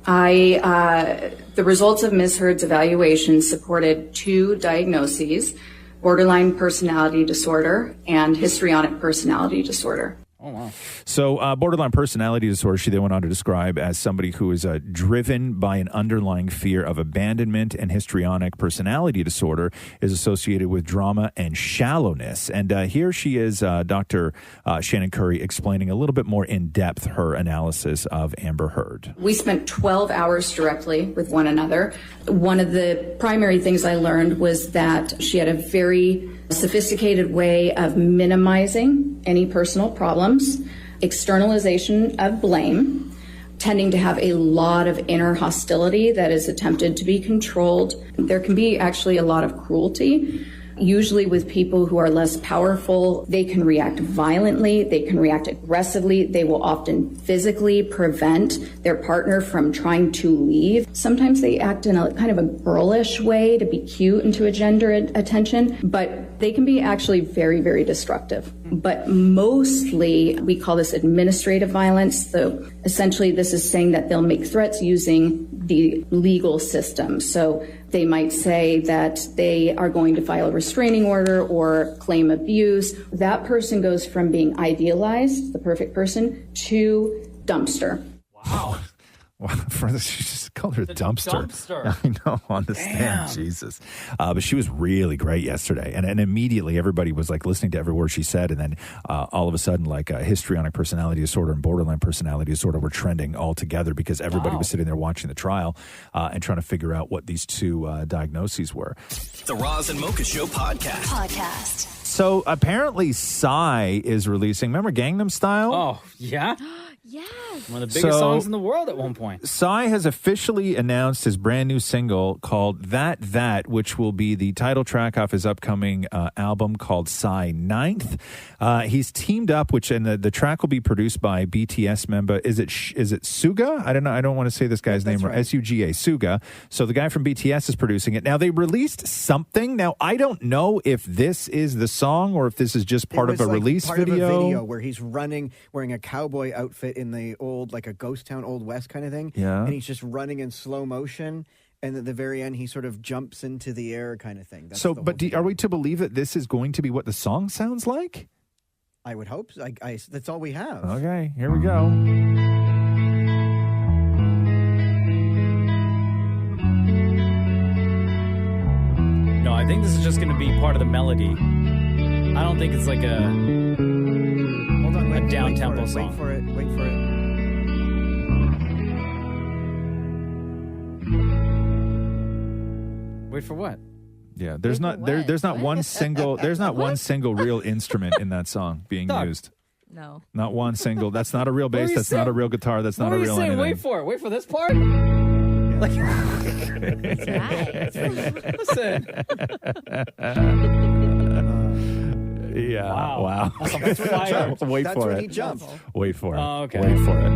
The results of Ms. Heard's evaluation supported 2 diagnoses, borderline personality disorder and histrionic personality disorder. Oh, wow. So borderline personality disorder, she then went on to describe as somebody who is driven by an underlying fear of abandonment, and histrionic personality disorder is associated with drama and shallowness. And here she is, Dr. Shannon Curry, explaining a little bit more in depth her analysis of Amber Heard. We spent 12 hours directly with one another. One of the primary things I learned was that she had a very sophisticated way of minimizing any personal problems, externalization of blame, tending to have a lot of inner hostility that is attempted to be controlled. There can be actually a lot of cruelty. Usually with people who are less powerful, they can react violently, they can react aggressively, they will often physically prevent their partner from trying to leave. Sometimes they act in a kind of a girlish way to be cute and to engender attention, but they can be actually very, very destructive. But mostly we call this administrative violence. So essentially this is saying that they'll make threats using the legal system. So they might say that they are going to file a restraining order or claim abuse. That person goes from being idealized, the perfect person, to dumpster. Wow. She just called her dumpster. I know, on the stand. Jesus. But she was really great yesterday. And immediately everybody was like listening to every word she said. And then all of a sudden, like histrionic personality disorder and borderline personality disorder were trending all together because everybody was sitting there watching the trial and trying to figure out what these 2 diagnoses were. The Roz and Mocha Show podcast. So apparently Psy is releasing, remember Gangnam Style? Oh, yeah? Yes. One of the biggest songs in the world at one point. Psy has officially announced his brand new single called That, which will be the title track off his upcoming album called Psy 9th. He's teamed up, and the track will be produced by BTS member. Is it Suga? I don't know. I don't want to say this guy's name right. Suga. Suga. So the guy from BTS is producing it. Now they released something. Now I don't know if this is the song or if this is just part of a release part video. Of a video where he's running wearing a cowboy outfit in the old, like a ghost town, Old West kind of thing. Yeah. And he's just running in slow motion. And at the very end, he sort of jumps into the air kind of thing. That's So, but are we to believe that this is going to be what the song sounds like? I would hope so. That's all we have. Okay, here we go. this is just going to be part of the melody. I don't think it's like a down-tempo song. Wait for it. Wait for what? Yeah, there's not one single real instrument in that song being used. No. Not one single. That's not a real bass. That's not a real guitar. That's not a real anything. Wait for it. Wait for this part. Like, listen. Yeah. Wow. That's fire. Wait That's for when it. he jumped. Wait for it. Oh, okay. Wait for it.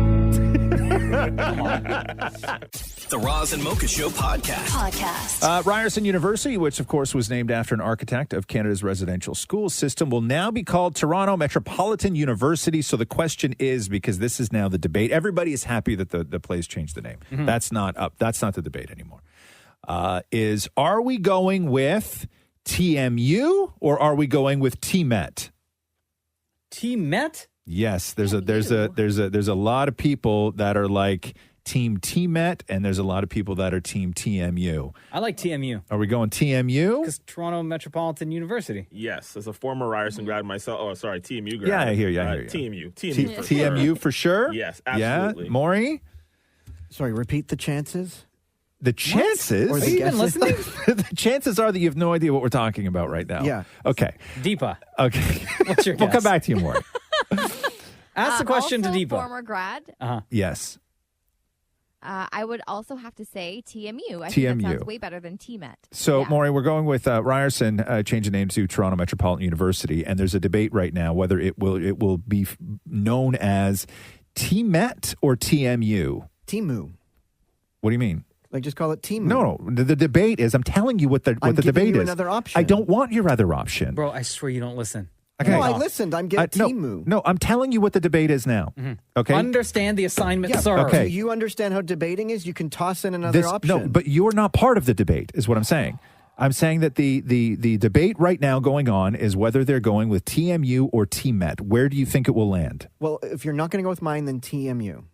The Roz and Mocha Show podcast. Ryerson University, which of course was named after an architect of Canada's residential school system, will now be called Toronto Metropolitan University. So the question is, because this is now the debate, everybody is happy that the place changed the name. Mm-hmm. That's not up. That's not the debate anymore. Are we going with TMU or are we going with TMet? TMet? Yes, there's a lot of people that are like Team TMet, and there's a lot of people that are Team TMU. I like TMU. Are we going TMU? Because Toronto Metropolitan University. Yes, as a former Ryerson grad myself. Oh, sorry, TMU grad. Yeah, I hear you. TMU for sure. Yes, absolutely. Yeah, Maurie? Sorry, repeat the chances. The chances? Or Are you even listening? The chances are that you have no idea what we're talking about right now. Yeah. Okay. Deepa. Okay. What's your guess? We'll come back to you, Maurie. Ask the question also to Deepa. Former grad. Yes. I would also have to say TMU. I think TMU. that sounds way better than TMet. So, Maurie, we're going with Ryerson changing the name to Toronto Metropolitan University, and there's a debate right now whether it will be known as TMet or TMU. TMU. What do you mean? Like, just call it TMU. No. The debate is, I'm telling you what the debate is. Another option. I don't want your other option. Bro, I swear you don't listen. Okay. No, I listened. I'm getting TMU. No, I'm telling you what the debate is now. Mm-hmm. Okay. Understand the assignment, sir. Okay. Do you understand how debating is? You can toss in another option. No, but you're not part of the debate, is what I'm saying. I'm saying that the debate right now going on is whether they're going with TMU or TMet. Where do you think it will land? Well, if you're not going to go with mine, then TMU.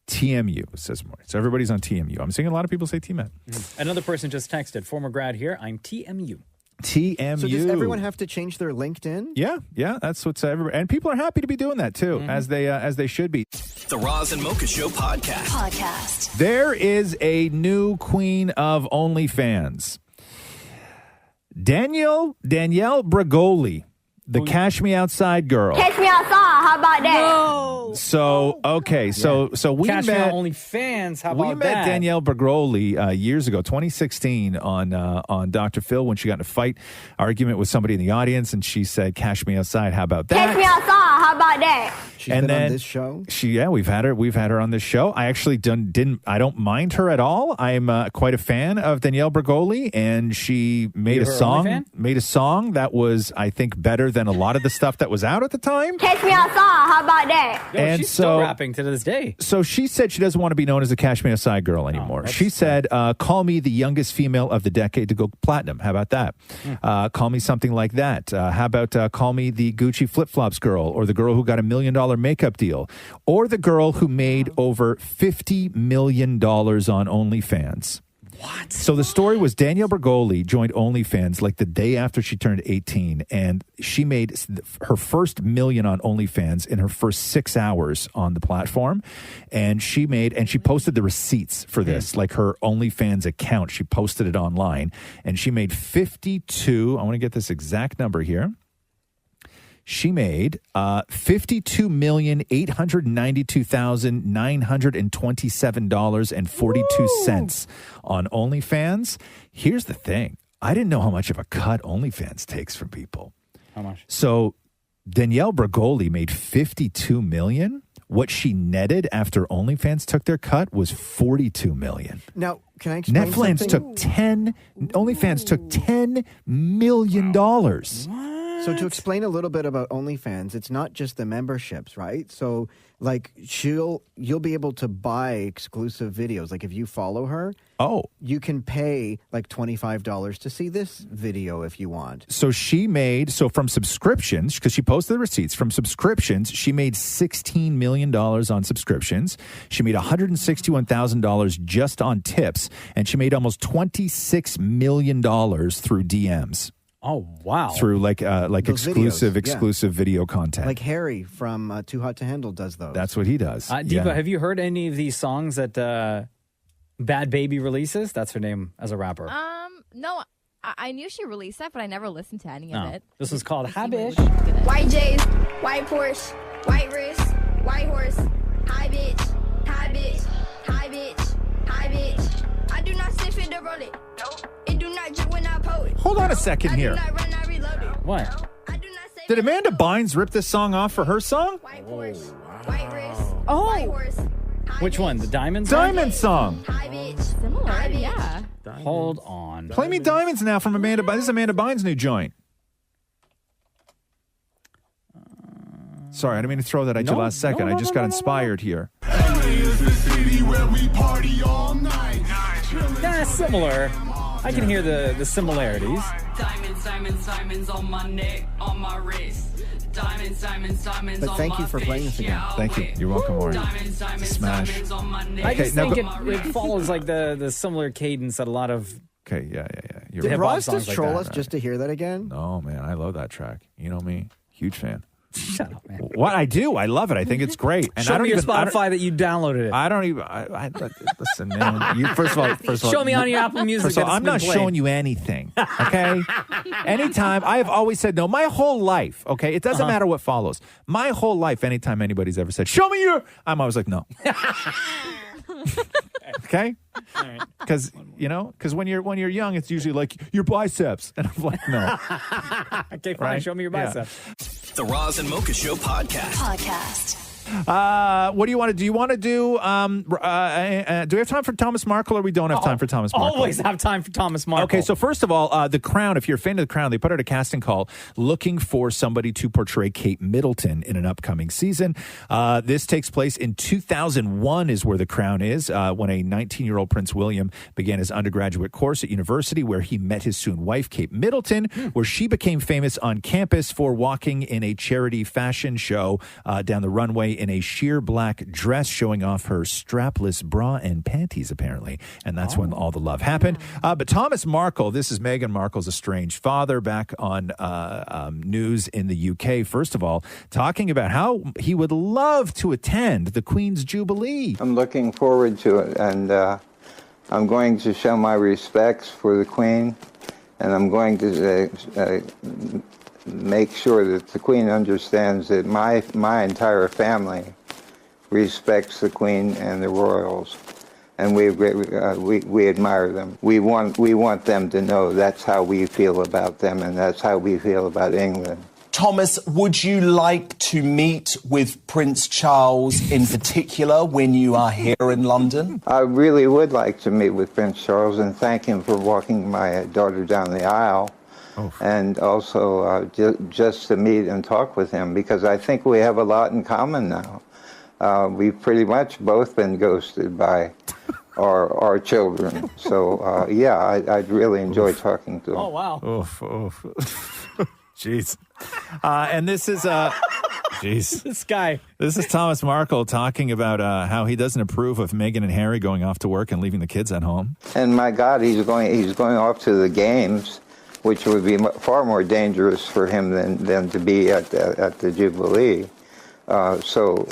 TMU, says Maurie. So everybody's on TMU. I'm seeing a lot of people say TMet. Another person just texted, former grad here, I'm TMU. TMU. So does everyone have to change their LinkedIn? Yeah, that's what's everybody, and people are happy to be doing that too, as they should be. The Roz and Mocha Show podcast. There is a new queen of OnlyFans, Danielle Bregoli, the Cash Me Outside girl. Catch me outside. How about that? No. So okay, so we Cash met Me OnlyFans. How about we met that? Danielle Bregoli years ago, 2016, on Dr. Phil when she got in a fight argument with somebody in the audience, and she said, "Cash me outside." How about that? Catch me outside. How about that? She's been on this show. We've had her on this show. I actually I don't mind her at all. I'm quite a fan of Danielle Bregoli, and she made a song that was, I think, better than a lot of the stuff that was out at the time. Catch me outside. How about that? Yo, And she's so- still rapping to this day. So she said she doesn't want to be known as a Cash Me Outside girl anymore. She said, call me the youngest female of the decade to go platinum. How about that? Call me something like that. How about call me the Gucci flip-flops girl, or the girl who got $1 million makeup deal, or the girl who made over $50 million on OnlyFans. What? So the story was Danielle Bregoli joined OnlyFans like the day after she turned 18, and she made her first million on OnlyFans in her first 6 hours on the platform. And she posted the receipts for this, like her OnlyFans account. She posted it online, and she made 52. I want to get this exact number here. She made $52,892,927.42 on OnlyFans. Here's the thing. I didn't know how much of a cut OnlyFans takes from people. How much? So Danielle Bregoli made $52 million. What she netted after OnlyFans took their cut was $42 million. Now, can I explain OnlyFans something? took $10 million. So to explain a little bit about OnlyFans, it's not just the memberships, right? So like you'll be able to buy exclusive videos. Like if you follow her, you can pay like $25 to see this video if you want. So she made, from subscriptions, because she posted the receipts, from subscriptions, she made $16 million on subscriptions. She made $161,000 just on tips, and she made almost $26 million through DMs. Oh, wow. Through like Those exclusive videos, video content. Like Harry from Too Hot to Handle does those. That's what he does. Deepa, have you heard any of these songs that Bad Baby releases? That's her name as a rapper. No, I knew she released that, but I never listened to any of it. This was called Habish. White J's, white Porsche, white wrist, white horse, high bitch, high bitch, high bitch, high bitch. I do not sniff it to roll it. It do not drip when I pull it. Hold on a second here. What? Did Amanda Bynes rip this song off for her song? Which one? The Diamond song? Diamond song. Similar, yeah. Hold on. Play me Diamonds now from Amanda Bynes. This is Amanda Bynes' new joint. Sorry, I didn't mean to throw that at you last second. I just got inspired here. Yeah, similar. I can hear the similarities. Diamonds, diamonds, diamonds on my neck, on my wrist. Diamonds, diamonds, diamonds But on thank my you for playing this again. Thank you. You're welcome, Warren. Diamonds, diamonds, Smash. diamonds on my neck. I just now think it follows like the similar cadence that a lot of Okay, yeah. Did right. Ross just troll us just to hear that again? Oh, man, I love that track. You know me. Huge fan. Shut up, man. What I do, I love it. I think it's great. And Show I don't me your even, I don't- Spotify that you downloaded it. I don't even. Listen, man. You, first of all, Show me on your Apple Music First of all, that I'm it's not been played. showing you anything. Okay. Anytime I have always said no. My whole life. Okay. It doesn't matter what follows. My whole life. Anytime anybody's ever said, "Show me your," I'm always like, no. Okay. Because when you're young, it's usually like your biceps, and I'm like, no. Okay, fine. Right? Show me your Yeah. biceps. The Roz and Mocha Show podcast. What do you want to do? You want to do? Do we have time for Thomas Markle, or we don't have time for Thomas Markle? Always have time for Thomas Markle. Okay, so first of all, The Crown, if you're a fan of The Crown, they put out a casting call looking for somebody to portray Kate Middleton in an upcoming season. This takes place in 2001 is where The Crown is, when a 19-year-old Prince William began his undergraduate course at university, where he met his soon wife, Kate Middleton, where she became famous on campus for walking in a charity fashion show down the runway in a sheer black dress, showing off her strapless bra and panties, apparently. And that's when all the love happened. But Thomas Markle, this is Meghan Markle's estranged father, back on news in the UK, first of all, talking about how he would love to attend the Queen's Jubilee. I'm looking forward to it, and I'm going to show my respects for the Queen, and I'm going to make sure that the Queen understands that my entire family respects the Queen and the royals, and we admire them. We want them to know that's how we feel about them, and that's how we feel about England. Thomas, would you like to meet with Prince Charles in particular when you are here in London? I really would like to meet with Prince Charles and thank him for walking my daughter down the aisle. And also just to meet and talk with him, because I think we have a lot in common now. We've pretty much both been ghosted by our children. So, I'd really enjoy talking to him. Oh, wow. Jeez. And this is... Jeez. This guy. This is Thomas Markle talking about how he doesn't approve of Meghan and Harry going off to work and leaving the kids at home. And my God, he's going off to the games, which would be far more dangerous for him than to be at the Jubilee. So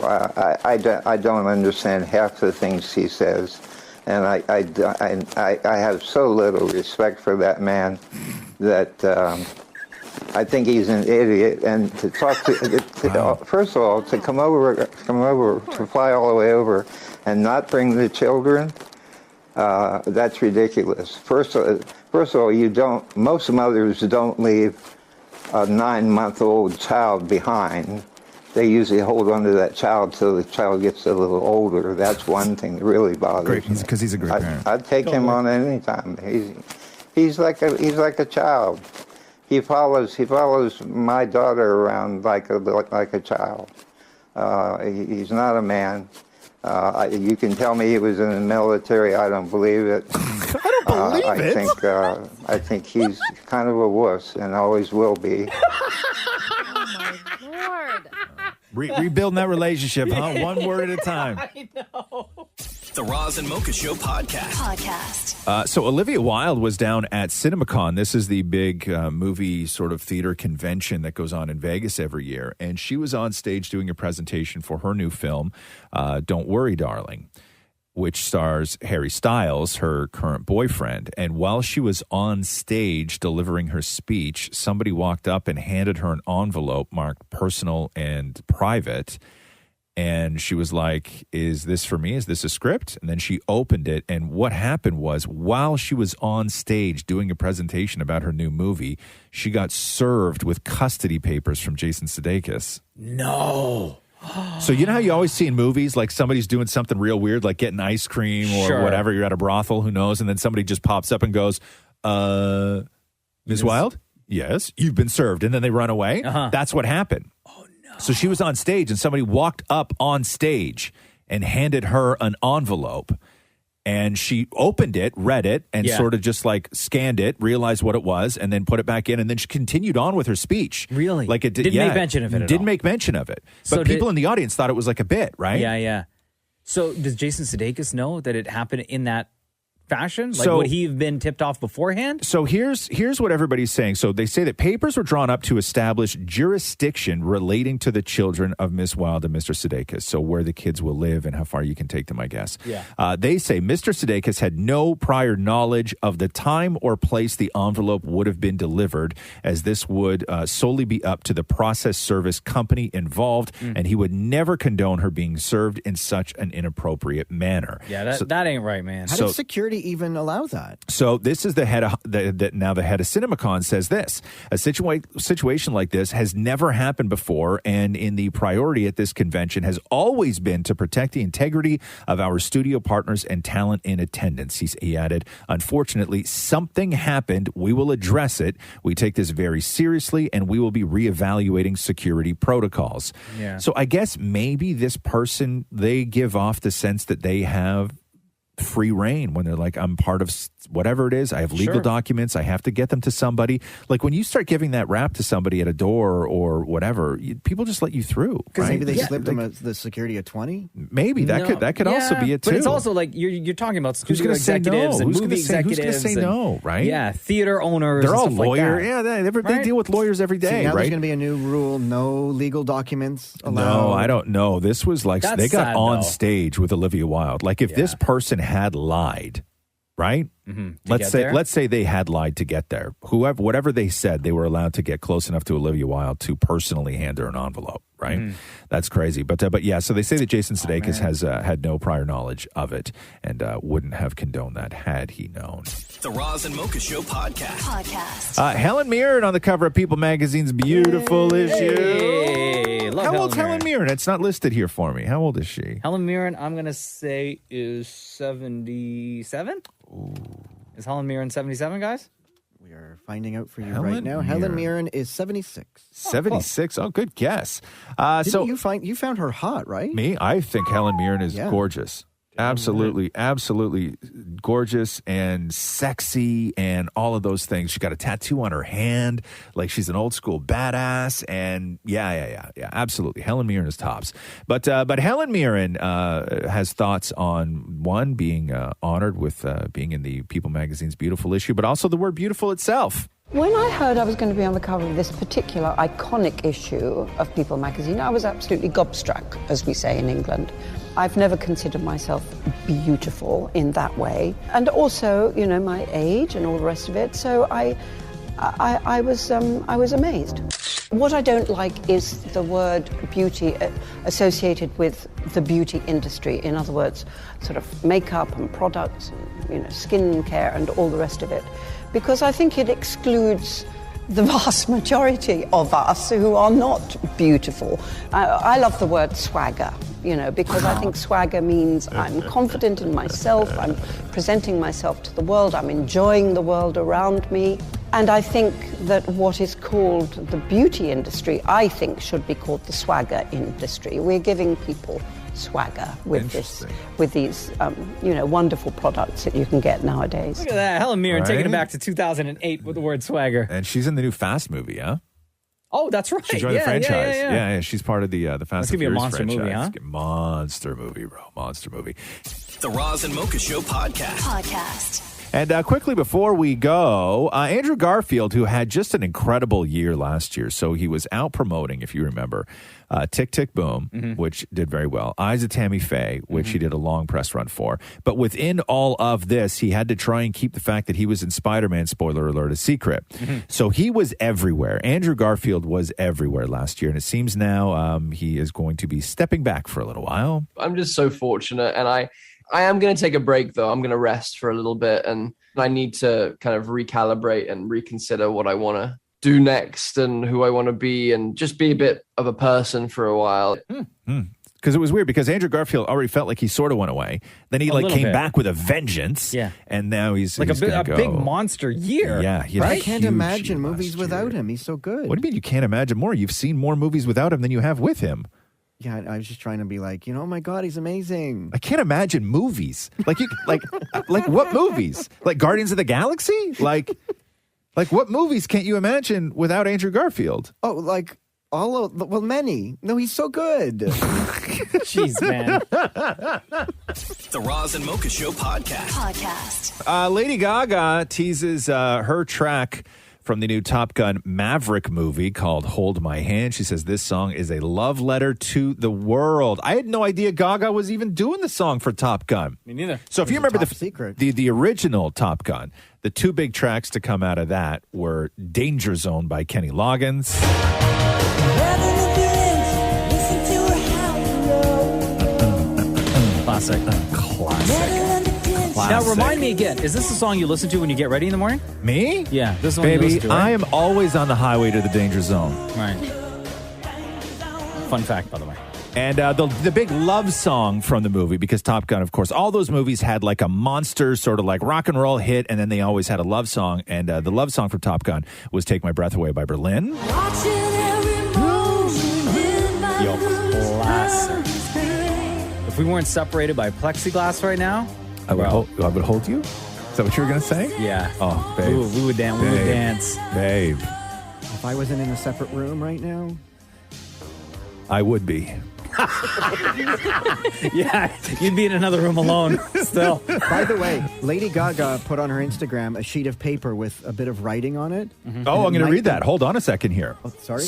I don't understand half the things he says, and I have so little respect for that man that I think he's an idiot. And to talk first of all, to come over, to fly all the way over, and not bring the children. That's ridiculous. First of all, most mothers don't leave a 9-month-old child behind. They usually hold on to that child till the child gets a little older. That's one thing that really bothers me. Because he's a great parent. I'd take him on any time. He's like a child. he follows my daughter around like a child. He's not a man. You can tell me he was in the military. I don't believe it. I don't believe it. I think he's kind of a wuss and always will be. Rebuilding that relationship, huh? One word at a time. I know. The Roz and Mocha Show podcast. So Olivia Wilde was down at CinemaCon. This is the big movie sort of theater convention that goes on in Vegas every year. And she was on stage doing a presentation for her new film, Don't Worry, Darling, which stars Harry Styles, her current boyfriend. And while she was on stage delivering her speech, somebody walked up and handed her an envelope marked personal and private. And she was like, is this for me? Is this a script? And then she opened it. And what happened was, while she was on stage doing a presentation about her new movie, she got served with custody papers from Jason Sudeikis. No. So you know how you always see in movies, like somebody's doing something real weird, like getting ice cream or whatever. You're at a brothel, who knows? And then somebody just pops up and goes, Ms. Wilde? Yes, you've been served. And then they run away. That's what happened. Oh, no. So she was on stage and somebody walked up on stage and handed her an envelope. And she opened it, read it, and sort of just like scanned it, realized what it was, and then put it back in. And then she continued on with her speech. Really? Like it didn't make mention of it. Didn't make mention of it. But So people in the audience thought it was like a bit, right? Yeah. So does Jason Sudeikis know that it happened in that fashion? Like, So- would he have been tipped off beforehand? So here's what everybody's saying. So they say that papers were drawn up to establish jurisdiction relating to the children of Miss Wilde and Mr. Sudeikis. So where the kids will live and how far you can take them, I guess. Yeah. They say Mr. Sudeikis had no prior knowledge of the time or place the envelope would have been delivered, as this would solely be up to the process service company involved, and he would never condone her being served in such an inappropriate manner. Yeah, that ain't right, man. How does security even allow that? So this is the head of the head of CinemaCon says this: a situation like this has never happened before, and in the priority at this convention has always been to protect the integrity of our studio partners and talent in attendance. He added, unfortunately, something happened. We will address it. We take this very seriously, and we will be reevaluating security protocols. Yeah. So I guess maybe this person, they give off the sense that they have free reign when they're like, I'm part of whatever it is. I have legal documents. I have to get them to somebody. Like when you start giving that rap to somebody at a door or whatever, people just let you through. Because right? maybe they slipped them the security at 20? Maybe that could also be it too. But it's also like you're talking about Who's studio going to say executives no? and Who's movie executives. Who's going to say no, right? Yeah, theater owners. They're all and stuff lawyers. Like that. Yeah, they deal with lawyers every day, now right? there's going to be a new rule, no legal documents allowed. No, I don't know. This was like, That's they got sad, on though. stage with Olivia Wilde. Like if this person had lied, right? Let's say they had lied to get there. Whatever they said, they were allowed to get close enough to Olivia Wilde to personally hand her an envelope, right? That's crazy. But yeah, so they say that Jason Sudeikis has had no prior knowledge of it and wouldn't have condoned that had he known. The Roz and Mocha Show podcast. Helen Mirren on the cover of People Magazine's beautiful issue. Hey, love How old's Helen Helen Mirren? It's not listed here for me. How old is she? Helen Mirren, I'm going to say is 77. Is Helen Mirren 77, guys? We are finding out for you Helen right now. Mirren. Helen Mirren is 76. 76. Oh, good guess. Didn't So you found her hot, right? me, I think Helen Mirren is gorgeous. Absolutely gorgeous and sexy and all of those things. She got a tattoo on her hand, like she's an old school badass. And yeah, absolutely. Helen Mirren is tops. But Helen Mirren has thoughts on one, being honored with being in the People Magazine's beautiful issue, but also the word beautiful itself. When I heard I was going to be on the cover of this particular iconic issue of People magazine, I was absolutely gobstruck, as we say in England. I've never considered myself beautiful in that way. And also, you know, my age and all the rest of it. So I was amazed. What I don't like is the word beauty associated with the beauty industry. In other words, sort of makeup and products, and, you know, skin care and all the rest of it. Because I think it excludes the vast majority of us who are not beautiful. I love the word swagger, you know, because I think swagger means I'm confident in myself, I'm presenting myself to the world, I'm enjoying the world around me. And I think that what is called the beauty industry, I think, should be called the swagger industry. We're giving people swagger with these wonderful products that you can get nowadays. Look at that. Helen Mirren Right. taking it back to 2008 with the word swagger. And she's in the new Fast movie, huh? Oh, that's right. She joined the franchise. Yeah. She's part of the Fast That's and gonna be a Furious monster franchise. movie, huh? Monster movie, bro. Monster movie. The Roz and Mocha Show podcast. And quickly before we go, Andrew Garfield, who had just an incredible year last year. So he was out promoting, if you remember, Tick, Tick, Boom, which did very well. Eyes of Tammy Faye, which he did a long press run for. But within all of this, he had to try and keep the fact that he was in Spider-Man, spoiler alert, a secret. So he was everywhere. Andrew Garfield was everywhere last year. And it seems now he is going to be stepping back for a little while. I'm just so fortunate, and I am going to take a break, though. I'm going to rest for a little bit, and I need to kind of recalibrate and reconsider what I want to do next and who I want to be, and just be a bit of a person for a while. Because it was weird, because Andrew Garfield already felt like he sort of went away. Then he came back with a vengeance. Yeah. And now he's Like he's a gonna go. big monster year. Yeah. he had a I can't huge imagine year movies last without year. him. He's so good. What do you mean you can't imagine more? You've seen more movies without him than you have with him. Yeah, I was just trying to be like, oh my God, he's amazing. I can't imagine movies. Like what movies? Like Guardians of the Galaxy? Like what movies can't you imagine without Andrew Garfield? Oh, like many. No, he's so good. Jeez, man. The Roz and Mocha Show podcast. Lady Gaga teases her track from the new Top Gun Maverick movie called Hold My Hand. She says this song is a love letter to the world. I had no idea Gaga was even doing the song for Top Gun. Me neither. So if you remember the original Top Gun, the two big tracks to come out of that were Danger Zone by Kenny Loggins. Classic. Classic. Now, remind me again, is this the song you listen to when you get ready in the morning? Me? Yeah. This is the one you Baby, listen to, right? I am always on the highway to the danger zone. Right. Fun fact, by the way. And the big love song from the movie, because Top Gun, of course, all those movies had like a monster sort of like rock and roll hit, and then they always had a love song. And the love song from Top Gun was Take My Breath Away by Berlin. Yo, classic. If we weren't separated by plexiglass right now, I would hold you? Is that what you were going to say? Yeah. Oh, babe. We would dance. We would dance. Babe. If I wasn't in a separate room right now, I would be. Yeah, you'd be in another room alone still. By the way, Lady Gaga put on her Instagram a sheet of paper with a bit of writing on it. Oh, I'm going to read that. Hold on a second here. Oh, sorry?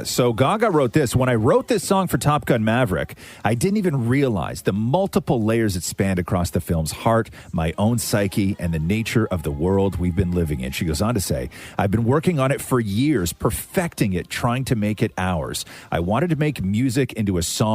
So Gaga wrote this. When I wrote this song for Top Gun Maverick, I didn't even realize the multiple layers it spanned across the film's heart, my own psyche, and the nature of the world we've been living in. She goes on to say, I've been working on it for years, perfecting it, trying to make it ours. I wanted to make music into a song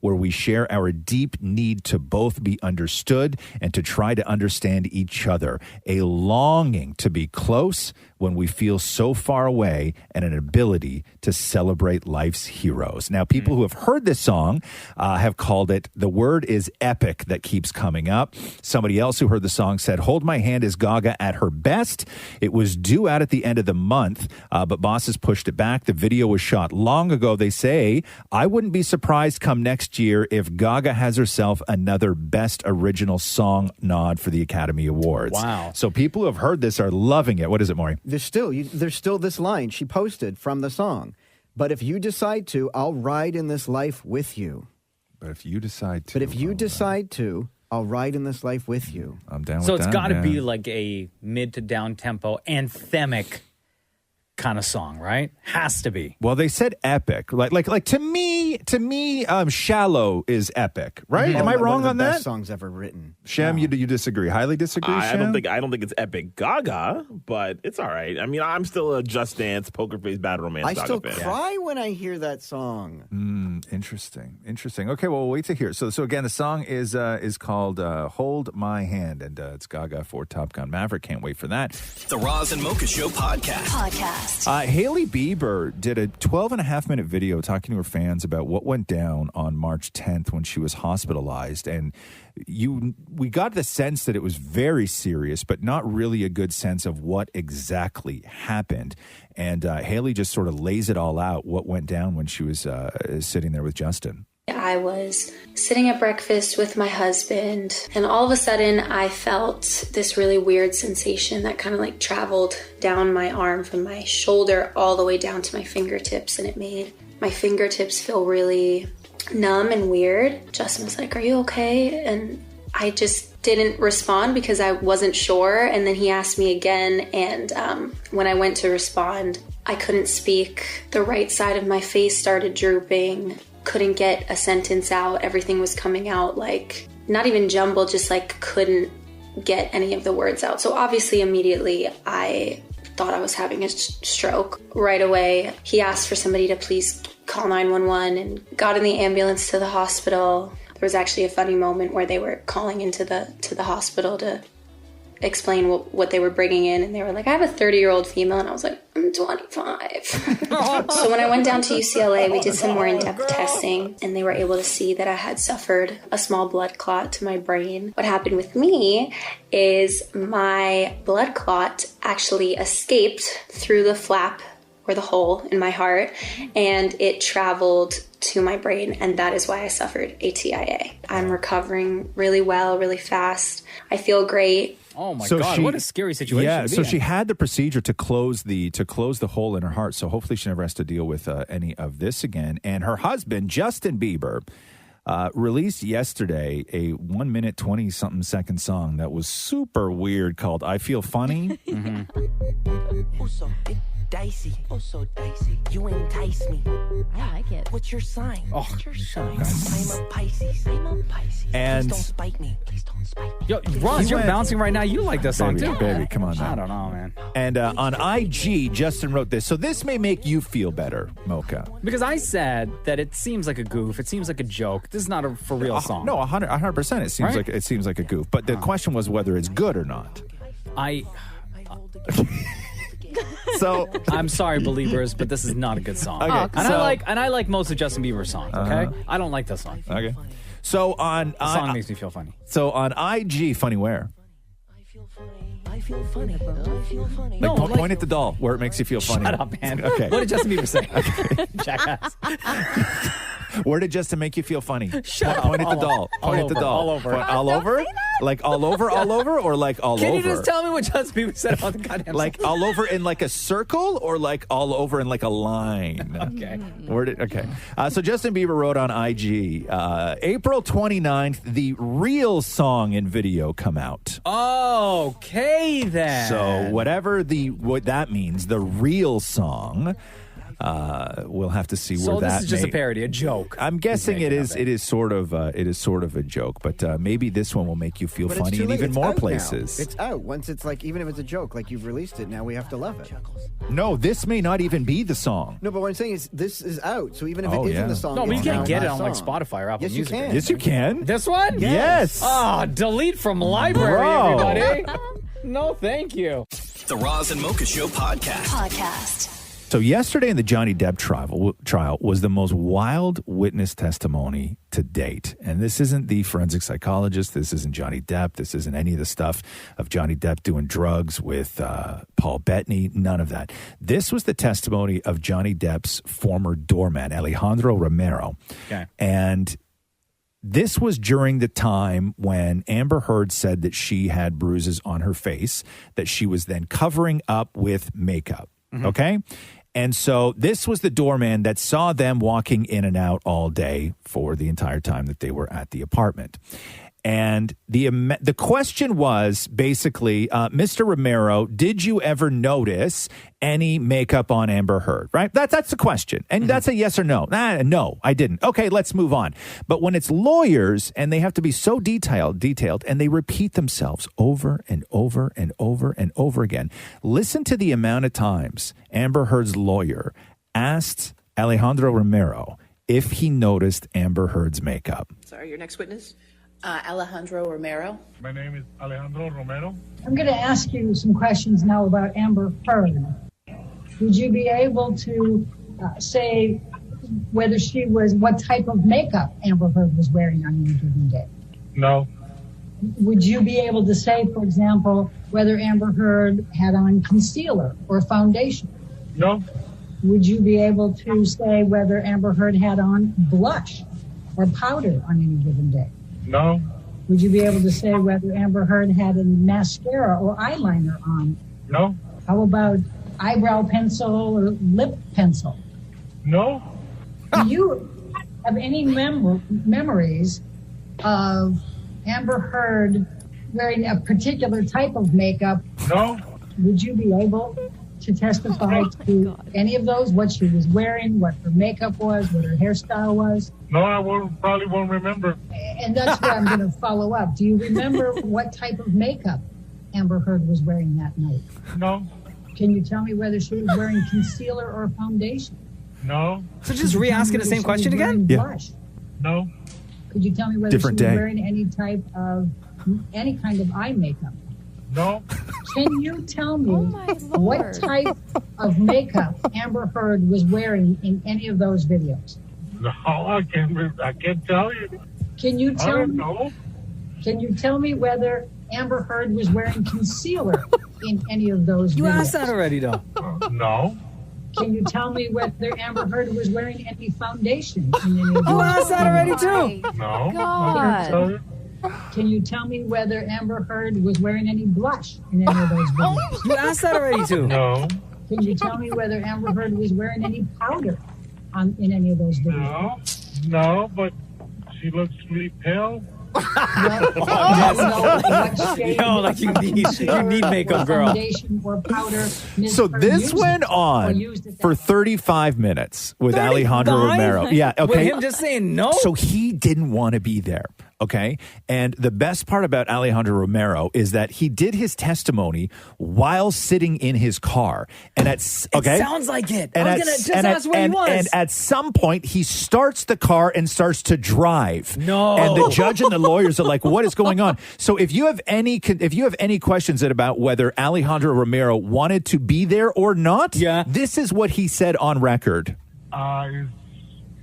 where we share our deep need to both be understood and to try to understand each other, a longing to be close when we feel so far away, and an ability to celebrate life's heroes. Now, people who have heard this song have called it, the word is epic that keeps coming up. Somebody else who heard the song said, Hold My Hand is Gaga at her best. It was due out at the end of the month, but bosses pushed it back. The video was shot long ago. They say, I wouldn't be surprised come next year if Gaga has herself another Best Original Song nod for the Academy Awards. Wow. So people who have heard this are loving it. What is it, Maury? There's still this line she posted from the song. But if you decide to, I'll ride in this life with you. But if you decide to. But if you decide to, I'll ride in this life with you. I'm down with So that. it's got to man. be like a mid to down tempo anthemic kind of song, right? Has to be. Well, they said epic. Like to me, Shallow is epic, right? Am I wrong on that? Best songs ever written. Shem, you disagree? Highly disagree, I Shem? don't think it's epic Gaga, but it's all right. I mean, I'm still a Just Dance, Poker Face, Bad Romance I Gaga still fan. cry when I hear that song. Interesting. Okay, well, we'll wait to hear. So again, the song is called "Hold My Hand," and it's Gaga for Top Gun Maverick. Can't wait for that. The Roz and Mocha Show podcast. Podcast. Hailey Bieber did a 12-and-a-half-minute video talking to her fans about what went down on March 10th when she was hospitalized. And we got the sense that it was very serious, but not really a good sense of what exactly happened. And Hailey just sort of lays it all out, what went down when she was sitting there with Justin. I was sitting at breakfast with my husband, and all of a sudden I felt this really weird sensation that kind of like traveled down my arm from my shoulder all the way down to my fingertips, and it made my fingertips feel really numb and weird. Justin was like, "Are you okay?" And I just didn't respond because I wasn't sure, and then he asked me again, and when I went to respond, I couldn't speak. The right side of my face started drooping. Couldn't get a sentence out. Everything was coming out like, not even jumbled, just like couldn't get any of the words out. So obviously immediately I thought I was having a stroke. Right away, he asked for somebody to please call 911 and got in the ambulance to the hospital. There was actually a funny moment where they were calling into the hospital to explain what they were bringing in, and they were like, "I have a 30-year-old female," and I was like, "I'm 25. So when I went down to UCLA, we did some more in-depth testing, and they were able to see that I had suffered a small blood clot to my brain. What happened with me is my blood clot actually escaped through the flap or the hole in my heart, and it traveled to my brain, and that is why I suffered a TIA. I'm recovering really well, really fast. I feel great. Oh my God! What a scary situation. Yeah, to be so in. she had the procedure to close the hole in her heart. So hopefully she never has to deal with any of this again. And her husband, Justin Bieber, released yesterday a 1 minute 20-something second song that was super weird called "I Feel Funny." Dicey, oh so dicey. You entice me. I like it. What's your sign? Oh, What's your shut sign? up, guys. I'm a Pisces. I'm a Pisces. And- Please don't spite me. Please don't spite me. Yo, Roz, you're bouncing right now. You like this song Baby, too, baby, come on now. I don't know, man. And on IG, Justin wrote this. So this may make you feel better, Mocha. Because I said that it seems like a goof. It seems like a joke. This is not a for real song. No, 100%. It seems Right? like a goof. But the question was whether it's good or not. So I'm sorry, believers, but this is not a good song. Okay, And I like most of Justin Bieber's songs. Okay, I don't like this song. Okay. So on The song makes me feel funny. So on IG, funny where? I feel funny. I feel funny. Like, point at the doll where it makes you feel funny. Shut up, man. Okay. What did Justin Bieber say? Jackass. Where did Justin make you feel funny? Shut up. Point at the doll. All Point at the over, doll. all over. Point, all over? Like all over, or like all Can over? you just tell me what Justin Bieber said about the goddamn Like song? all over in like a circle, or like all over in like a line? Okay. Okay. So Justin Bieber wrote on IG, April 29th, the real song and video come out. Okay, then. So what that means, the real song. We'll have to see where that. So this is just a parody, a joke. I'm guessing it is. It is sort of a joke, but maybe this one will make you feel But it's funny too in late. even It's more out now. places. It's out. Once it's like, even if it's a joke, like you've released it, now we have to love it. No, this may not even be the song. No, but what I'm saying is this is out. So even if Oh, it isn't yeah. the song, No, but you it's can't now get it the on like song. Spotify or Apple Yes, you Music. can. Yes, you can. This one? Yes. Oh, delete from library, Bro. everybody. No, thank you. The Roz and Mocha Show podcast. So yesterday in the Johnny Depp trial was the most wild witness testimony to date. And this isn't the forensic psychologist. This isn't Johnny Depp. This isn't any of the stuff of Johnny Depp doing drugs with Paul Bettany. None of that. This was the testimony of Johnny Depp's former doorman, Alejandro Romero. Okay. And this was during the time when Amber Heard said that she had bruises on her face that she was then covering up with makeup. Okay? And so this was the doorman that saw them walking in and out all day for the entire time that they were at the apartment. And the question was basically, Mr. Romero, did you ever notice any makeup on Amber Heard? Right? That's the question. And that's a yes or no. No, I didn't. Okay, let's move on. But when it's lawyers and they have to be so detailed, and they repeat themselves over and over and over and over again, listen to the amount of times Amber Heard's lawyer asked Alejandro Romero if he noticed Amber Heard's makeup. Sorry, your next witness? Alejandro Romero. My name is Alejandro Romero. I'm going to ask you some questions now about Amber Heard. would you be able to say what type of makeup Amber Heard was wearing on any given day? No. Would you be able to say, for example, whether Amber Heard had on concealer or foundation? No. Would you be able to say whether Amber Heard had on blush or powder on any given day? No. Would you be able to say whether Amber Heard had a mascara or eyeliner on? No. How about eyebrow pencil or lip pencil? No. Do you have any memories of Amber Heard wearing a particular type of makeup? No. Would you be able to testify to any of those? What she was wearing, what her makeup was, what her hairstyle was? No, I probably won't remember. And that's where I'm going to follow up. Do you remember what type of makeup Amber Heard was wearing that night? No. Can you tell me whether she was wearing concealer or foundation? No. So just re-asking the same question again? Blush? No. Could you tell me whether Different she was day. wearing any kind of eye makeup? No. Can you tell me what type of makeup Amber Heard was wearing in any of those videos? No, I can't tell you. Can you I tell don't me? know. Can you tell me whether Amber Heard was wearing concealer in any of those videos? You asked that already, though. No. Can you tell me whether Amber Heard was wearing any foundation in any of those? You asked that already, too. No. God. Can you tell me whether Amber Heard was wearing any blush in any of those videos? You asked that already, too. No. Can you tell me whether Amber Heard was wearing any powder in any of those videos? No, but she looks really pale. Like you need makeup, girl. Foundation or powder. So this went on for 35 minutes with Alejandro 35? Romero. Yeah, okay. With him just saying no? So he didn't want to be there, okay? And the best part about Alejandro Romero is that he did his testimony while sitting in his car. And It sounds like it. I was going to just ask where he was. And at some point, he starts the car and starts to drive. No. And the judge and the lawyers are like, what is going on? So if you have any questions about whether Alejandro Romero wanted to be there or not, this is what he said on record. I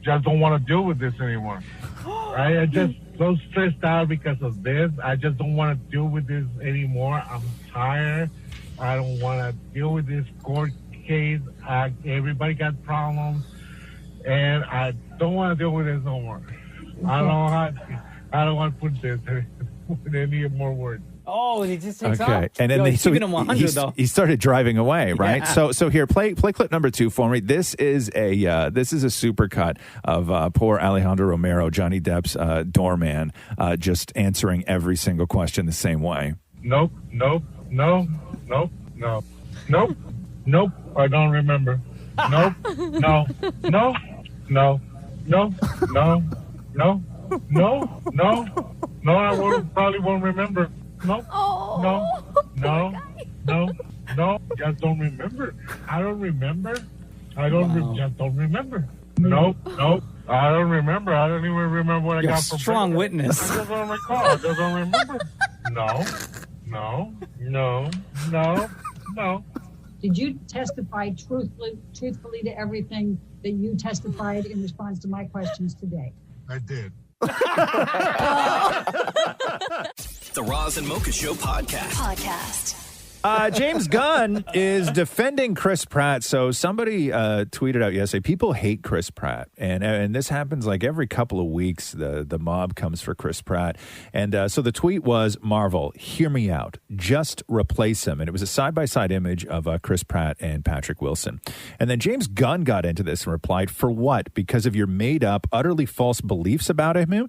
just don't want to deal with this anymore. Right? I just so stressed out because of this. I just don't want to deal with this anymore. I'm tired. I don't want to deal with this court case. Everybody got problems, and I don't want to deal with this no more. I don't want to put this with any more words. Oh, and he just takes off. Okay, and then he's keeping him 100 though. he started driving away, right? Yeah. So here, play clip number 2 for me. This is a super cut of poor Alejandro Romero, Johnny Depp's doorman, just answering every single question the same way. Nope. I don't remember. Nope. No. I probably won't remember. No. Just don't remember. I don't remember. Just don't remember. Nope. I don't remember. I don't even remember what I got from strong witness. I just don't recall. I just don't remember. No. Did you testify truthfully to everything that you testified in response to my questions today? I did. The Roz and Mocha Show podcast. James Gunn is defending Chris Pratt. So somebody tweeted out yesterday, people hate Chris Pratt. And this happens like every couple of weeks. The mob comes for Chris Pratt. And so the tweet was, Marvel, hear me out. Just replace him. And it was a side-by-side image of Chris Pratt and Patrick Wilson. And then James Gunn got into this and replied, for what? Because of your made-up, utterly false beliefs about him?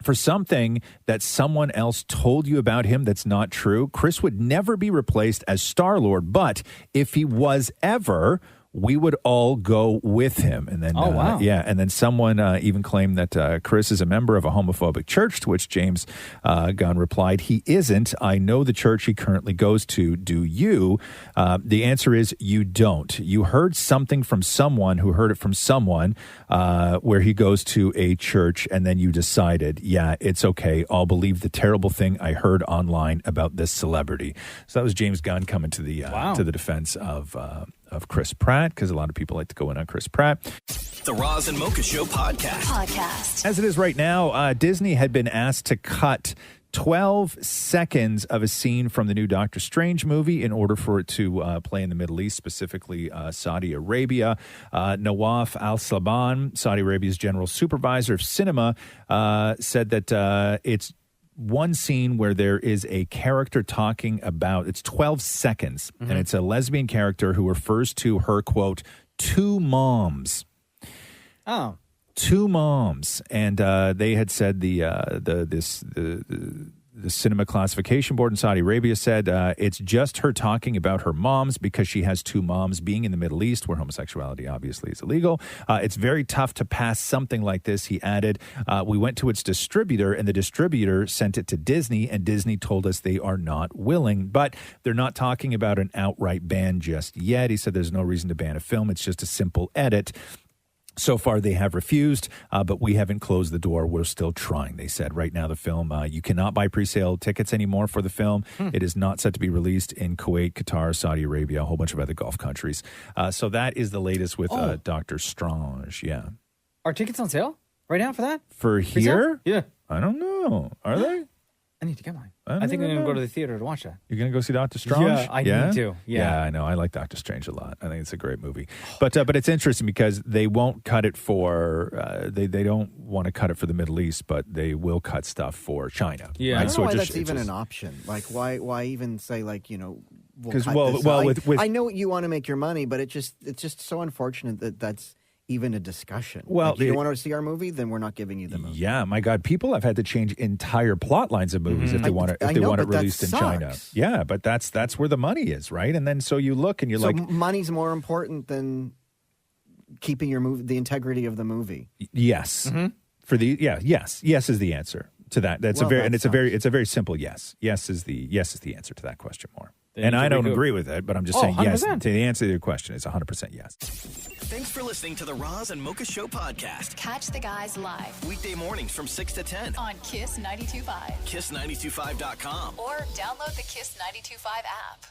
For something that someone else told you about him that's not true, Chris would never be replaced as Star-Lord, but if he was ever, we would all go with him. And then, wow. And then someone even claimed that Chris is a member of a homophobic church, to which James Gunn replied, he isn't. I know the church he currently goes to. Do you? The answer is you don't. You heard something from someone who heard it from someone where he goes to a church, and then you decided, yeah, it's okay. I'll believe the terrible thing I heard online about this celebrity. So that was James Gunn coming to the defense of of Chris Pratt, because a lot of people like to go in on Chris Pratt. The Roz and Mocha Show podcast. As it is right now, Disney had been asked to cut 12 seconds of a scene from the new Doctor Strange movie in order for it to play in the Middle East, specifically Saudi Arabia. Nawaf Al-Saban, Saudi Arabia's general supervisor of cinema, said that it's one scene where there is a character talking about, it's 12 seconds, and it's a lesbian character who refers to her, quote, two moms. Oh. Two moms, and they had said the Cinema Classification Board in Saudi Arabia said it's just her talking about her moms because she has two moms. Being in the Middle East, where homosexuality obviously is illegal, it's very tough to pass something like this. He added, "We went to its distributor, and the distributor sent it to Disney, and Disney told us they are not willing, but they're not talking about an outright ban just yet." He said, "There's no reason to ban a film; it's just a simple edit." So far, they have refused, but we haven't closed the door. We're still trying, they said. Right now, the film, you cannot buy pre-sale tickets anymore for the film. It is not set to be released in Kuwait, Qatar, Saudi Arabia, a whole bunch of other Gulf countries. So that is the latest with Dr. Strange, yeah. Are tickets on sale right now for that? For here? Yeah. I don't know. Are they? I need to get mine. I think I'm going to go to the theater to watch that. You're going to go see Doctor Strange? Yeah, I need to. Yeah, I know. I like Doctor Strange a lot. I think it's a great movie. But it's interesting because they won't cut it for, they don't want to cut it for the Middle East, but they will cut stuff for China. Yeah. Right? I don't know why it that's even an option. Like, why even say, like, you know, Because I know you want to make your money, but it's just so unfortunate that that's even a discussion. Well, like, you don't want to see our movie, then we're not giving you the movie. Yeah, my God, people have had to change entire plot lines of movies if they want it released in China. Yeah, but that's where the money is, right? And then so you look and you're so like, money's more important than keeping your movie, the integrity of the movie. Yes, for the yes is the answer to that. That's it's a very simple yes. Yes is the answer to that question more. And I don't agree with it, but I'm just saying 100%. yes. To the answer to your question is 100% yes. Thanks for listening to the Roz and Mocha Show podcast. Catch the guys live Weekday mornings from 6 to 10 on Kiss 92.5. KISS925.com. Or download the Kiss 92.5 app.